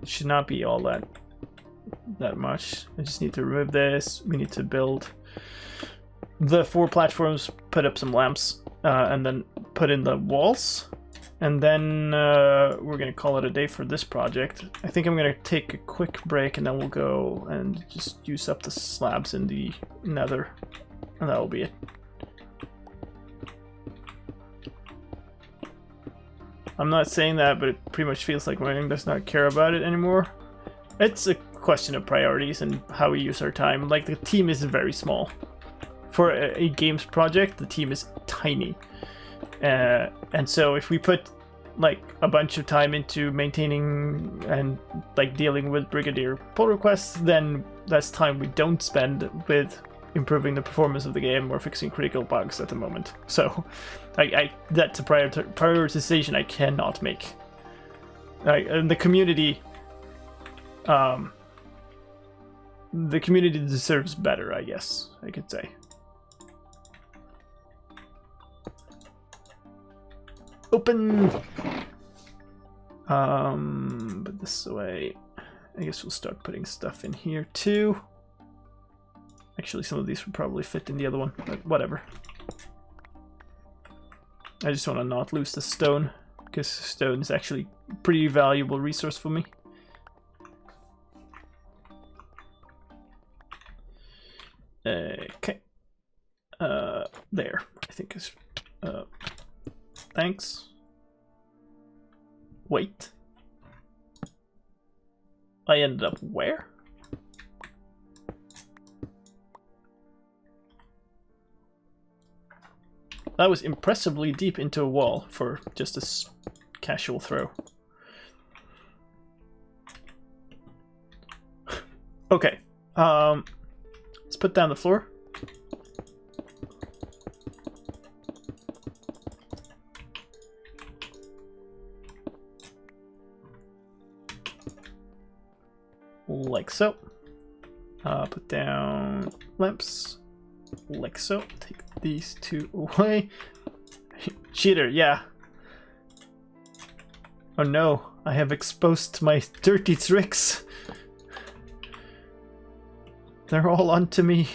should not be all that much. I just need to remove this. We need to build the 4 platforms, put up some lamps, and then put in the walls. And then we're gonna call it a day for this project. I think I'm gonna take a quick break and then we'll go and just use up the slabs in the nether, and that'll be it. I'm not saying that, but it pretty much feels like Mojang does not care about it anymore. It's a question of priorities and how we use our time. Like, the team is very small. For a games project, the team is tiny. And so if we put like a bunch of time into maintaining and like dealing with Brigadier pull requests, then that's time we don't spend with improving the performance of the game or fixing critical bugs at the moment. So that's a prioritization I cannot make. And the community deserves better, I guess I could say. Open. But this way, I guess we'll start putting stuff in here too. Actually, some of these would probably fit in the other one, but whatever. I just want to not lose the stone, because stone is actually a pretty valuable resource for me. Okay. There, I think is. Thanks. Wait. I ended up where? That was impressively deep into a wall for just a casual throw. Okay, let's put down the floor. Like so. Put down lamps. Like so. Take these two away. Cheater, yeah. Oh no, I have exposed my dirty tricks. They're all onto me.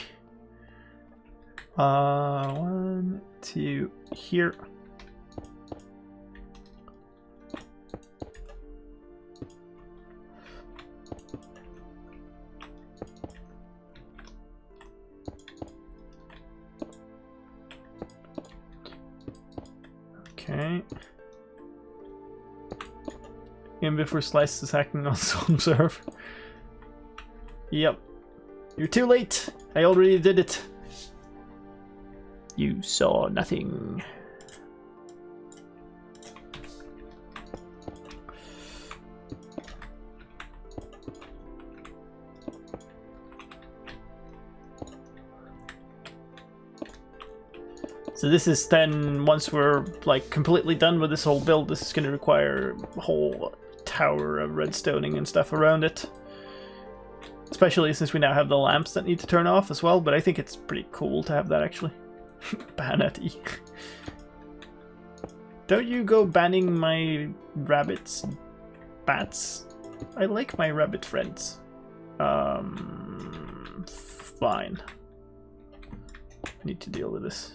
1, 2, here. Okay. And before Slice is hacking on some serve. Yep. You're too late. I already did it. You saw nothing. So this is then, once we're like completely done with this whole build, this is going to require a whole tower of redstoning and stuff around it. Especially since we now have the lamps that need to turn off as well, but I think it's pretty cool to have that actually. Ban at E. Don't you go banning my rabbits, bats? I like my rabbit friends. Fine. Need to deal with this.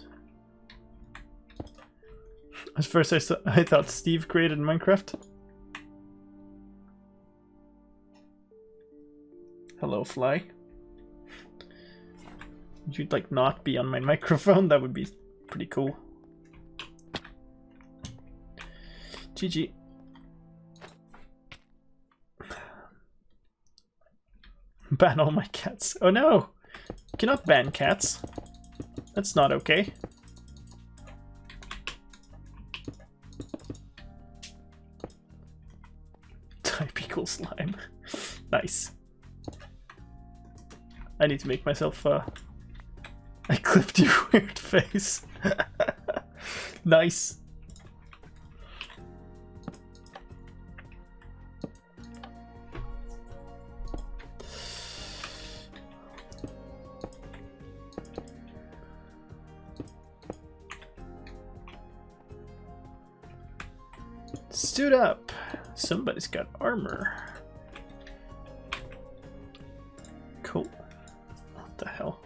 At first I thought Steve created Minecraft. Hello, Fly. You'd like not be on my microphone? That would be pretty cool. GG. Ban all my cats. Oh no! You cannot ban cats. That's not okay. Type equals slime. Nice. I need to make myself I clipped your weird face. Nice. Stood up. Somebody's got armor. Cool. What the hell?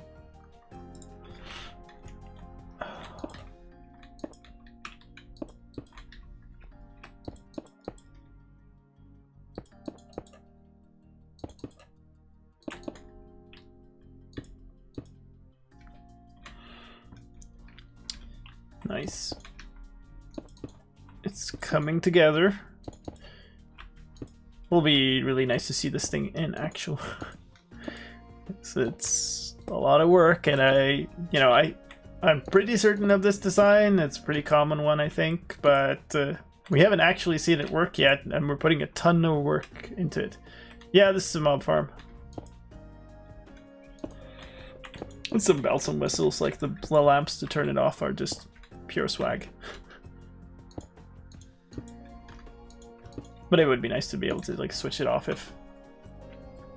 Nice. It's coming together. Will be really nice to see this thing in actual. It's a lot of work, and I'm pretty certain of this design. It's a pretty common one, I think, but we haven't actually seen it work yet, and we're putting a ton of work into it. Yeah, this is a mob farm. And some bells and whistles, like the lamps to turn it off are just pure swag. But it would be nice to be able to like switch it off if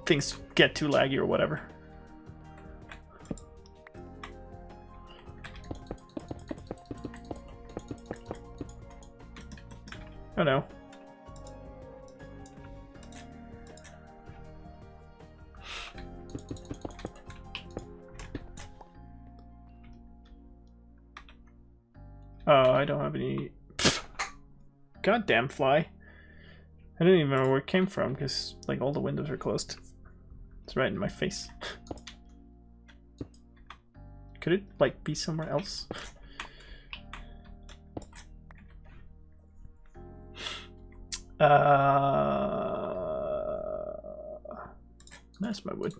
things get too laggy or whatever. Oh no. Oh, I don't have any. Goddamn fly. I didn't even know where it came from because like all the windows are closed. It's right in my face. Could it like be somewhere else? That's my wood.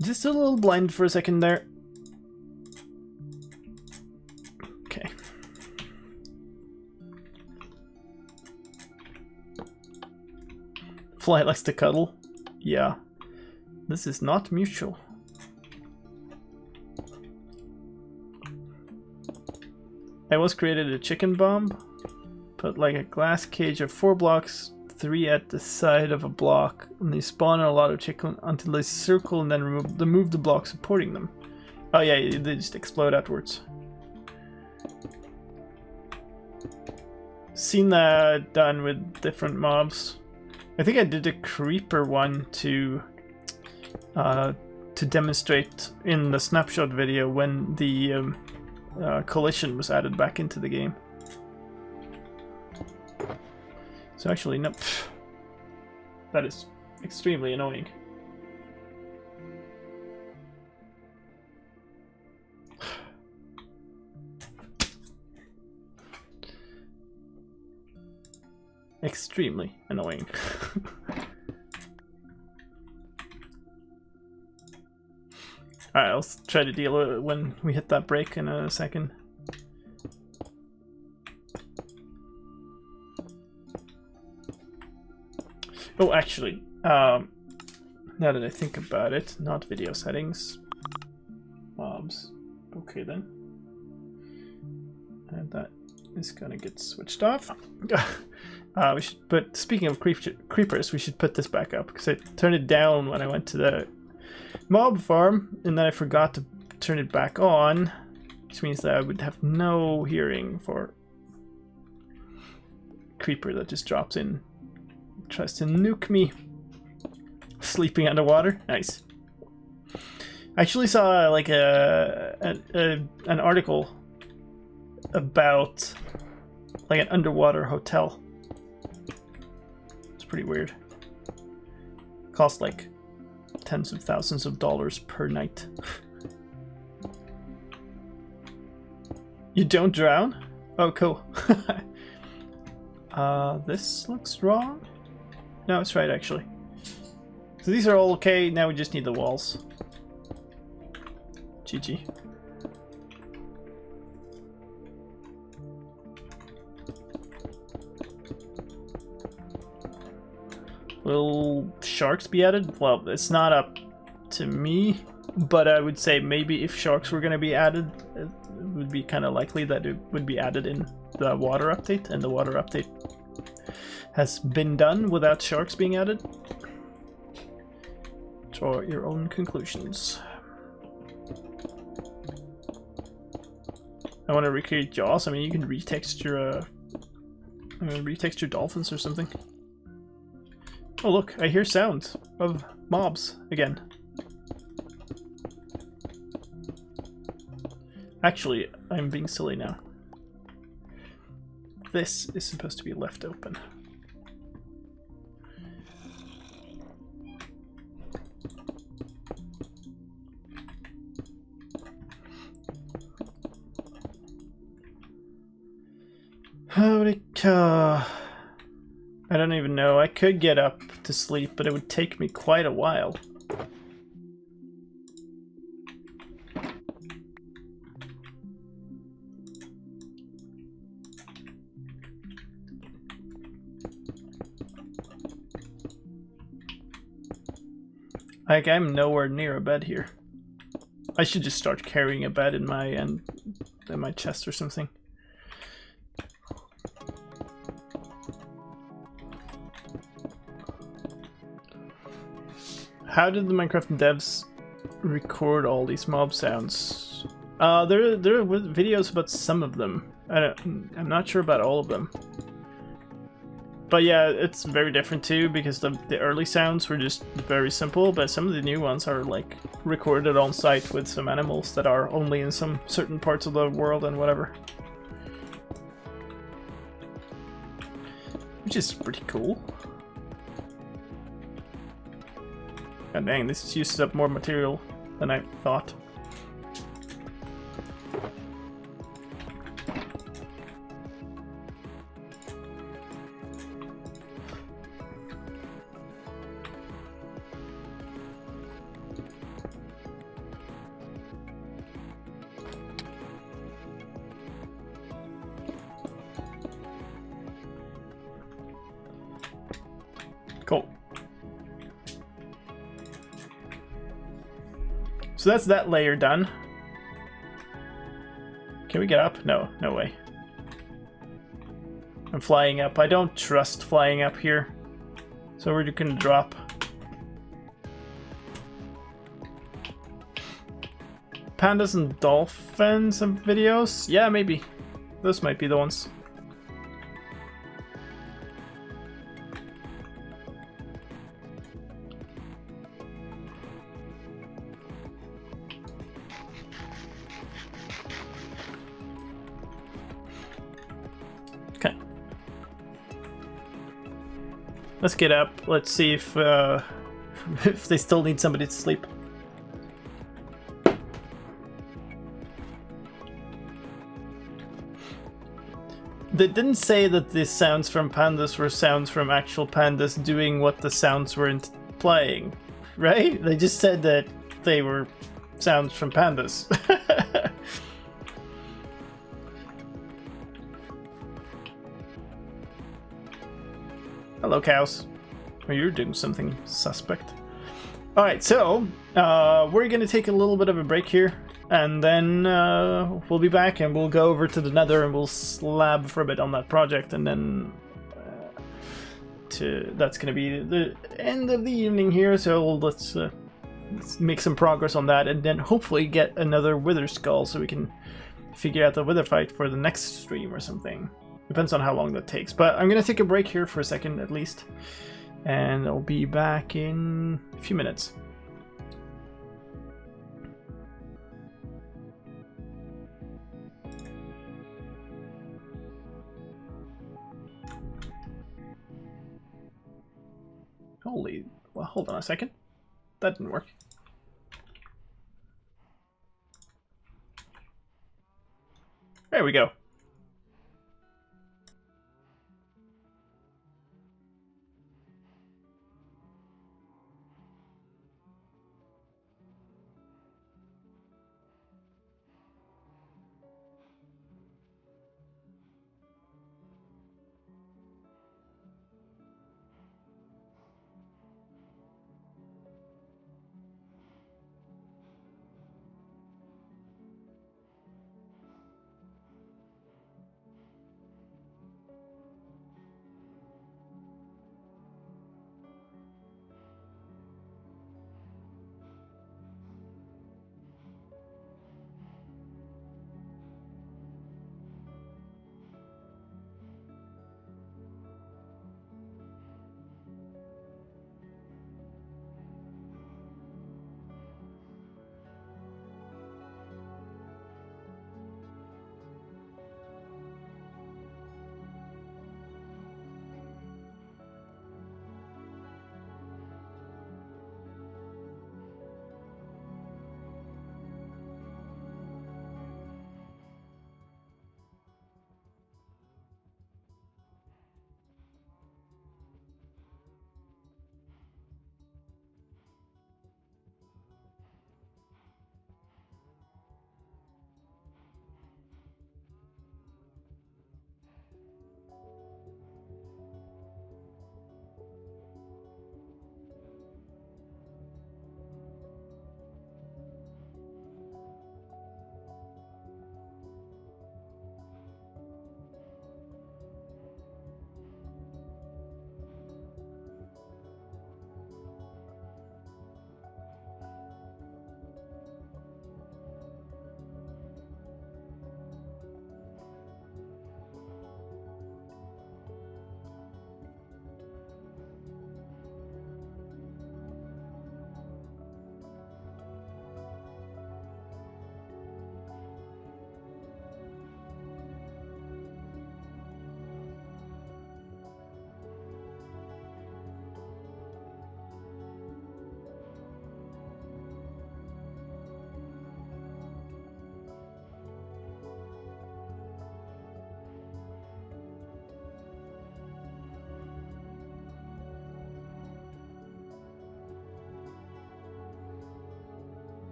Just a little blind for a second there. Fly likes to cuddle. Yeah. This is not mutual. I once created a chicken bomb. Put like a glass cage of 4 blocks, 3 at the side of a block, and they spawn a lot of chicken until they circle and then remove the block supporting them. Oh yeah, they just explode afterwards. Seen that done with different mobs. I think I did a creeper one to demonstrate in the snapshot video when the collision was added back into the game. So actually, no. That is extremely annoying. Extremely annoying. Alright, I'll try to deal with it when we hit that break in a second. Oh, actually, now that I think about it, not video settings, mobs. Okay then. And that is gonna get switched off. We should put, speaking of creepers, we should put this back up, because I turned it down when I went to the mob farm, and then I forgot to turn it back on, which means that I would have no hearing for creeper that just drops in, tries to nuke me. Sleeping underwater, nice. I actually saw like an article about like an underwater hotel. It's pretty weird. Cost like tens of thousands of dollars per night. You don't drown? Oh, cool. This looks wrong. No, it's right actually. So these are all okay. Now we just need the walls. GG. Will sharks be added? Well, it's not up to me, but I would say maybe if sharks were going to be added, it would be kind of likely that it would be added in the water update, and the water update has been done without sharks being added. Draw your own conclusions. I want to recreate Jaws. I mean, you can retexture retexture dolphins or something. Oh look, I hear sounds of mobs again. Actually, I'm being silly now. This is supposed to be left open. I don't even know. I could get up to sleep, but it would take me quite a while. Like, I'm nowhere near a bed here. I should just start carrying a bed in my chest or something. How did the Minecraft devs record all these mob sounds? There are videos about some of them. I'm not sure about all of them. But yeah, it's very different too, because the early sounds were just very simple, but some of the new ones are like recorded on site with some animals that are only in some certain parts of the world and whatever. Which is pretty cool. God dang, this uses up more material than I thought. Cool. So that's that layer done. Can we get up? No, no way. I'm flying up. I don't trust flying up here. So we're just gonna drop. Pandas and dolphins and videos? Yeah, maybe. Those might be the ones. Okay. Let's get up. Let's see if if they still need somebody to sleep. They didn't say that the sounds from pandas were sounds from actual pandas doing what the sounds were implying, right? They just said that they were sounds from pandas. Hello, cows. Oh, you're doing something suspect. Alright, so we're gonna take a little bit of a break here. And then we'll be back and we'll go over to the Nether and we'll slab for a bit on that project, and then that's gonna be the end of the evening here. So let's make some progress on that, and then hopefully get another Wither Skull so we can figure out the Wither fight for the next stream or something. Depends on how long that takes. But I'm gonna take a break here for a second at least, and I'll be back in a few minutes. Holy, well, hold on a second. That didn't work. There we go.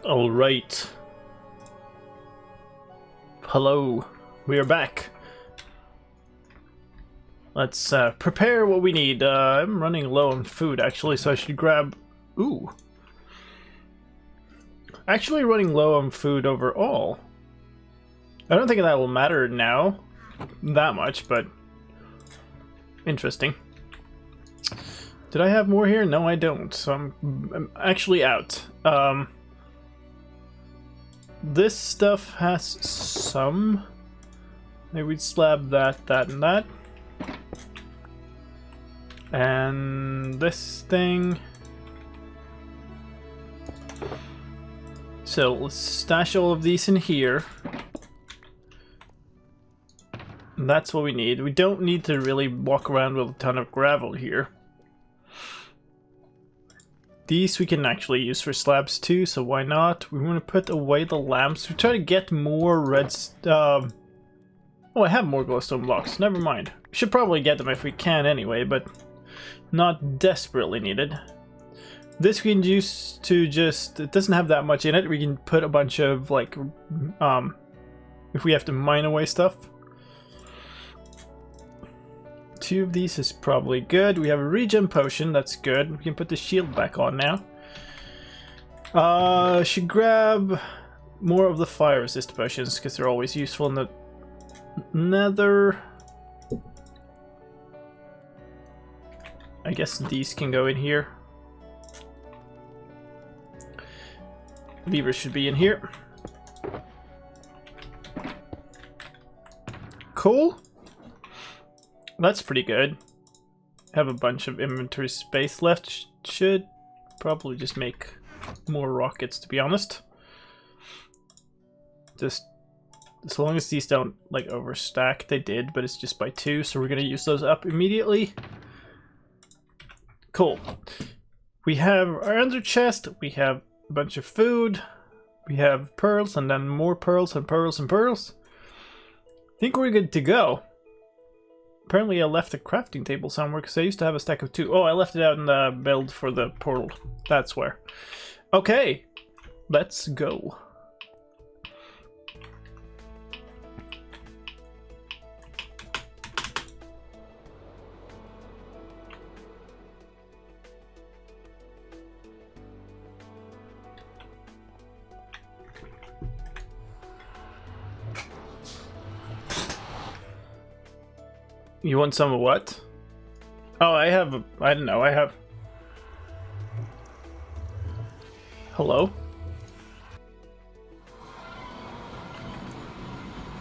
All right. Hello, we are back. Let's prepare what we need. I'm running low on food actually, so I should grab... Ooh. Actually running low on food overall. I don't think that will matter now that much, but interesting. Did I have more here? No, I don't. So I'm actually out. This stuff has some. Maybe we'd slab that, that, and that. And this thing. So let's stash all of these in here. And that's what we need. We don't need to really walk around with a ton of gravel here. These we can actually use for slabs too, so why not? We want to put away the lamps. We try to get more red... oh, I have more glowstone blocks. Never mind. We should probably get them if we can anyway, but not desperately needed. This we can use to just... It doesn't have that much in it. We can put a bunch of, like... if we have to mine away stuff. 2 of these is probably good. We have a regen potion, that's good. We can put the shield back on now. Should grab more of the fire resist potions because they're always useful in the nether. I guess these can go in here. Levers should be in here. Cool. That's pretty good. Have a bunch of inventory space left. Should probably just make more rockets, to be honest. Just as long as these don't like overstack. They did, but it's just by 2, so we're gonna use those up immediately. Cool. We have our ender chest. We have a bunch of food. We have pearls, and then more pearls and pearls and pearls. I think we're good to go. Apparently I left a crafting table somewhere because I used to have a stack of 2. Oh, I left it out in the build for the portal. That's where. Okay, let's go. You want some of what? Oh, I have, I don't know, I have... Hello?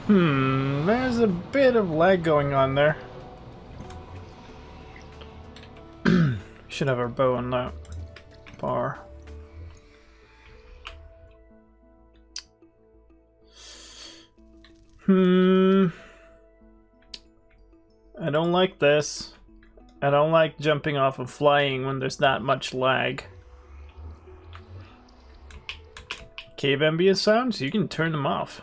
There's a bit of lag going on there. Should have our bow on that bar. I don't like this. I don't like jumping off and flying when there's that much lag. Cave ambient sounds? You can turn them off.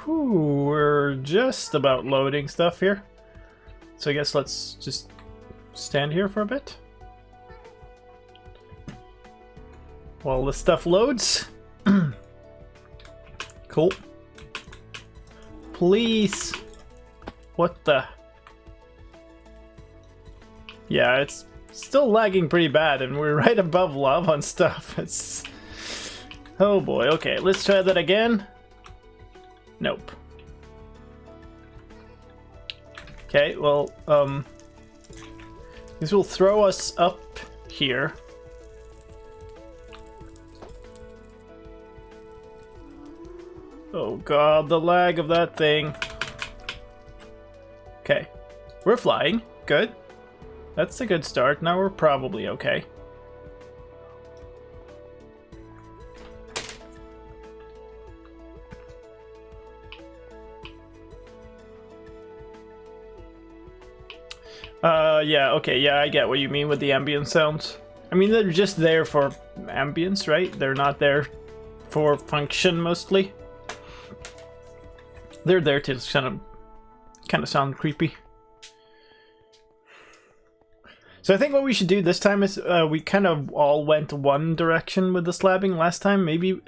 Whew, we're just about loading stuff here. So I guess let's just stand here for a bit while the stuff loads. Cool. Please. What the? Yeah, it's still lagging pretty bad, and we're right above lava and stuff. It's... Oh boy, okay, let's try that again. Nope. Okay, well, this will throw us up here. Oh god, the lag of that thing. Okay, we're flying. Good. That's a good start. Now we're probably okay. Yeah, okay, yeah, I get what you mean with the ambient sounds. I mean, they're just there for ambience, right? They're not there for function, mostly. They're there to kind of sound creepy. So I think what we should do this time is we kind of all went one direction with the slabbing last time. Maybe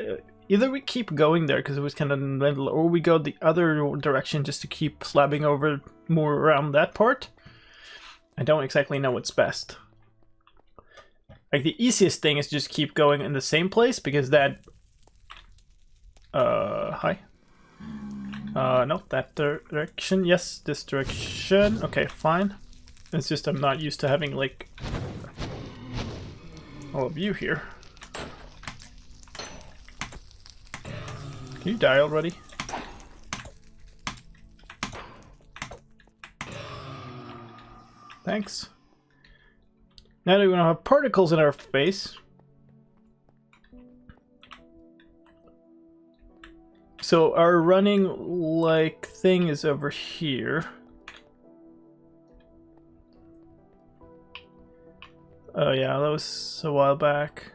either we keep going there because it was kind of in the middle, or we go the other direction just to keep slabbing over more around that part. I don't exactly know what's best. Like the easiest thing is just keep going in the same place because that... hi. No, that direction. Yes, this direction. Okay, fine. It's just I'm not used to having, like, all of you here. Can you die already? Thanks. Now that we don't have particles in our face. So our running, like, thing is over here. Oh yeah, that was a while back.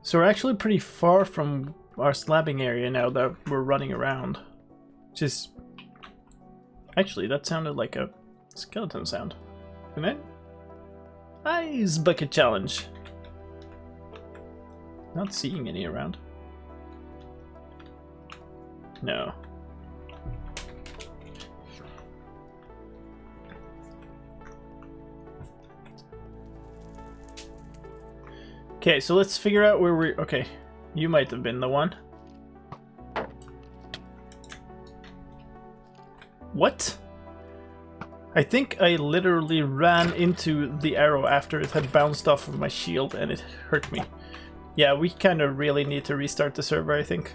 So we're actually pretty far from our slabbing area now that we're running around. Which is... Actually, that sounded like a skeleton sound. Isn't it? Ice bucket challenge. Not seeing any around. No. Okay, so let's figure out where we're... Okay, you might have been the one. What? I think I literally ran into the arrow after it had bounced off of my shield and it hurt me. Yeah, we kind of really need to restart the server, I think.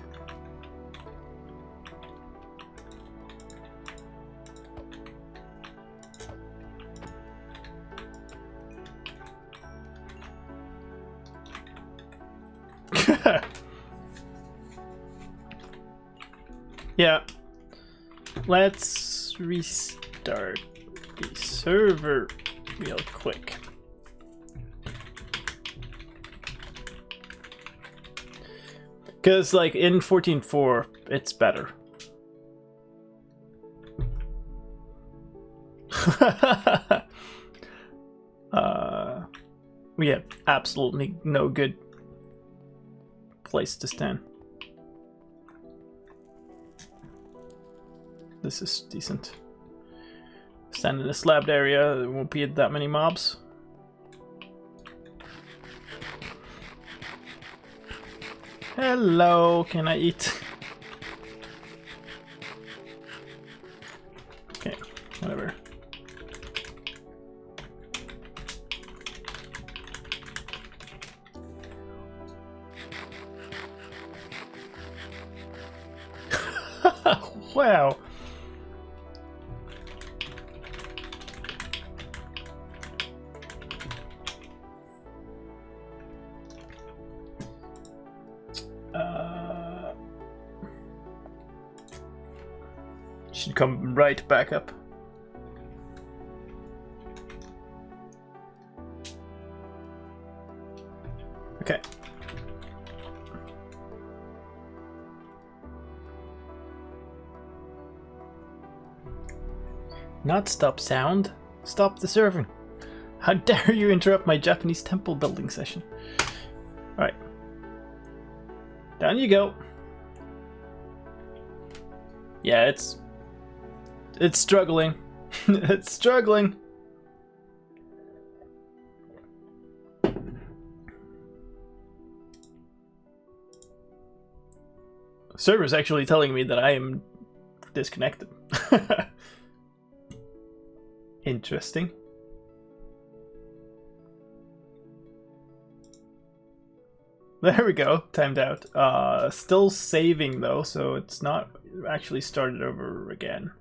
Yeah, let's restart the server real quick. Because, like, in 14.4, it's better. We have absolutely no good place to stand. This is decent. Stand in a slabbed area, there won't be that many mobs. Hello, can I eat? Okay, whatever. Wow. Should come right back up. Okay. Not stop sound. Stop the serving. How dare you interrupt my Japanese temple building session. Alright. Down you go. Yeah, it's struggling. It's struggling. Server's actually telling me that I am disconnected. Interesting. There we go, timed out. Still saving though, so it's not actually started over again.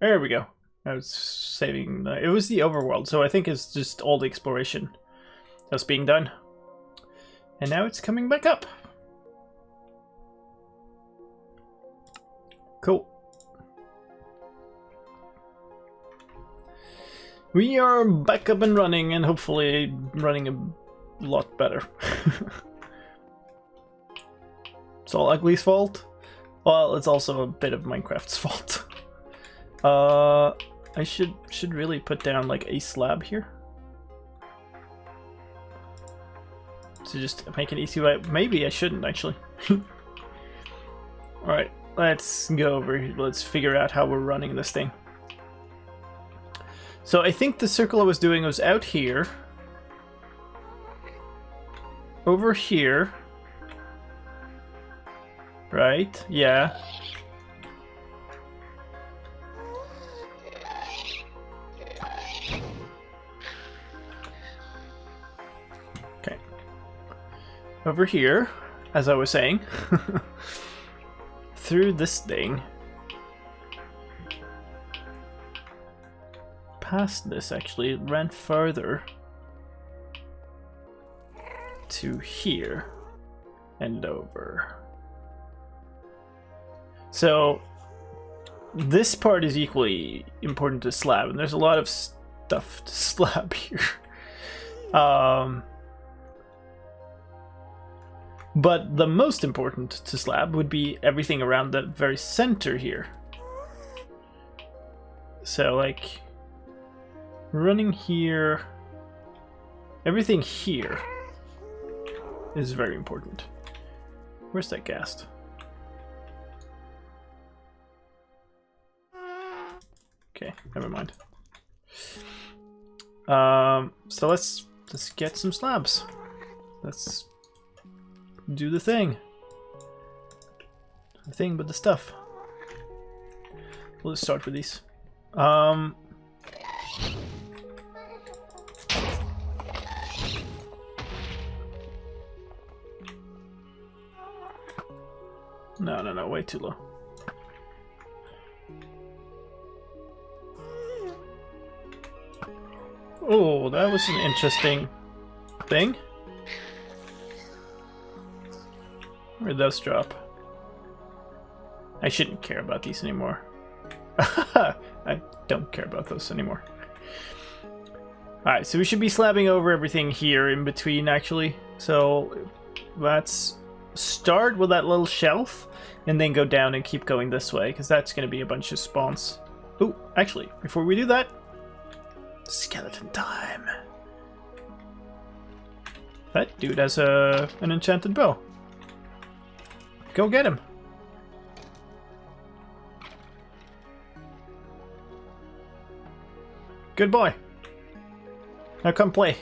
There we go. I was saving, it was the overworld, so I think it's just all the exploration that's being done. And now it's coming back up. Cool. We are back up and running, and hopefully running a lot better. It's all Ugly's fault. Well, it's also a bit of Minecraft's fault. I should really put down like a slab here. To just make an easy way. Maybe I shouldn't actually. Alright, let's go over here. Let's figure out how we're running this thing. So I think the circle I was doing was out here. Over here. Right, yeah. Okay. Over here, as I was saying. Through this thing. Past this, actually, it ran further. To here. And over. So, this part is equally important to slab, and there's a lot of stuff to slab here. But the most important to slab would be everything around the very center here. So, like, running here, everything here is very important. Where's that ghast? Okay, never mind. So let's get some slabs. Let's do the thing. The thing with the stuff. We'll just start with these. No, way too low. Oh, that was an interesting thing. Where'd those drop? I shouldn't care about these anymore. I don't care about those anymore. Alright, so we should be slabbing over everything here in between, actually. So let's start with that little shelf and then go down and keep going this way, because that's going to be a bunch of spawns. Oh, actually, before we do that, skeleton time. That dude has an enchanted bow. Go get him. Good boy. Now come play.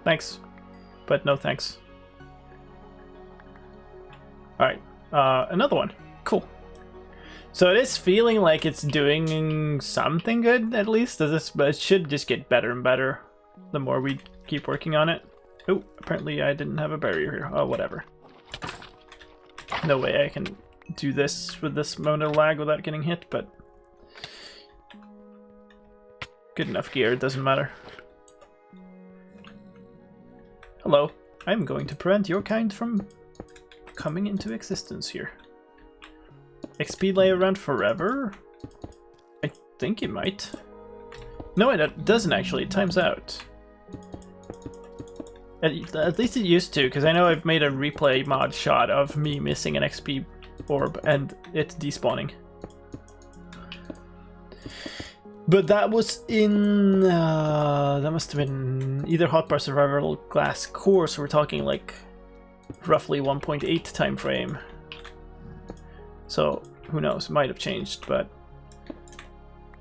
Thanks. But no thanks. Alright. Another one. Cool. So it is feeling like it's doing something good, at least. But it should just get better and better the more we keep working on it. Oh, apparently I didn't have a barrier here. Oh, whatever. No way I can do this with this amount of lag without getting hit, but good enough gear, it doesn't matter. Hello, I'm going to prevent your kind from coming into existence here. XP lay around forever? I think it might. No, it doesn't actually, it times out. At least it used to, because I know I've made a replay mod shot of me missing an XP orb and it despawning. But that was in... that must have been either Hotbar Survival Glass Core, so we're talking like roughly 1.8 time frame. So, who knows, might have changed, but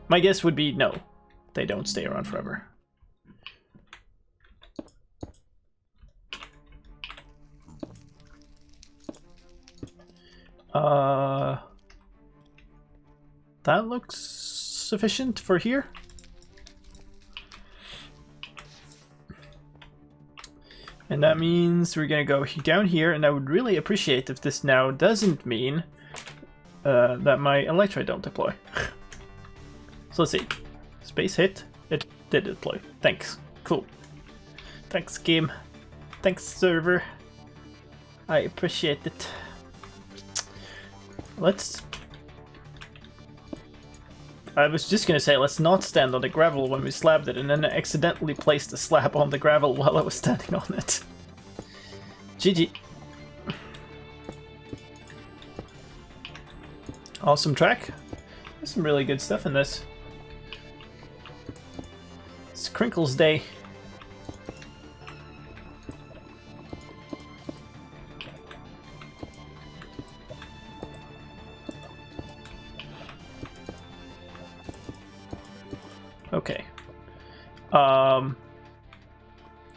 my guess would be no, they don't stay around forever. That looks sufficient for here. And that means we're gonna go down here, and I would really appreciate if this now doesn't mean that my elytra don't deploy. So let's see. Space hit. It did deploy. Thanks. Cool. Thanks, game. Thanks, server. I appreciate it. Let's... I was just gonna say, let's not stand on the gravel when we slabbed it, and then I accidentally placed the slab on the gravel while I was standing on it. GG. Awesome track. There's some really good stuff in this. It's Crinkles Day. Okay.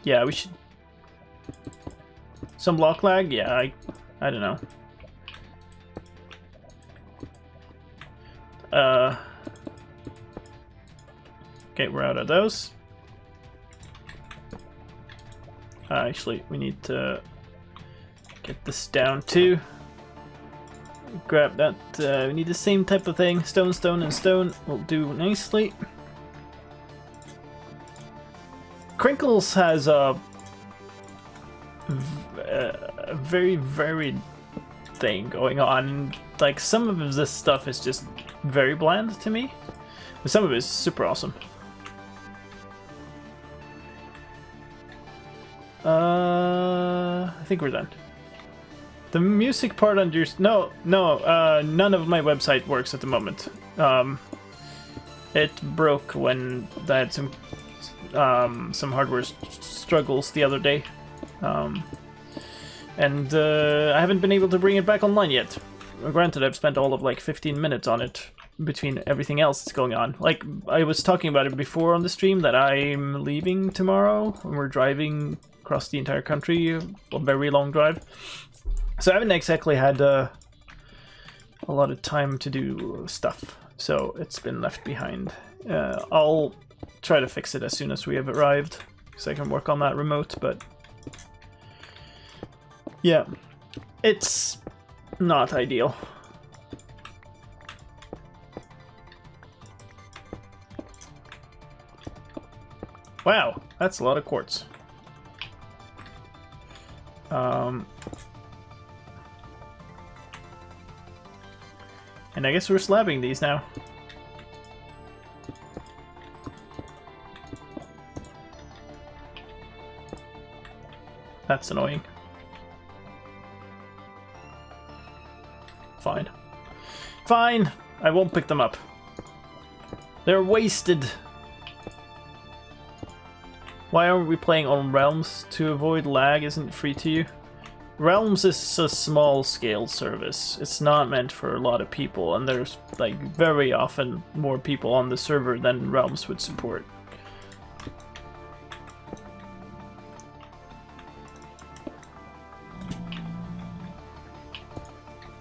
Yeah, we should... Some block lag? Yeah, I don't know. Okay, we're out of those. Actually, we need to get this down too. Grab that. We need the same type of thing. Stone, stone, and stone will do nicely. Crinkles has a very varied thing going on. Like, some of this stuff is just very bland to me, but some of it is super awesome. I think we're done. The music part under... none of my website works at the moment. It broke when I had some hardware struggles the other day. And I haven't been able to bring it back online yet. Granted, I've spent all of like 15 minutes on it between everything else that's going on. Like, I was talking about it before on the stream that I'm leaving tomorrow and we're driving across the entire country, a very long drive. So I haven't exactly had a lot of time to do stuff, so it's been left behind. I'll try to fix it as soon as we have arrived, so I can work on that remote, but yeah, it's not ideal. Wow, that's a lot of quartz. And I guess we're slabbing these now. That's annoying. Fine. Fine! I won't pick them up. They're wasted. Why aren't we playing on Realms? To avoid lag isn't free to you. Realms is a small scale service. It's not meant for a lot of people, and there's like very often more people on the server than Realms would support.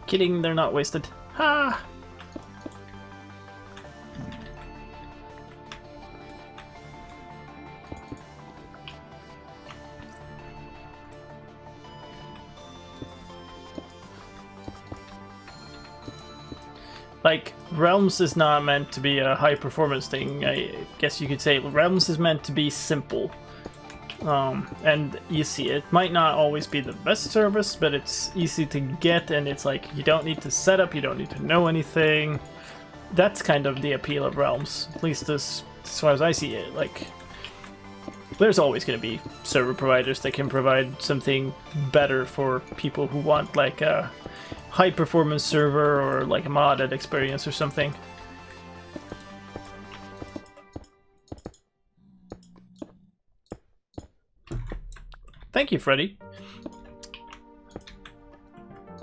Kidding, they're not wasted. Ha! Like, Realms is not meant to be a high performance thing, I guess you could say. Realms is meant to be simple. And easy. It might not always be the best service, but it's easy to get, and it's like, you don't need to set up, you don't need to know anything. That's kind of the appeal of Realms, at least as far as I see it. Like, there's always going to be server providers that can provide something better for people who want like a high performance server or like a modded experience or something. Thank you, Freddy.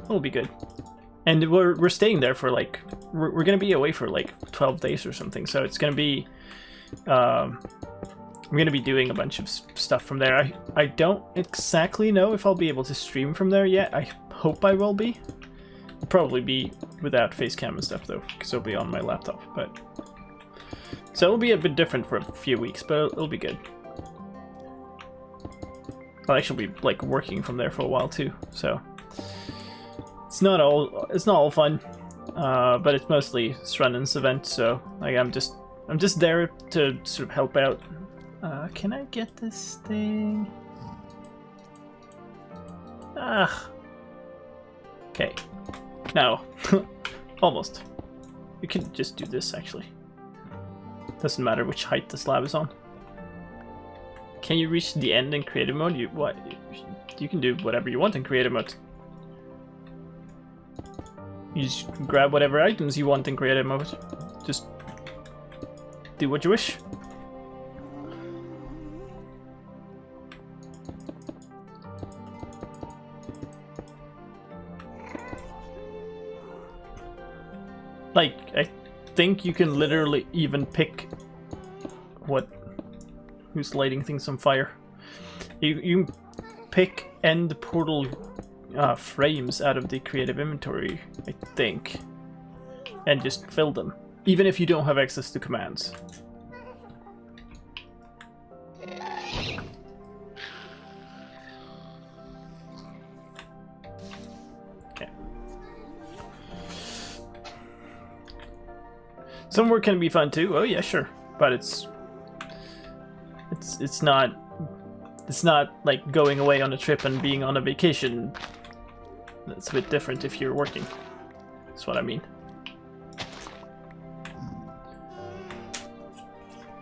It'll be good. And we're staying there for like, we're gonna be away for like 12 days or something, so it's gonna be I'm gonna be doing a bunch of stuff from there. I don't exactly know if I'll be able to stream from there yet. I hope I will be. I'll probably be without facecam and stuff though, because it'll be on my laptop. But so it'll be a bit different for a few weeks, but it'll be good. I'll actually be like working from there for a while too, so it's not all fun, but it's mostly Srennan's event. So like I'm just there to sort of help out. Can I get this thing? Ah. Okay. No. Almost. You can just do this, actually. Doesn't matter which height the slab is on. Can you reach the end in creative mode? You can do whatever you want in creative mode. You just grab whatever items you want in creative mode. Just do what you wish. Like, I think you can literally even pick who's lighting things on fire. You pick end portal frames out of the creative inventory, I think, and just fill them, even if you don't have access to commands. Okay. Some work can be fun too. Oh yeah, sure, but it's not like going away on a trip and being on a vacation. That's a bit different if you're working. That's what I mean.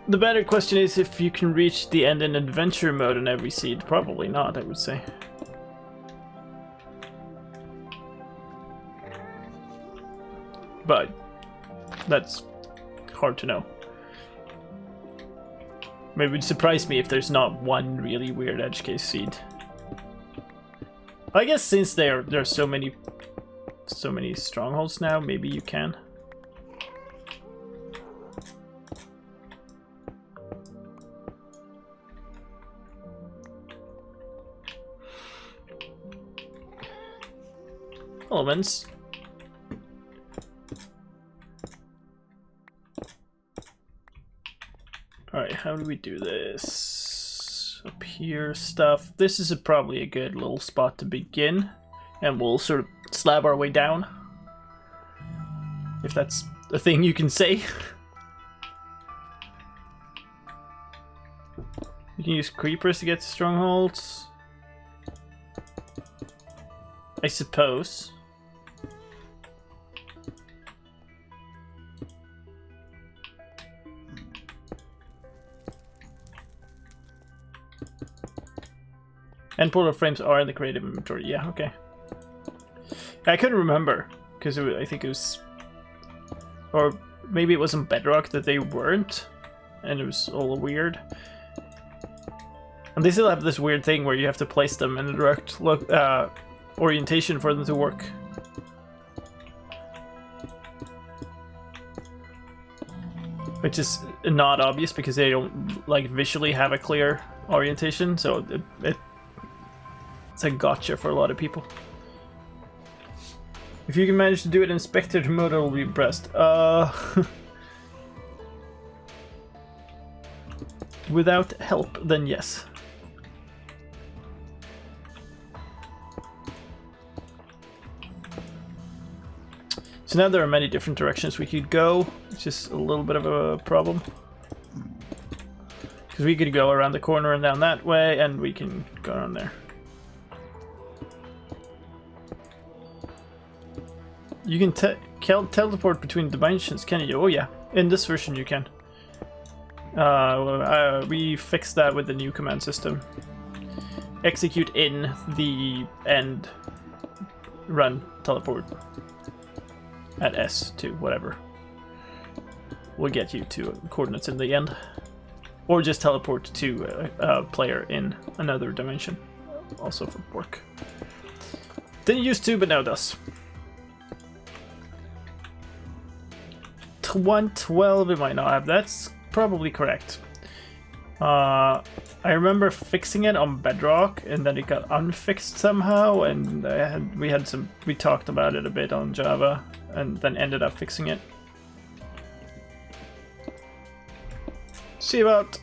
The better question is if you can reach the end in adventure mode on every seed. Probably not, I would say. But that's hard to know. Maybe it would surprise me if there's not one really weird edge case seed. I guess since there are so many strongholds now, maybe you can. Elements. Alright, how do we do this? Up here stuff. This is probably a good little spot to begin, and we'll sort of slab our way down. If that's a thing you can say. You can use creepers to get to strongholds, I suppose. And portal frames are in the creative inventory. Yeah, okay. I couldn't remember because I think it was, or maybe it was in Bedrock that they weren't, and it was all weird. And they still have this weird thing where you have to place them in the direct orientation for them to work. Which is not obvious because they don't like visually have a clear orientation, so it's a gotcha for a lot of people. If you can manage to do it in spectator mode, I will be impressed. Without help, then yes. So now there are many different directions we could go, which is a little bit of a problem. Because we could go around the corner and down that way, and we can go around there. You can teleport between dimensions, can you? Oh yeah, in this version you can. We fixed that with the new command system. Execute in the end, run, teleport. At S to whatever. We'll get you to coordinates in the end. Or just teleport to a player in another dimension. Also for work. Didn't used to, but now does. 112 it might not have. That's probably correct. I remember fixing it on Bedrock and then it got unfixed somehow, and we talked about it a bit on Java and then ended up fixing it. See about.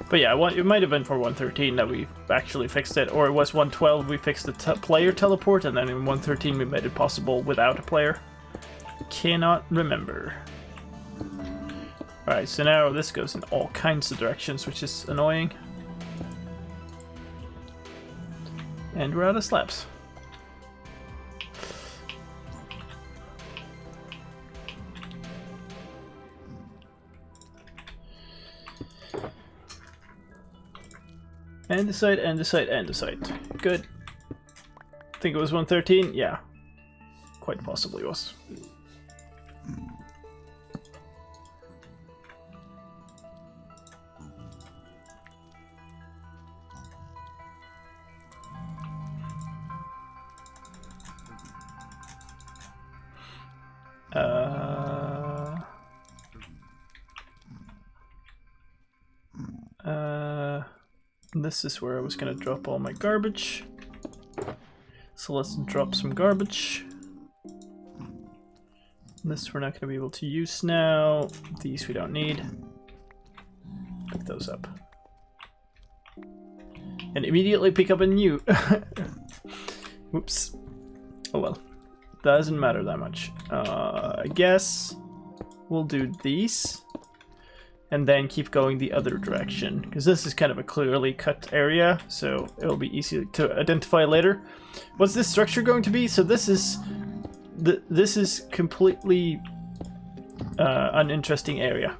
But yeah, it might have been for 113 that we actually fixed it, or it was 112 we fixed the player teleport, and then in 113 we made it possible without a player. Cannot remember. Alright, so now this goes in all kinds of directions, which is annoying. And we're out of slabs. Andesite, andesite, andesite. Good. I think it was 113. Yeah, quite possibly was. This is where I was gonna drop all my garbage. So let's drop some garbage. This we're not gonna be able to use now. These we don't need. Pick those up. And immediately pick up a new. Whoops. Oh well. Doesn't matter that much. I guess we'll do these. And then keep going the other direction. Because this is kind of a clearly cut area. So it'll be easy to identify later. What's this structure going to be? So this is... This is completely uninteresting area.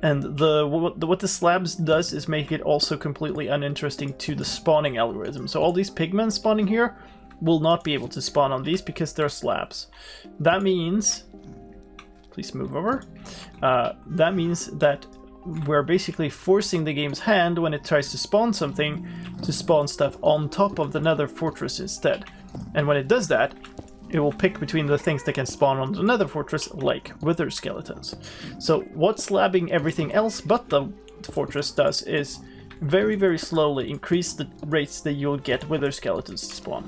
And what the slabs does is make it also completely uninteresting to the spawning algorithm. So all these pigmen spawning here will not be able to spawn on these because they're slabs. That means... Please move over. That means that we're basically forcing the game's hand when it tries to spawn something to spawn stuff on top of the nether fortress instead. And when it does that, it will pick between the things that can spawn on the nether fortress, like wither skeletons. So what slabbing everything else but the fortress does is very, very slowly increase the rates that you'll get wither skeletons to spawn.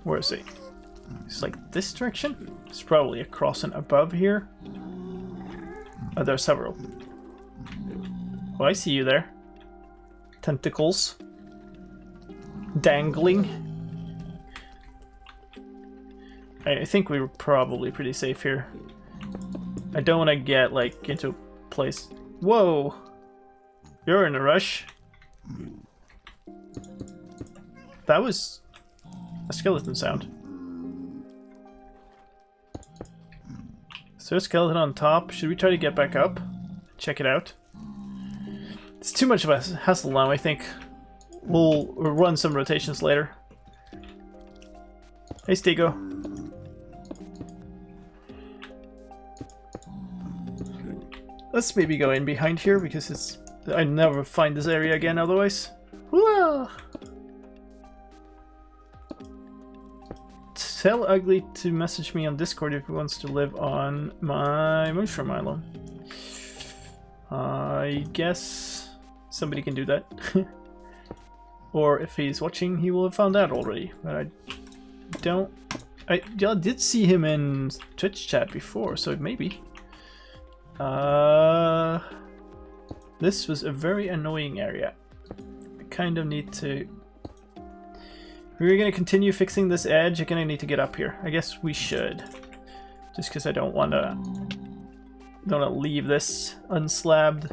Where is he? It's like this direction? It's probably across and above here. Oh, there are several. Oh, I see you there. Tentacles. Dangling. I think we were probably pretty safe here. I don't want to get, like, into a place... Whoa! You're in a rush. That was... a skeleton sound. Is there a skeleton on top? Should we try to get back up? Check it out. It's too much of a hassle now, I think. We'll run some rotations later. Hey, Stego. Let's maybe go in behind here because it's... I never find this area again otherwise. Whoa! Tell Ugly to message me on Discord if he wants to live on my mushroom island. I guess somebody can do that. Or if he's watching, he will have found out already. But I don't... I did see him in Twitch chat before, so maybe. This was a very annoying area. I kind of need to... If we're gonna continue fixing this edge, you're gonna need to get up here. I guess we should. Just because I don't want to leave this unslabbed.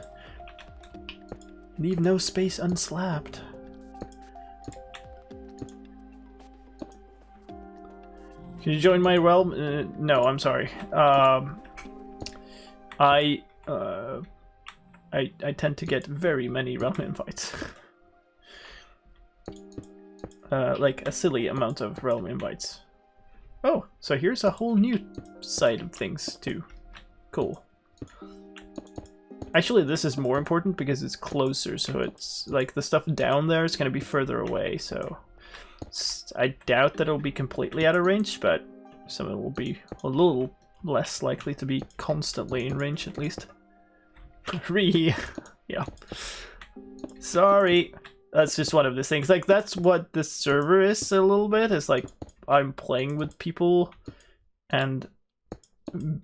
Leave no space unslabbed. Can you join my realm? No, I'm sorry. I tend to get very many realm invites. Like a silly amount of realm invites. Oh, so here's a whole new side of things too. Cool. Actually, this is more important because it's closer, so it's like the stuff down there is going to be further away, so I doubt that it'll be completely out of range, but some of it will be a little less likely to be constantly in range at least. Yeah. Sorry. That's just one of the things. Like, that's what this server is a little bit. It's like, I'm playing with people, and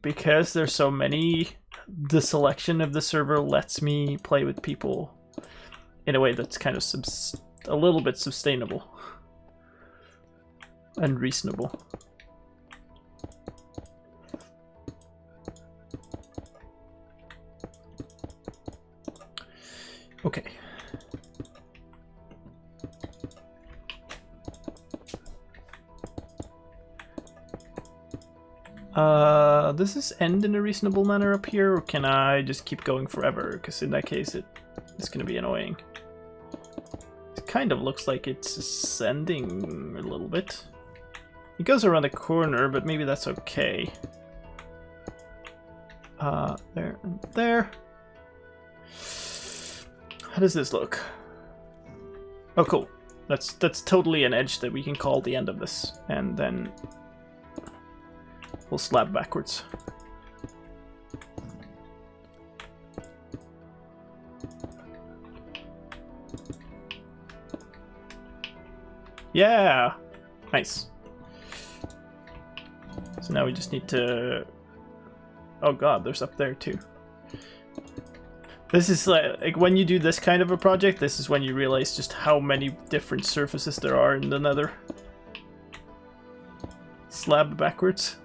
because there's so many, the selection of the server lets me play with people in a way that's kind of a little bit sustainable and reasonable. Okay. Does this end in a reasonable manner up here, or can I just keep going forever? Because in that case, it's going to be annoying. It kind of looks like it's ascending a little bit. It goes around the corner, but maybe that's okay. There and there. How does this look? Oh, cool. That's totally an edge that we can call the end of this, and then we'll slab backwards. Yeah, nice. So now we just need to. Oh god, there's up there too. This is like when you do this kind of a project, this is when you realize just how many different surfaces there are in the Nether. Slab backwards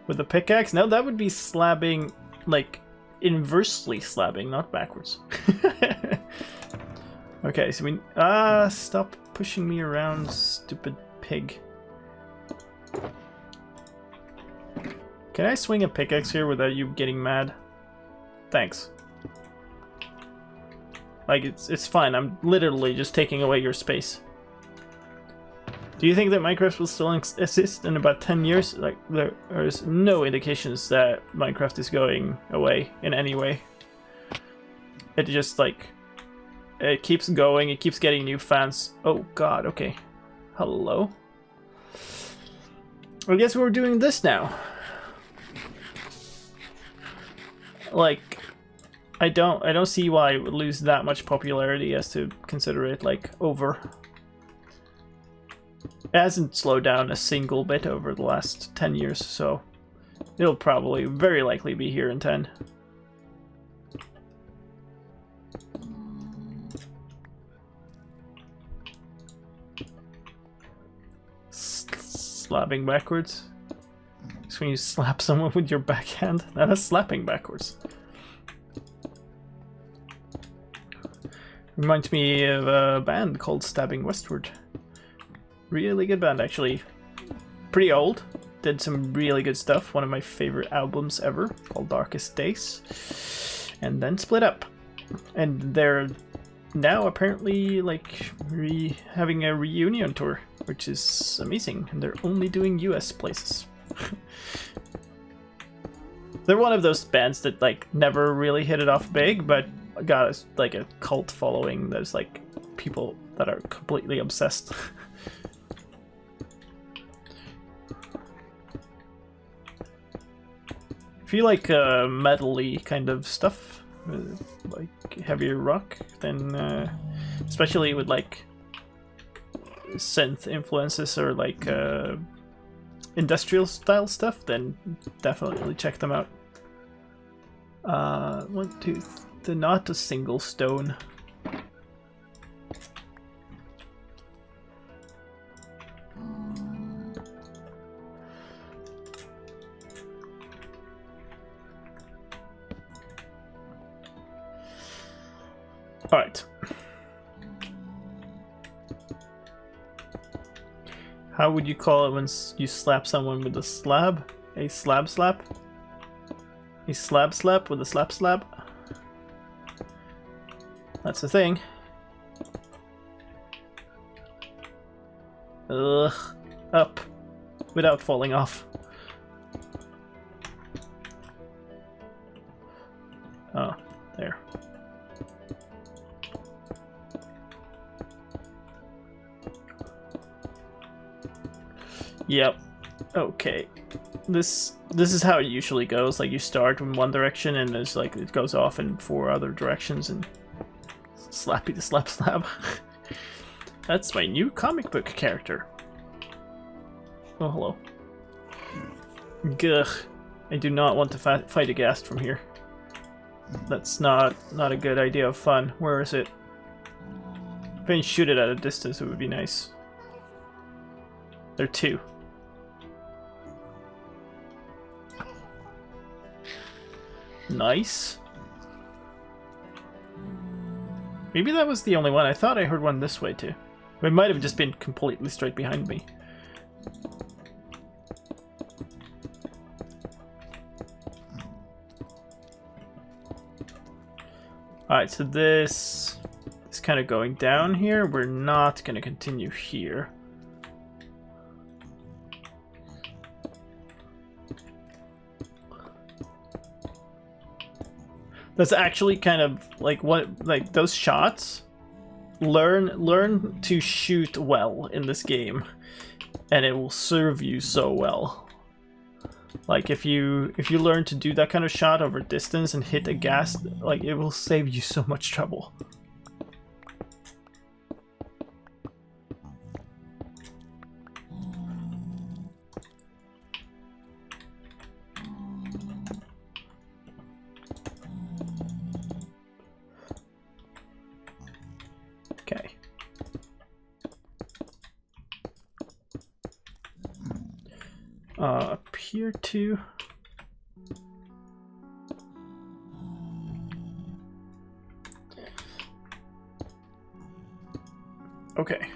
with a pickaxe? No, that would be slabbing, like inversely slabbing, not backwards. Okay, so we stop pushing me around, stupid pig. Can I swing a pickaxe here without you getting mad? Thanks. Like, it's fine, I'm literally just taking away your space. Do you think that Minecraft will still exist in about 10 years? Like, there's no indications that Minecraft is going away in any way. It just, like, it keeps going, it keeps getting new fans. Oh god, okay. Hello? I guess we're doing this now. Like, I don't see why it would lose that much popularity as to consider it like over. It hasn't slowed down a single bit over the last 10 years, so it'll probably very likely be here in 10. Slapping backwards. It's when you slap someone with your backhand. No, that's slapping backwards. Reminds me of a band called Stabbing Westward. Really good band, actually. Pretty old. Did some really good stuff. One of my favorite albums ever, called Darkest Days. And then split up. And they're now apparently like having a reunion tour, which is amazing. And they're only doing US places. They're one of those bands that like never really hit it off big, but got like a cult following. There's like people that are completely obsessed. If you like metal-y kind of stuff, like heavier rock, then especially with like synth influences or like industrial style stuff, then definitely check them out. 1, 2, they're not a single stone. All right. How would you call it when you slap someone with a slab? A slab slap? A slab slap with a slap slab? That's the thing. Ugh. Up. Without falling off. Oh, there. Yep. Okay. This is how it usually goes. Like you start in one direction and there's like it goes off in 4 other directions and slappy the slap slab. That's my new comic book character. Oh hello. Gugh. I do not want to fight a ghast from here. That's not a good idea of fun. Where is it? If I can shoot it at a distance, it would be nice. There are 2. Nice. Maybe that was the only one. I thought I heard one this way too. It might have just been completely straight behind me. Alright, so this is kind of going down here. We're not going to continue here. That's actually kind of like what, like those shots. Learn to shoot well in this game, and it will serve you so well. Like if you learn to do that kind of shot over distance and hit a gas, like it will save you so much trouble. Okay. Up here too. Okay.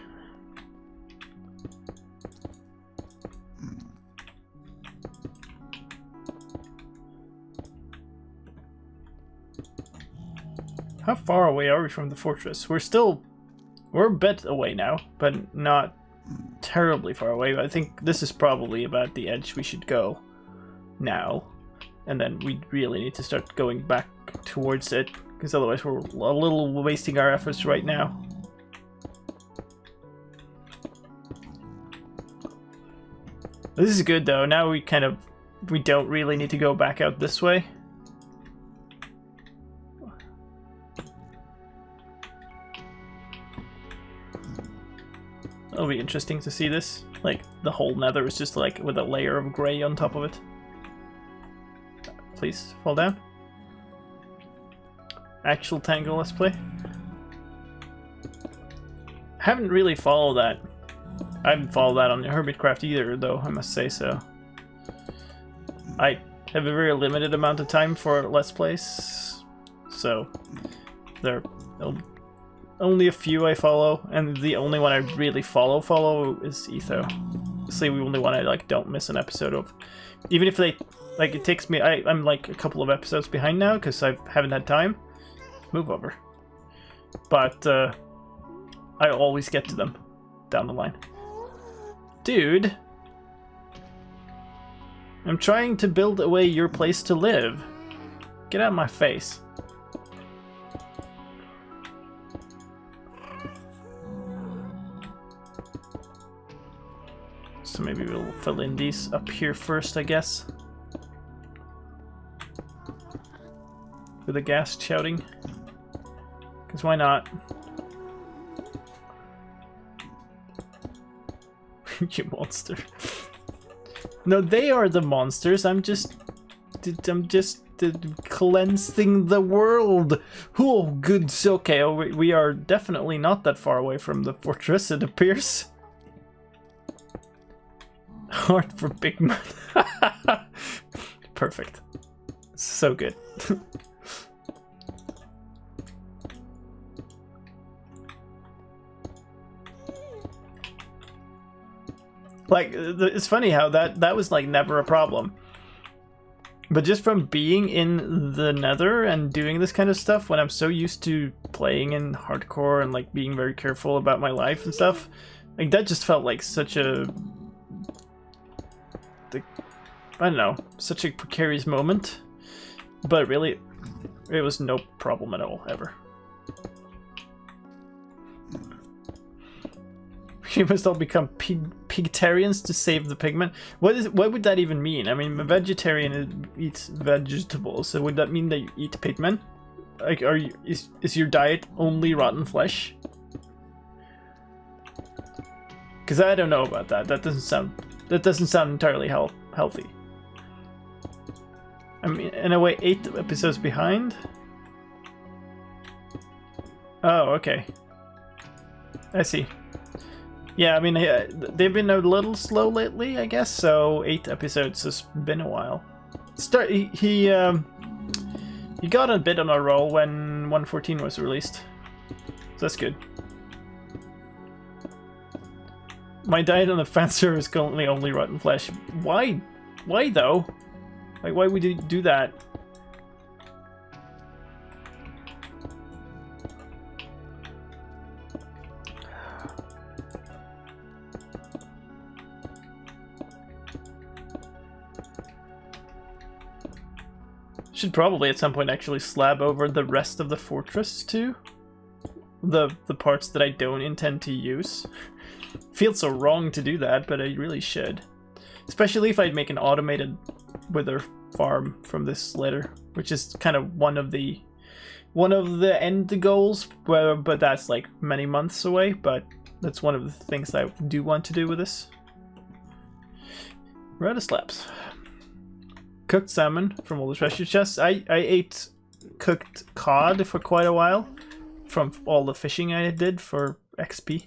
How far away are we from the fortress? We're a bit away now, but not terribly far away. I think this is probably about the edge we should go now. And then we really need to start going back towards it, because otherwise we're a little wasting our efforts right now. This is good though. Now we don't really need to go back out this way. It'll be interesting to see this. Like, the whole nether is just like with a layer of grey on top of it. Please, fall down. Actual Tangle Let's Play. Haven't really followed that. I haven't followed that on Hermitcraft either, though, I must say so. I have a very limited amount of time for Let's Plays, so there are only a few I follow, and the only one I really follow is Etho. It's the only one I like don't miss an episode of. Even if they, like, it takes me, I'm like a couple of episodes behind now because I haven't had time. Move over. But I always get to them down the line. Dude, I'm trying to build away your place to live. Get out of my face. So maybe we'll fill in these up here first, I guess. With the gas shouting. Because why not? You monster. No, they are the monsters. I'm just cleansing the world. Oh, good. Okay, we are definitely not that far away from the fortress, it appears. Heart for big man. Perfect. So good. Like, it's funny how that was like never a problem. But just from being in the nether and doing this kind of stuff, when I'm so used to playing in hardcore and like being very careful about my life and stuff, like that just felt like such a, I don't know, such a precarious moment. But really, it was no problem at all, ever. We must all become pigtarians to save the pigment. What would that even mean? I mean, a vegetarian eats vegetables, so would that mean that you eat pigmen? Like, is your diet only rotten flesh? Because I don't know about that. That doesn't sound entirely healthy. I mean, in a way, 8 episodes behind. Oh, okay. I see. Yeah, I mean, they've been a little slow lately, I guess. So 8 episodes has been a while. He got a bit on a roll when 1.14 was released, so that's good. My diet on the fan server is currently only rotten flesh. Why? Why though? Like, why would you do that? Should probably at some point actually slab over the rest of the fortress too. The parts that I don't intend to use. Feels so wrong to do that, but I really should. Especially if I'd make an automated wither farm from this later, which is kind of one of the end goals, but that's like many months away, but that's one of the things I do want to do with this. We're out of slabs. Cooked salmon from all the treasure chests. I ate cooked cod for quite a while from all the fishing I did for XP.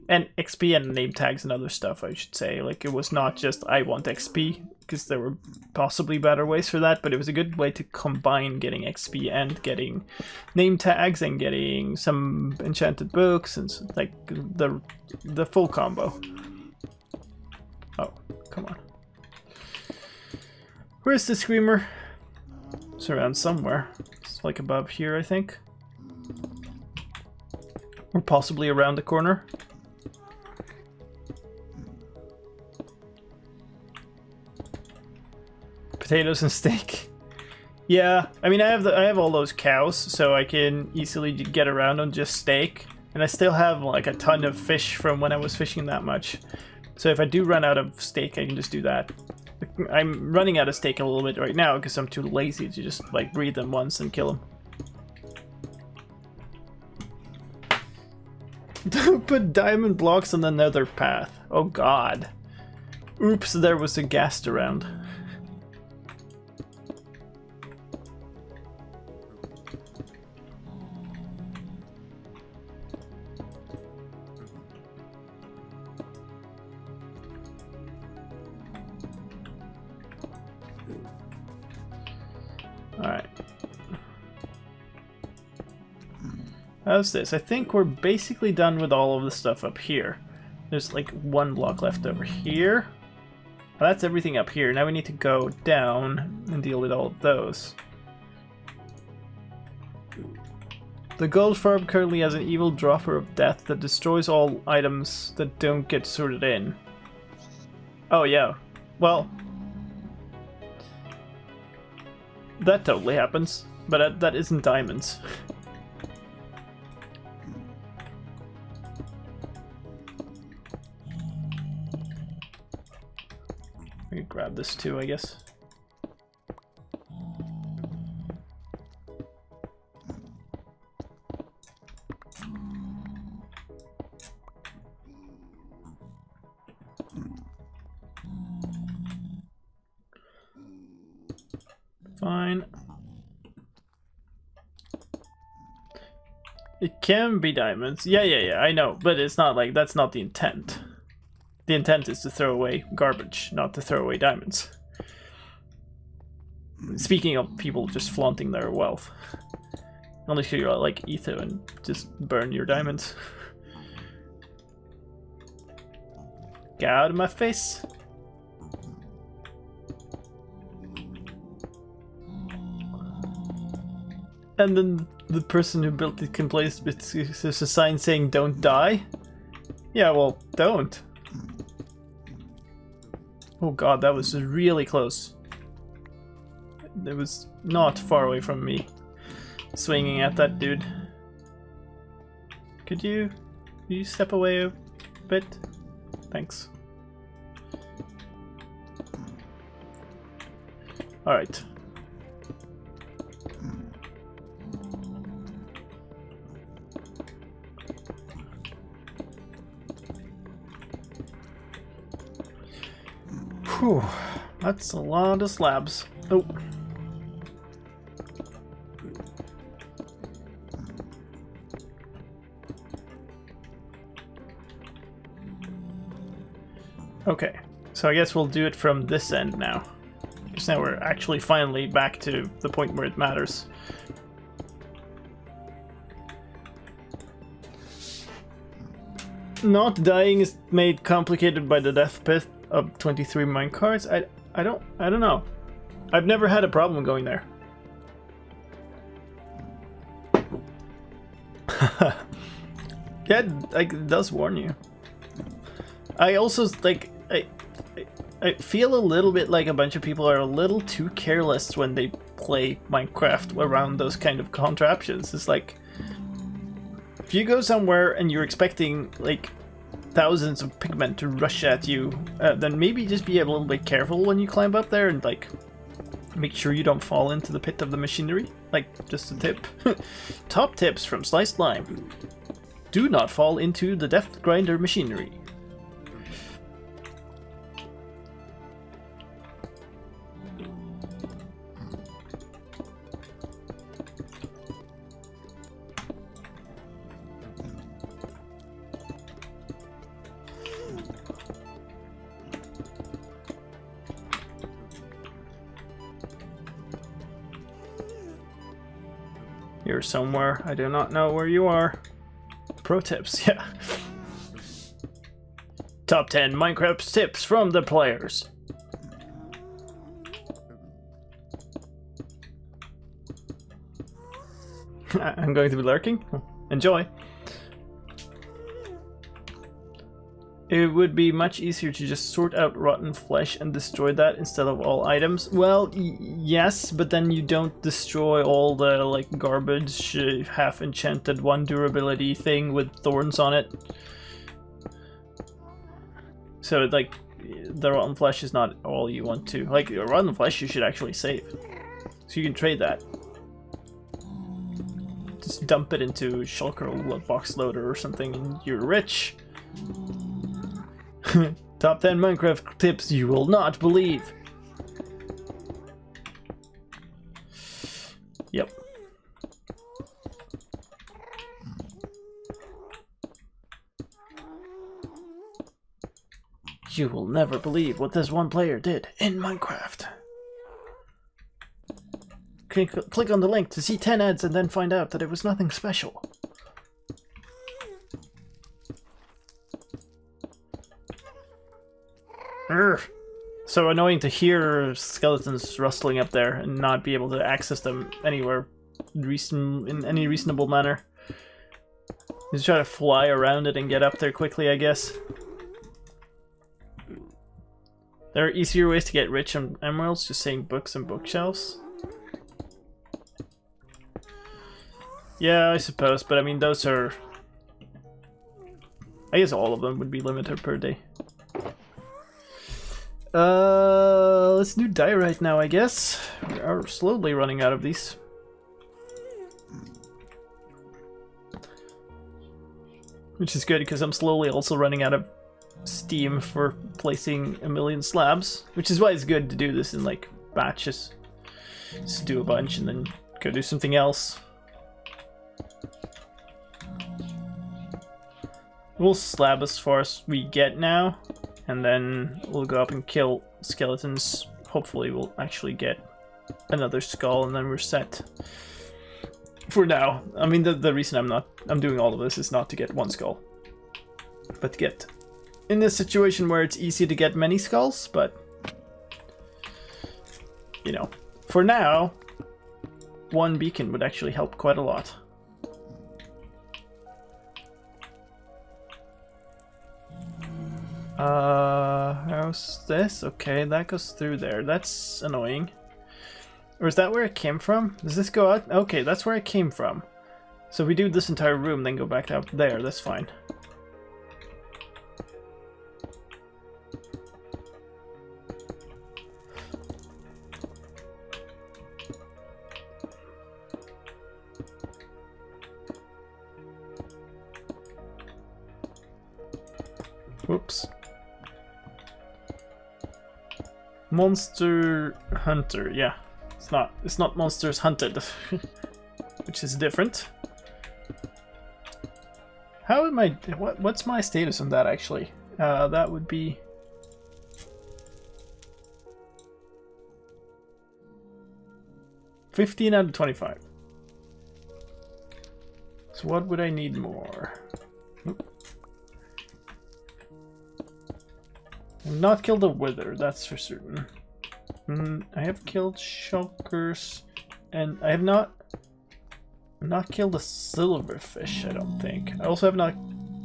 And XP and name tags and other stuff, I should say. Like, it was not just I want XP, because there were possibly better ways for that, but it was a good way to combine getting XP and getting name tags and getting some enchanted books and like the full combo. Oh, come on. Where's the screamer? It's around somewhere. It's like above here, I think. Or possibly around the corner. Potatoes and steak. Yeah, I mean I have all those cows, so I can easily get around on just steak, and I still have like a ton of fish from when I was fishing that much. So if I do run out of steak, I can just do that. I'm running out of steak a little bit right now because I'm too lazy to just like breed them once and kill them. Don't put diamond blocks on the nether path. Oh god. Oops, there was a ghast around. Alright. How's this? I think we're basically done with all of the stuff up here. There's like one block left over here. Well, that's everything up here. Now we need to go down and deal with all of those. The gold farm currently has an evil dropper of death that destroys all items that don't get sorted in. Oh yeah. Well, that totally happens, but that isn't diamonds. I could grab this too, I guess. Fine. It can be diamonds. Yeah, I know, but it's not like, that's not the intent. The intent is to throw away garbage, not to throw away diamonds. Speaking of people just flaunting their wealth. Unless you're like Etho and just burn your diamonds. Get out of my face. And then the person who built it can place there's a sign saying don't die. Yeah, well, don't. Oh god, that was really close. It was not far away from me swinging at that dude. Could you step away a bit? Thanks. Alright. Whew, that's a lot of slabs. Oh. Okay, so I guess we'll do it from this end now. Because now we're actually finally back to the point where it matters. Not dying is made complicated by the death pit of 23 minecarts. I don't know. I've never had a problem going there. Yeah, it does warn you. I also like I feel a little bit like a bunch of people are a little too careless when they play Minecraft around those kind of contraptions. It's like, if you go somewhere and you're expecting like thousands of pigmen to rush at you, then maybe just be a little bit careful when you climb up there and like make sure you don't fall into the pit of the machinery. Like, just a tip. Top tips from slicedlime. Do not fall into the depth grinder machinery. You're somewhere. I do not know where you are. Pro tips, yeah. Top 10 Minecraft tips from the players. I'm going to be lurking. Enjoy. It would be much easier to just sort out rotten flesh and destroy that instead of all items. Well, yes, but then you don't destroy all the like garbage, half enchanted one durability thing with thorns on it. So like, the rotten flesh is not all you want to. Like, rotten flesh you should actually save. So you can trade that. Just dump it into shulker or box loader or something and you're rich. Top 10 Minecraft tips you will not believe. Yep. You will never believe what this one player did in Minecraft. Click on the link to see 10 ads and then find out that it was nothing special. Urgh. So annoying to hear skeletons rustling up there and not be able to access them anywhere in any reasonable manner. Just try to fly around it and get up there quickly, I guess. There are easier ways to get rich on emeralds, just saying books and bookshelves. Yeah, I suppose, but I mean those are... I guess all of them would be limited per day. Let's do diorite now, I guess. We are slowly running out of these. Which is good, because I'm slowly also running out of steam for placing a million slabs. Which is why it's good to do this in, like, batches. Just do a bunch and then go do something else. We'll slab as far as we get now. And then we'll go up and kill skeletons. Hopefully we'll actually get another skull and then we're set. For now. I mean, the reason I'm doing all of this is not to get one skull. But to get in this situation where it's easy to get many skulls, but... You know, for now, one beacon would actually help quite a lot. How's this? Okay, that goes through there. That's annoying. Or is that where it came from? Does this go out? Okay, that's where it came from. So we do this entire room, then go back out there. That's fine. Whoops. Monster Hunter, yeah. It's not Monsters Hunted. Which is different. How am I... What's my status on that, actually? That would be... $15 out of 25. So what would I need more? Oop. I've not killed a wither, that's for certain. I have killed shulkers, and I have not killed a silverfish, I don't think. I also have not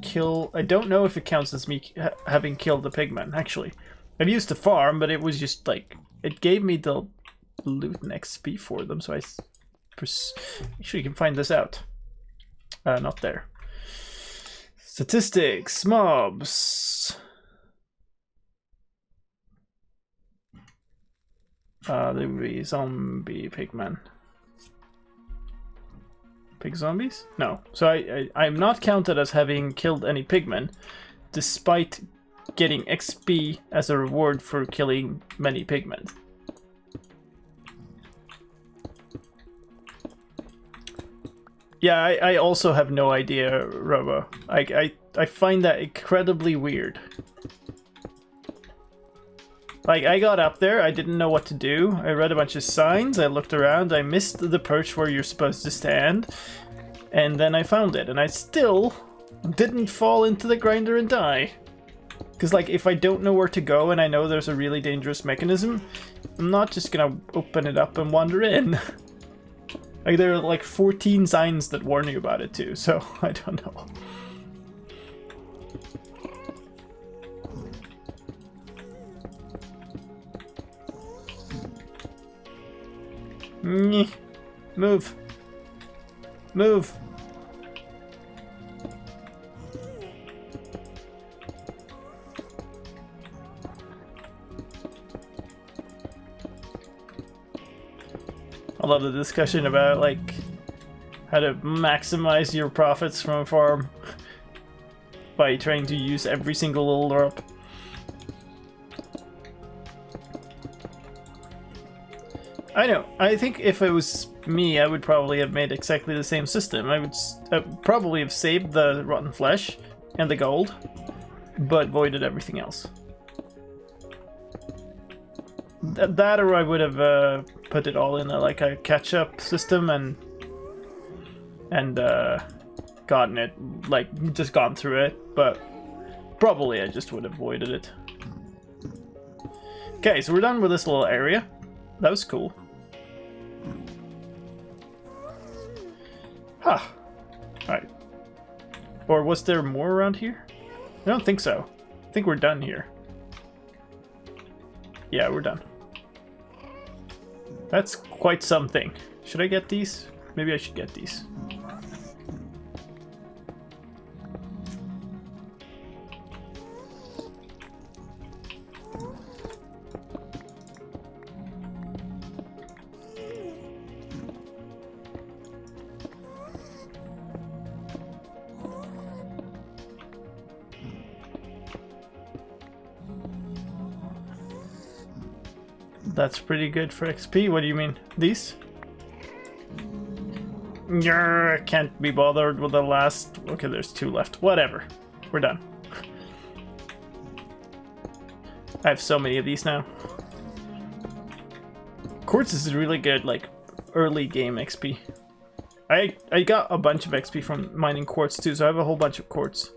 killed... I don't know if it counts as me having killed the pigman, actually. I've used the farm, but it was just like... It gave me the loot and XP for them, so actually can find this out. Not there. Statistics, mobs. There would be zombie pigmen. Pig zombies? No. So I'm not counted as having killed any pigmen, despite getting XP as a reward for killing many pigmen. Yeah, I also have no idea, Robo. I find that incredibly weird. Like, I got up there, I didn't know what to do. I read a bunch of signs, I looked around, I missed the perch where you're supposed to stand, and then I found it, and I still didn't fall into the grinder and die. Because, like, if I don't know where to go and I know there's a really dangerous mechanism, I'm not just gonna open it up and wander in. Like, there are like 14 signs that warn you about it too, so I don't know. Move. Move. I love the discussion about, like, how to maximize your profits from a farm by trying to use every single little drop. I know. I think if it was me, I would probably have made exactly the same system. I would probably have saved the rotten flesh and the gold, but voided everything else. That or I would have put it all in like a catch-up system and gotten it, like, just gone through it, but probably I just would have voided it. Okay, so we're done with this little area. That was cool. Huh. Alright. Or was there more around here? I don't think so. I think we're done here. Yeah, we're done. That's quite something. Should I get these? Maybe I should get these. That's pretty good for XP. What do you mean? These? Grr, can't be bothered with the last... Okay, there's 2 left. Whatever. We're done. I have so many of these now. Quartz is really good, like, early game XP. I got a bunch of XP from mining quartz too, so I have a whole bunch of quartz.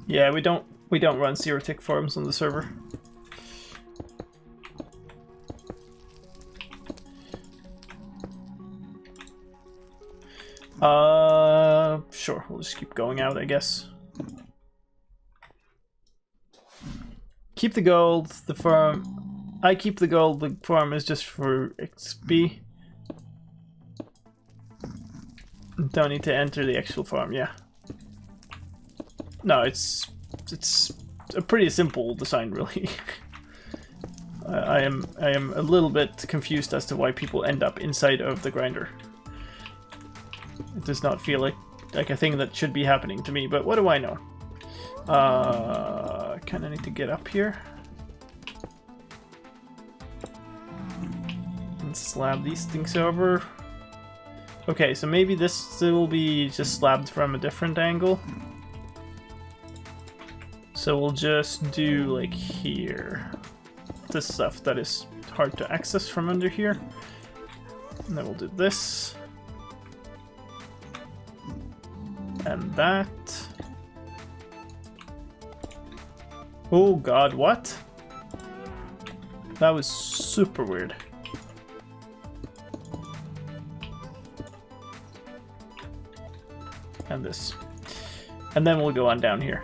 Yeah, we don't run zero tick farms on the server. Sure, we'll just keep going out, I guess. Keep the gold, the farm. I keep the gold, the farm is just for XP. Don't need to enter the actual farm, yeah. No, it's a pretty simple design, really. I am a little bit confused as to why people end up inside of the grinder. It does not feel like a thing that should be happening to me, but what do I know? Kind of need to get up here and slab these things over. Okay, so maybe this will be just slabbed from a different angle. So we'll just do, like, here. This stuff that is hard to access from under here. And then we'll do this. And that. Oh god, what? That was super weird. on this. And then we'll go on down here.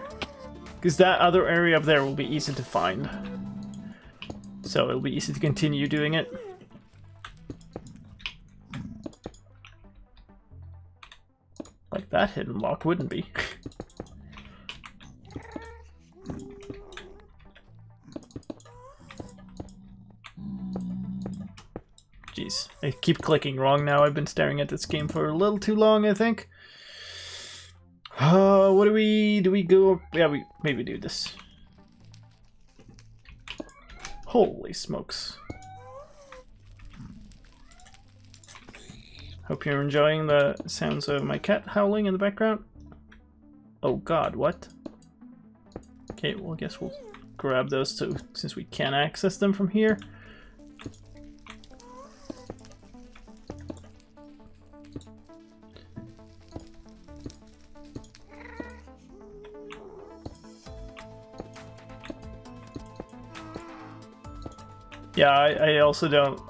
Because that other area up there will be easy to find. So it'll be easy to continue doing it. Like that hidden lock wouldn't be. Jeez, I keep clicking wrong now. I've been staring at this game for a little too long, I think. What do we go? Yeah, we maybe do this. Holy smokes. Hope you're enjoying the sounds of my cat howling in the background. Oh god, what? Okay, well I guess we'll grab those two since we can't access them from here. Yeah, I also don't...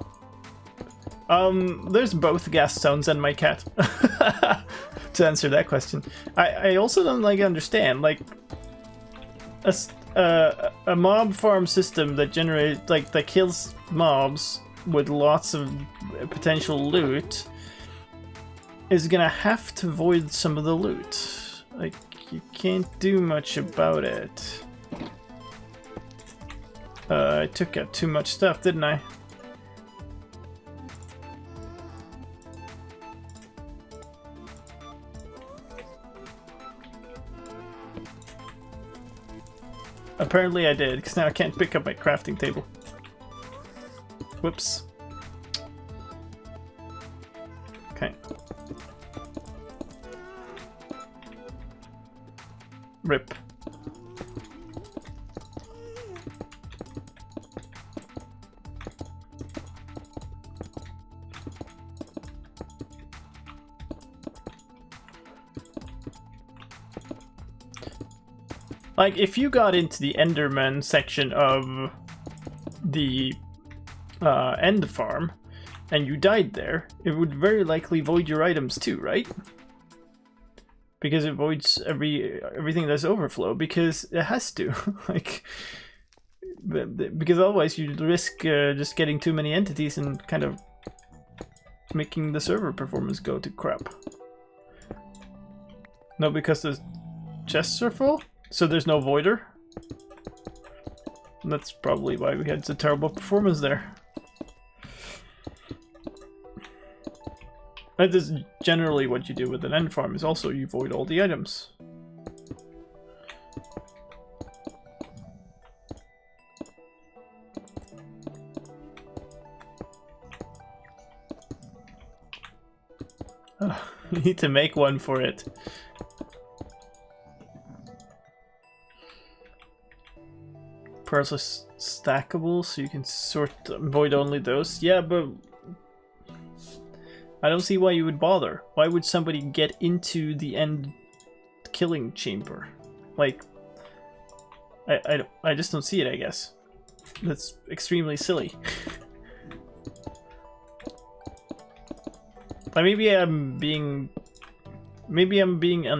there's both gas zones and my cat. To answer that question. I also don't, like, understand, like... A mob farm system that generates, like, that kills mobs with lots of potential loot is gonna have to void some of the loot. Like, you can't do much about it. I took out too much stuff, didn't I? Apparently I did, because now I can't pick up my crafting table. Whoops. Okay. Rip. Like, if you got into the Enderman section of the end farm, and you died there, it would very likely void your items too, right? Because it voids everything that's overflow, because it has to. Like, because otherwise you'd risk just getting too many entities and kind of making the server performance go to crap. No, because the chests are full? So there's no voider? That's probably why we had such terrible performance there. That is generally what you do with an end farm, is also you void all the items. Oh, you need to make one for it. Pearls are stackable, so you can void only those. Yeah, but I don't see why you would bother. Why would somebody get into the end killing chamber? Like, I just don't see it, I guess. That's extremely silly. Like, maybe I'm being a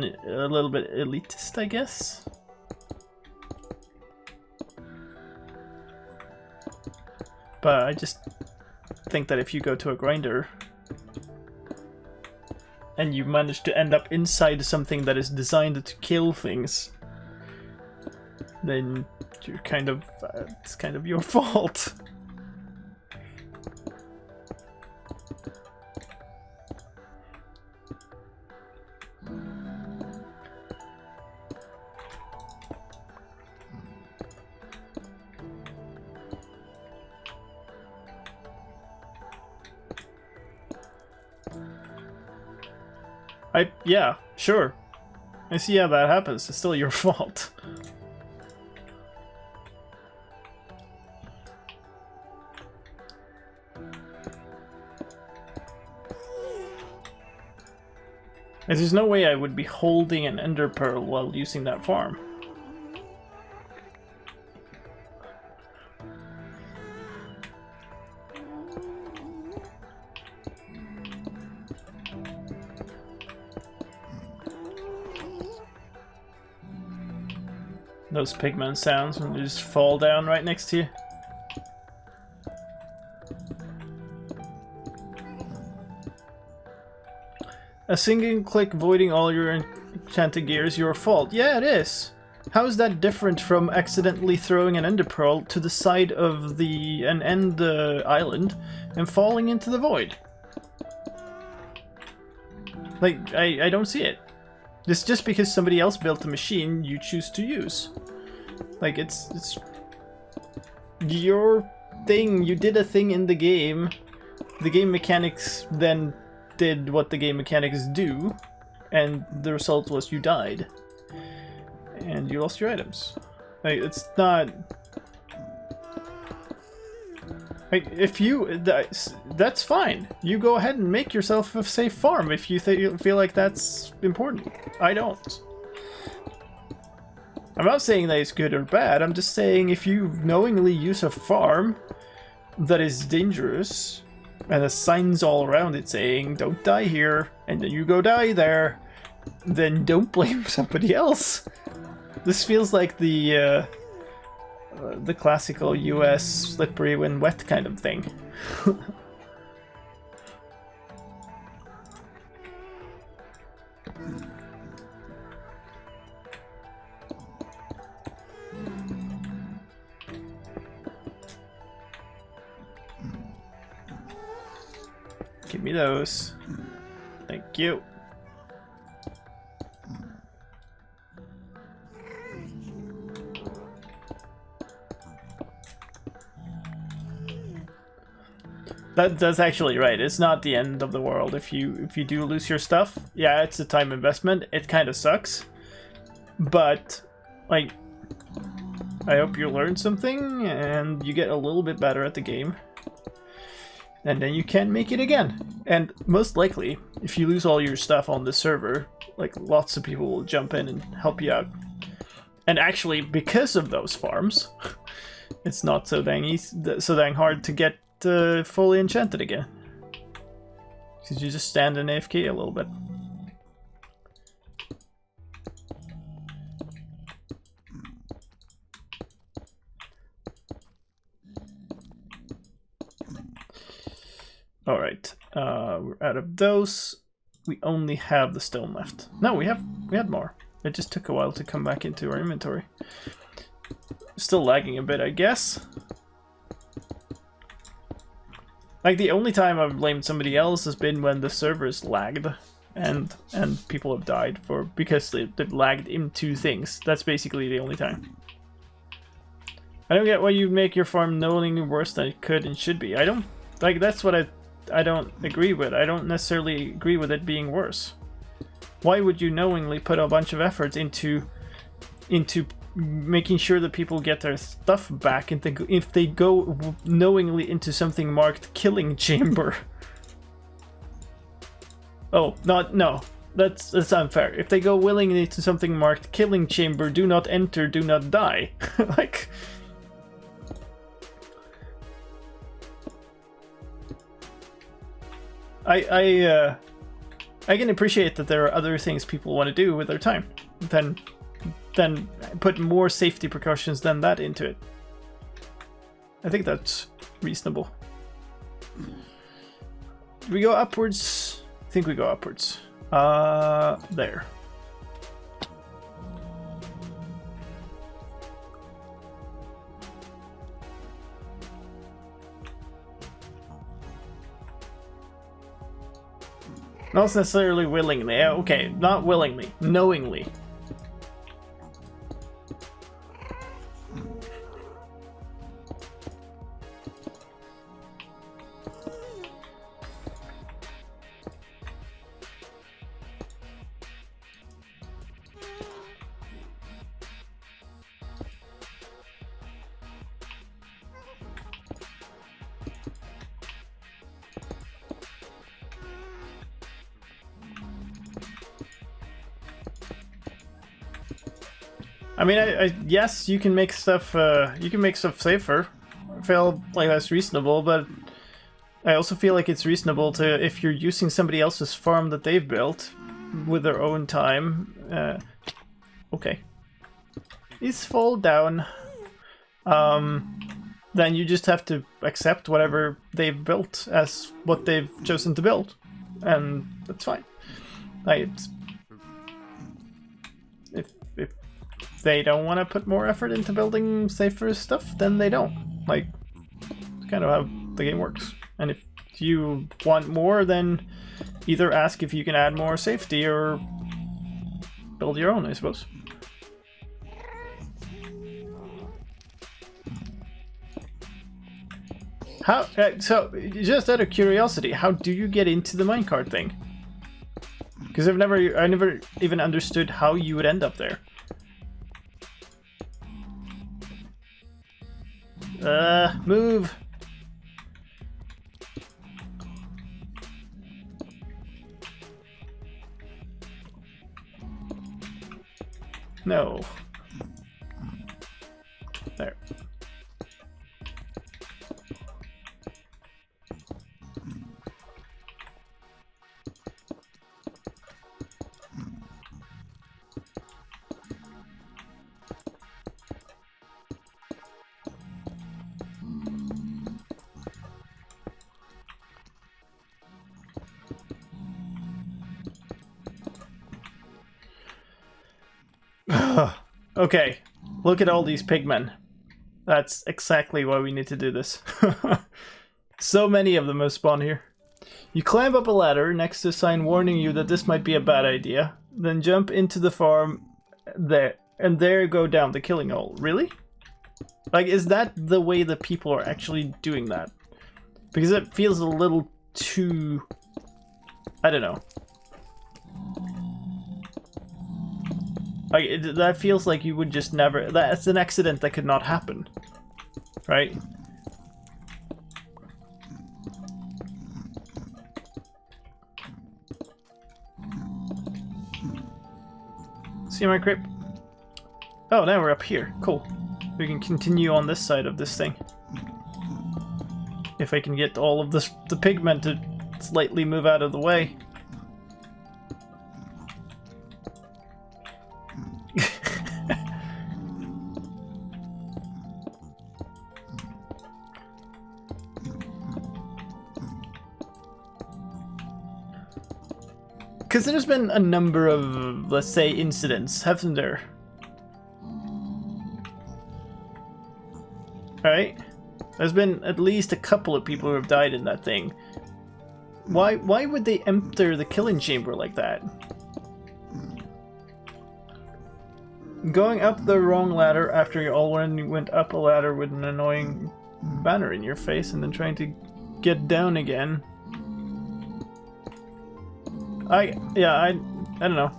little bit elitist, I guess. But I just think that if you go to a grinder and you manage to end up inside something that is designed to kill things, then you're kind of it's kind of your fault. Yeah, sure. I see how that happens. It's still your fault. There's no way I would be holding an ender pearl while using that farm. Those pigman sounds when they just fall down right next to you. A single click voiding all your enchanted gear is your fault. Yeah, it is. How is that different from accidentally throwing an ender pearl to the side of an end island and falling into the void? Like, I don't see it. It's just because somebody else built a machine you choose to use. Like, it's your thing. You did a thing in the game. The game mechanics then did what the game mechanics do, and the result was you died. And you lost your items. Like, it's not... Like, if you... That's fine. You go ahead and make yourself a safe farm if you feel like that's important. I don't. I'm not saying that it's good or bad. I'm just saying if you knowingly use a farm that is dangerous, and there's signs all around it saying, don't die here, and then you go die there, then don't blame somebody else. This feels like the classical US slippery when wet kind of thing. Give me those. Thank you. That's actually right. It's not the end of the world if you do lose your stuff. Yeah, it's a time investment. It kind of sucks. But, like, I hope you learn something and you get a little bit better at the game. And then you can make it again. And most likely, if you lose all your stuff on the server, like, lots of people will jump in and help you out. And actually, because of those farms, it's not so dang easy, so dang hard to get fully enchanted again. Because you just stand in AFK a little bit. Alright, we're out of those. We only have the stone left. No, we had more. It just took a while to come back into our inventory. Still lagging a bit, I guess. Like, the only time I've blamed somebody else has been when the servers lagged and people have died because they've lagged into things. That's basically the only time. I don't get why you make your farm knowingly worse than it could and should be. I don't, like, that's what I don't agree with. I don't necessarily agree with it being worse. Why would you knowingly put a bunch of effort into making sure that people get their stuff back if they go knowingly into something marked killing chamber? Oh, no. That's unfair. If they go willingly into something marked killing chamber, do not enter, do not die. Like... I can appreciate that there are other things people want to do with their time. Then put more safety precautions than that into it. I think that's reasonable. Do we go upwards? I think we go upwards. There. Not necessarily willingly. Okay, not willingly. Knowingly. I mean, yes, you can make stuff. You can make stuff safer. I feel like that's reasonable, but I also feel like it's reasonable to, if you're using somebody else's farm that they've built with their own time. Okay. these fall down, then you just have to accept whatever they've built as what they've chosen to build, and that's fine. Like, if they don't want to put more effort into building safer stuff, then they don't. Like, it's kind of how the game works. And if you want more, then either ask if you can add more safety or build your own, I suppose. How? So, just out of curiosity, how do you get into the minecart thing? Because I never even understood how you would end up there. Move. No. There. Okay, look at all these pigmen. That's exactly why we need to do this. So many of them have spawned here. You climb up a ladder next to a sign warning you that this might be a bad idea. Then jump into the farm there, and there go down the killing hole. Really? Like, is that the way the people are actually doing that? Because it feels a little too... I don't know. Like, that feels like you would just never... That's an accident that could not happen. Right? See my creep? Oh, now we're up here. Cool. We can continue on this side of this thing. If I can get all of the pigmen to slightly move out of the way. Because there's been a number of, let's say, incidents, haven't there? Right? There's been at least a couple of people who have died in that thing. Why would they enter the killing chamber like that? Going up the wrong ladder after you already went up a ladder with an annoying banner in your face and then trying to get down again. I don't know.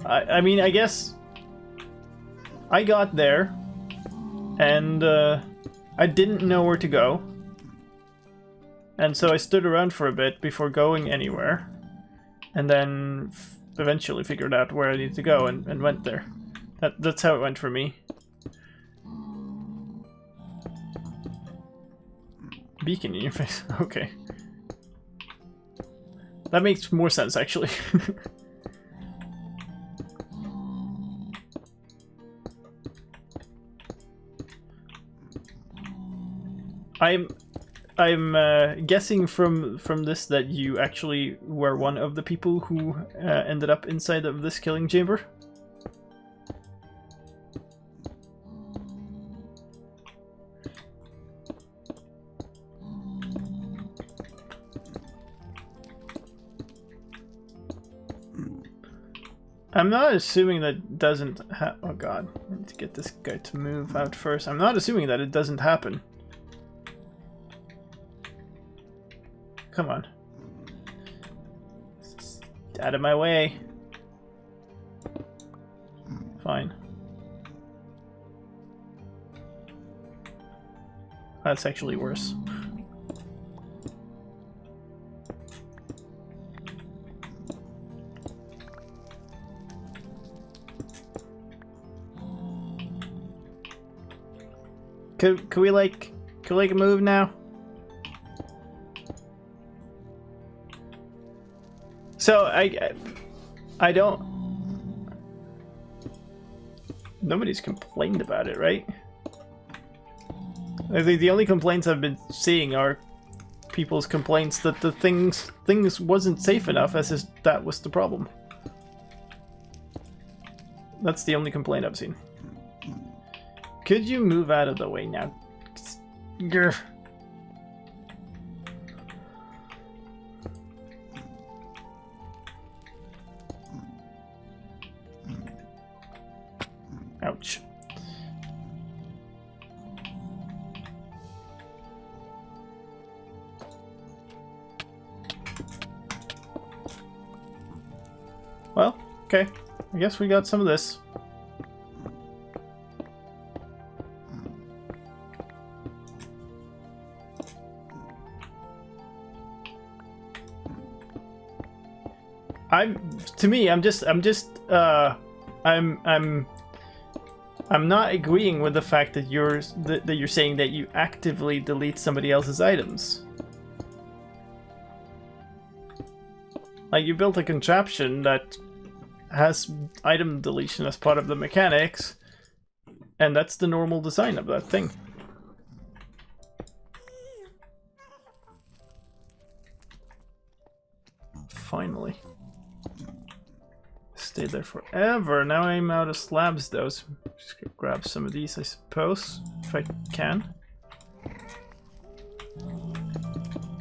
I mean, I guess I got there and I didn't know where to go, and so I stood around for a bit before going anywhere, and then eventually figured out where I needed to go and went there. That's how it went for me. Beacon in your face. Okay. That makes more sense, actually. I'm guessing from this that you actually were one of the people who ended up inside of this killing chamber. I'm not assuming that doesn't oh god, I need to get this guy to move out first. I'm not assuming that it doesn't happen. Come on. Out of my way. Fine. That's actually worse. Can we like move now? So I don't Nobody's complained about it, right? I think the only complaints I've been seeing are people's complaints that the things wasn't safe enough, as if that was the problem. That's the only complaint I've seen. Could you move out of the way now? Grr. Ouch. Well, okay. I guess we got some of this. I'm not agreeing with the fact that you're saying that you actively delete somebody else's items. Like, you built a contraption that has item deletion as part of the mechanics, and that's the normal design of that thing. Finally. Stayed there forever. Now I'm out of slabs though, so just gonna grab some of these, I suppose, if I can.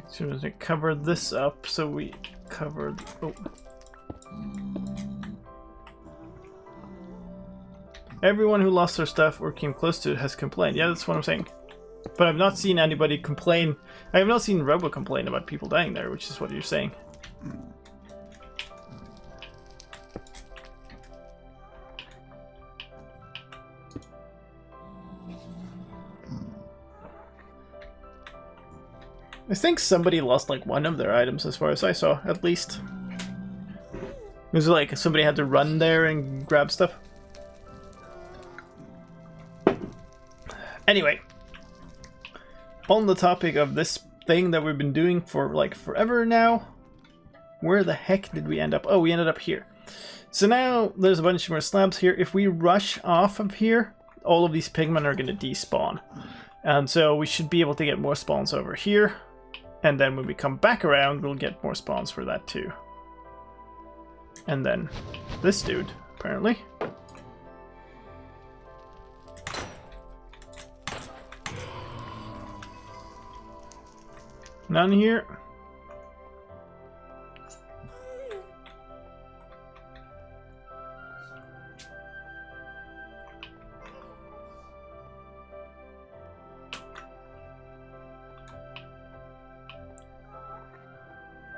So I'm gonna cover this up so we covered. Oh. Everyone who lost their stuff or came close to it has complained. Yeah, that's what I'm saying. But I've not seen anybody complain. I have not seen Robo complain about people dying there, which is what you're saying. I think somebody lost like one of their items as far as I saw, at least. It was like somebody had to run there and grab stuff. Anyway, on the topic of this thing that we've been doing for like forever now, where the heck did we end up? Oh, we ended up here. So now there's a bunch more slabs here. If we rush off of here, all of these pigmen are going to despawn. And so we should be able to get more spawns over here. And then when we come back around, we'll get more spawns for that too. And then this dude, apparently. None here.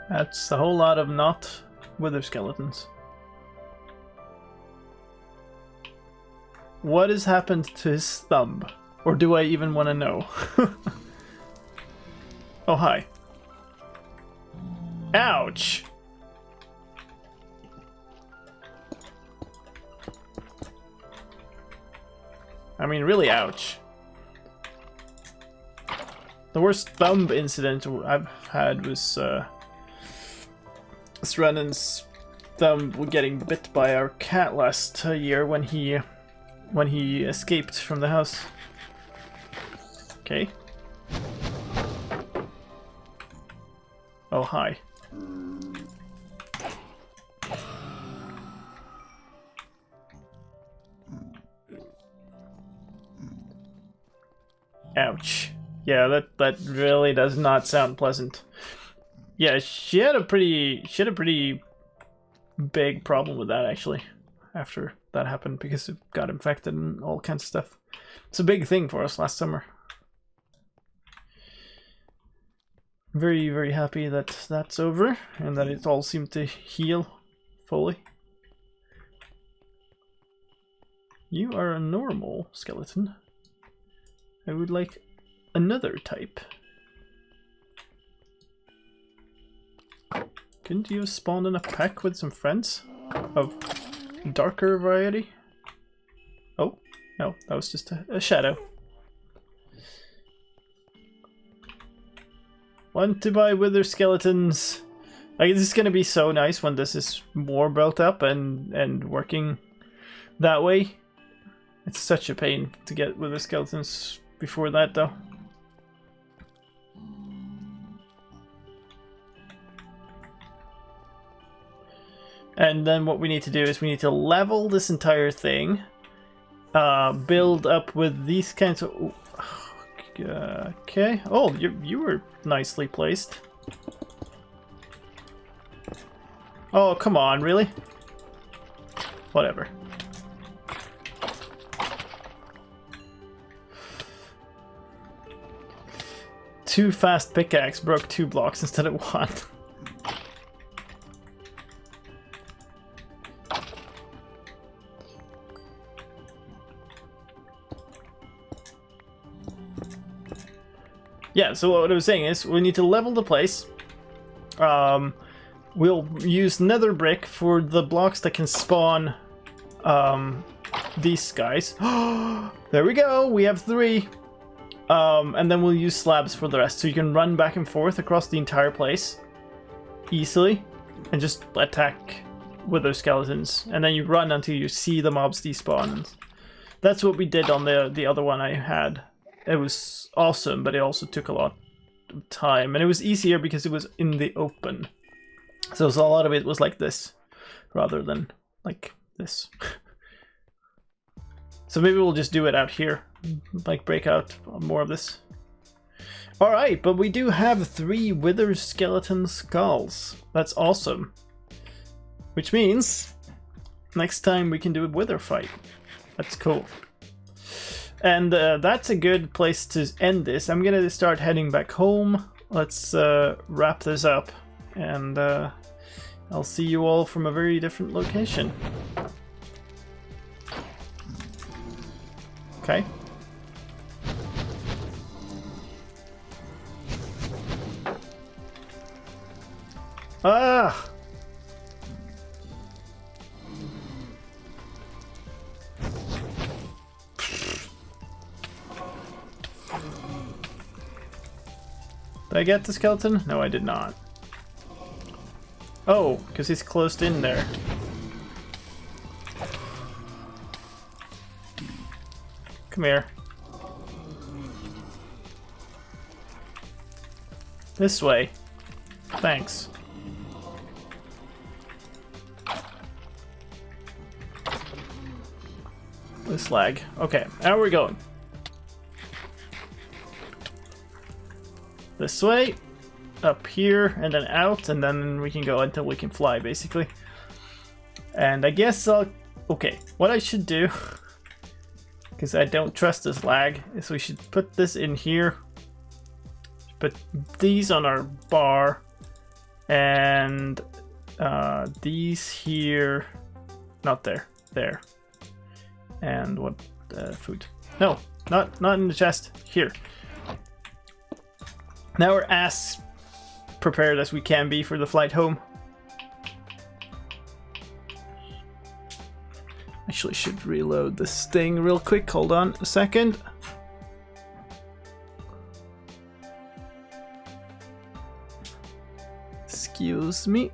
That's a whole lot of not wither skeletons. What has happened to his thumb? Or do I even want to know? Oh, hi. Ouch! I mean, really ouch. The worst thumb incident I've had was Srennan's thumb getting bit by our cat last year when he escaped from the house. Okay. Oh, hi. Ouch. Yeah, that really does not sound pleasant. Yeah, she had a pretty big problem with that actually after that happened, because it got infected and all kinds of stuff. It's a big thing for us last summer. Very, very happy that that's over and that it all seemed to heal fully. You are a normal skeleton. I would like another type. Couldn't you have spawned in a pack with some friends of darker variety? Oh, no, that was just a shadow. Want to buy wither skeletons. Like, this is gonna be so nice when this is more built up and working that way. It's such a pain to get with the skeletons before that, though. And then what we need to do is we need to level this entire thing. Build up with these kinds of... Okay. Oh, you were nicely placed. Oh, come on, really? Whatever. Too fast pickaxe broke 2 blocks instead of 1. Yeah, so what I was saying is we need to level the place. We'll use nether brick for the blocks that can spawn these guys. There we go, we have 3. And then we'll use slabs for the rest, so you can run back and forth across the entire place easily and just attack with those skeletons. And then you run until you see the mobs despawn. That's what we did on the other one I had. It was awesome, but it also took a lot of time. And it was easier because it was in the open. So a lot of it was like this, rather than like this. So maybe we'll just do it out here. Like break out more of this. Alright, but we do have 3 wither skeleton skulls. That's awesome. Which means next time we can do a wither fight. That's cool. And that's a good place to end this. I'm gonna start heading back home. Let's wrap this up, and I'll see you all from a very different location. Okay. Ah! Did I get the skeleton? No, I did not. Oh, because he's closed in there. Come here. This way. Thanks. This lag. Okay, now we're going. This way, up here, and then out, and then we can go until we can fly, basically. And I guess I'll... Okay, what I should do, because I don't trust this lag, is we should put this in here. Put these on our bar, and these here... Not there. There. And what... food. No, not in the chest. Here. Now we're as prepared as we can be for the flight home. Actually should reload this thing real quick. Hold on a second. Excuse me.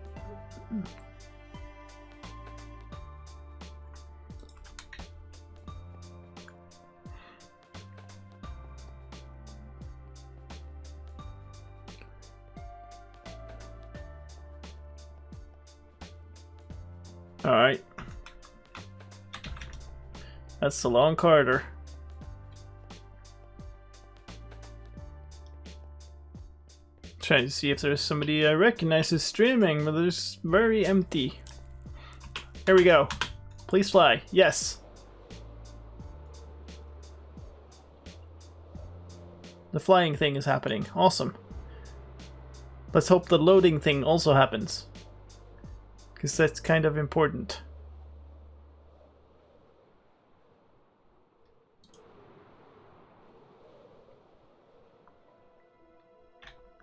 Alright. That's the long corridor. Trying to see if there's somebody I recognize who's streaming, but it's very empty. Here we go. Please fly. Yes. The flying thing is happening. Awesome. Let's hope the loading thing also happens, because that's kind of important.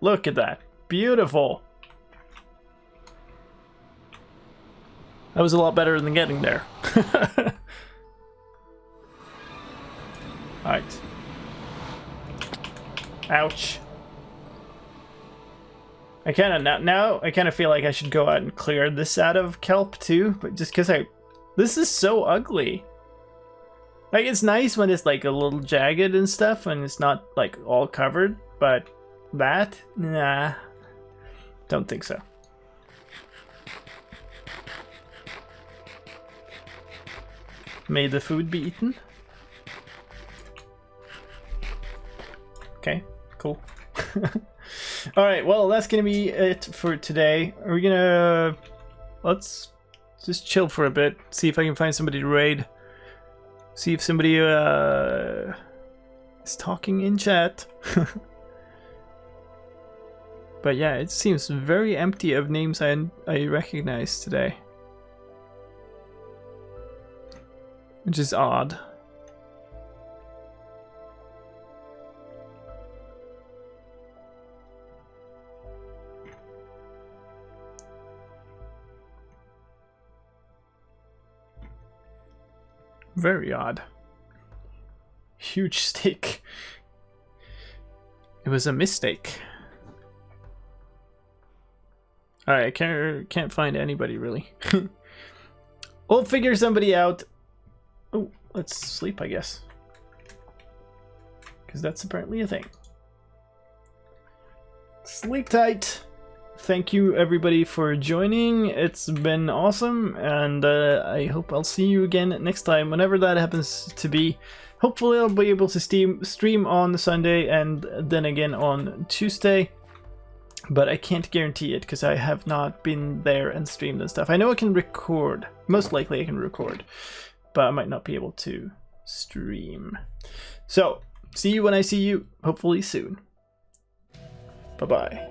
Look at that. Beautiful. That was a lot better than getting there. Alright. Ouch. I kind of now I kind of feel like I should go out and clear this out of kelp too, but just because this is so ugly. Like, it's nice when it's like a little jagged and stuff and it's not like all covered, but that, nah, don't think so. May the food be eaten. Okay, cool. Alright, well, that's gonna be it for today. We're gonna... let's just chill for a bit, see if I can find somebody to raid. See if somebody is talking in chat. But yeah, it seems very empty of names I recognize today. Which is odd. Very odd. Huge stick. It was a mistake. Alright, I can't find anybody really. We'll figure somebody out. Oh, let's sleep, I guess. Because that's apparently a thing. Sleep tight. Thank you everybody for joining. It's been awesome, and I hope I'll see you again next time, whenever that happens to be. Hopefully I'll be able to stream on Sunday and then again on Tuesday. But I can't guarantee it because I have not been there and streamed and stuff. I know I can record. Most likely I can record. But I might not be able to stream. So, see you when I see you, hopefully soon. Bye-bye.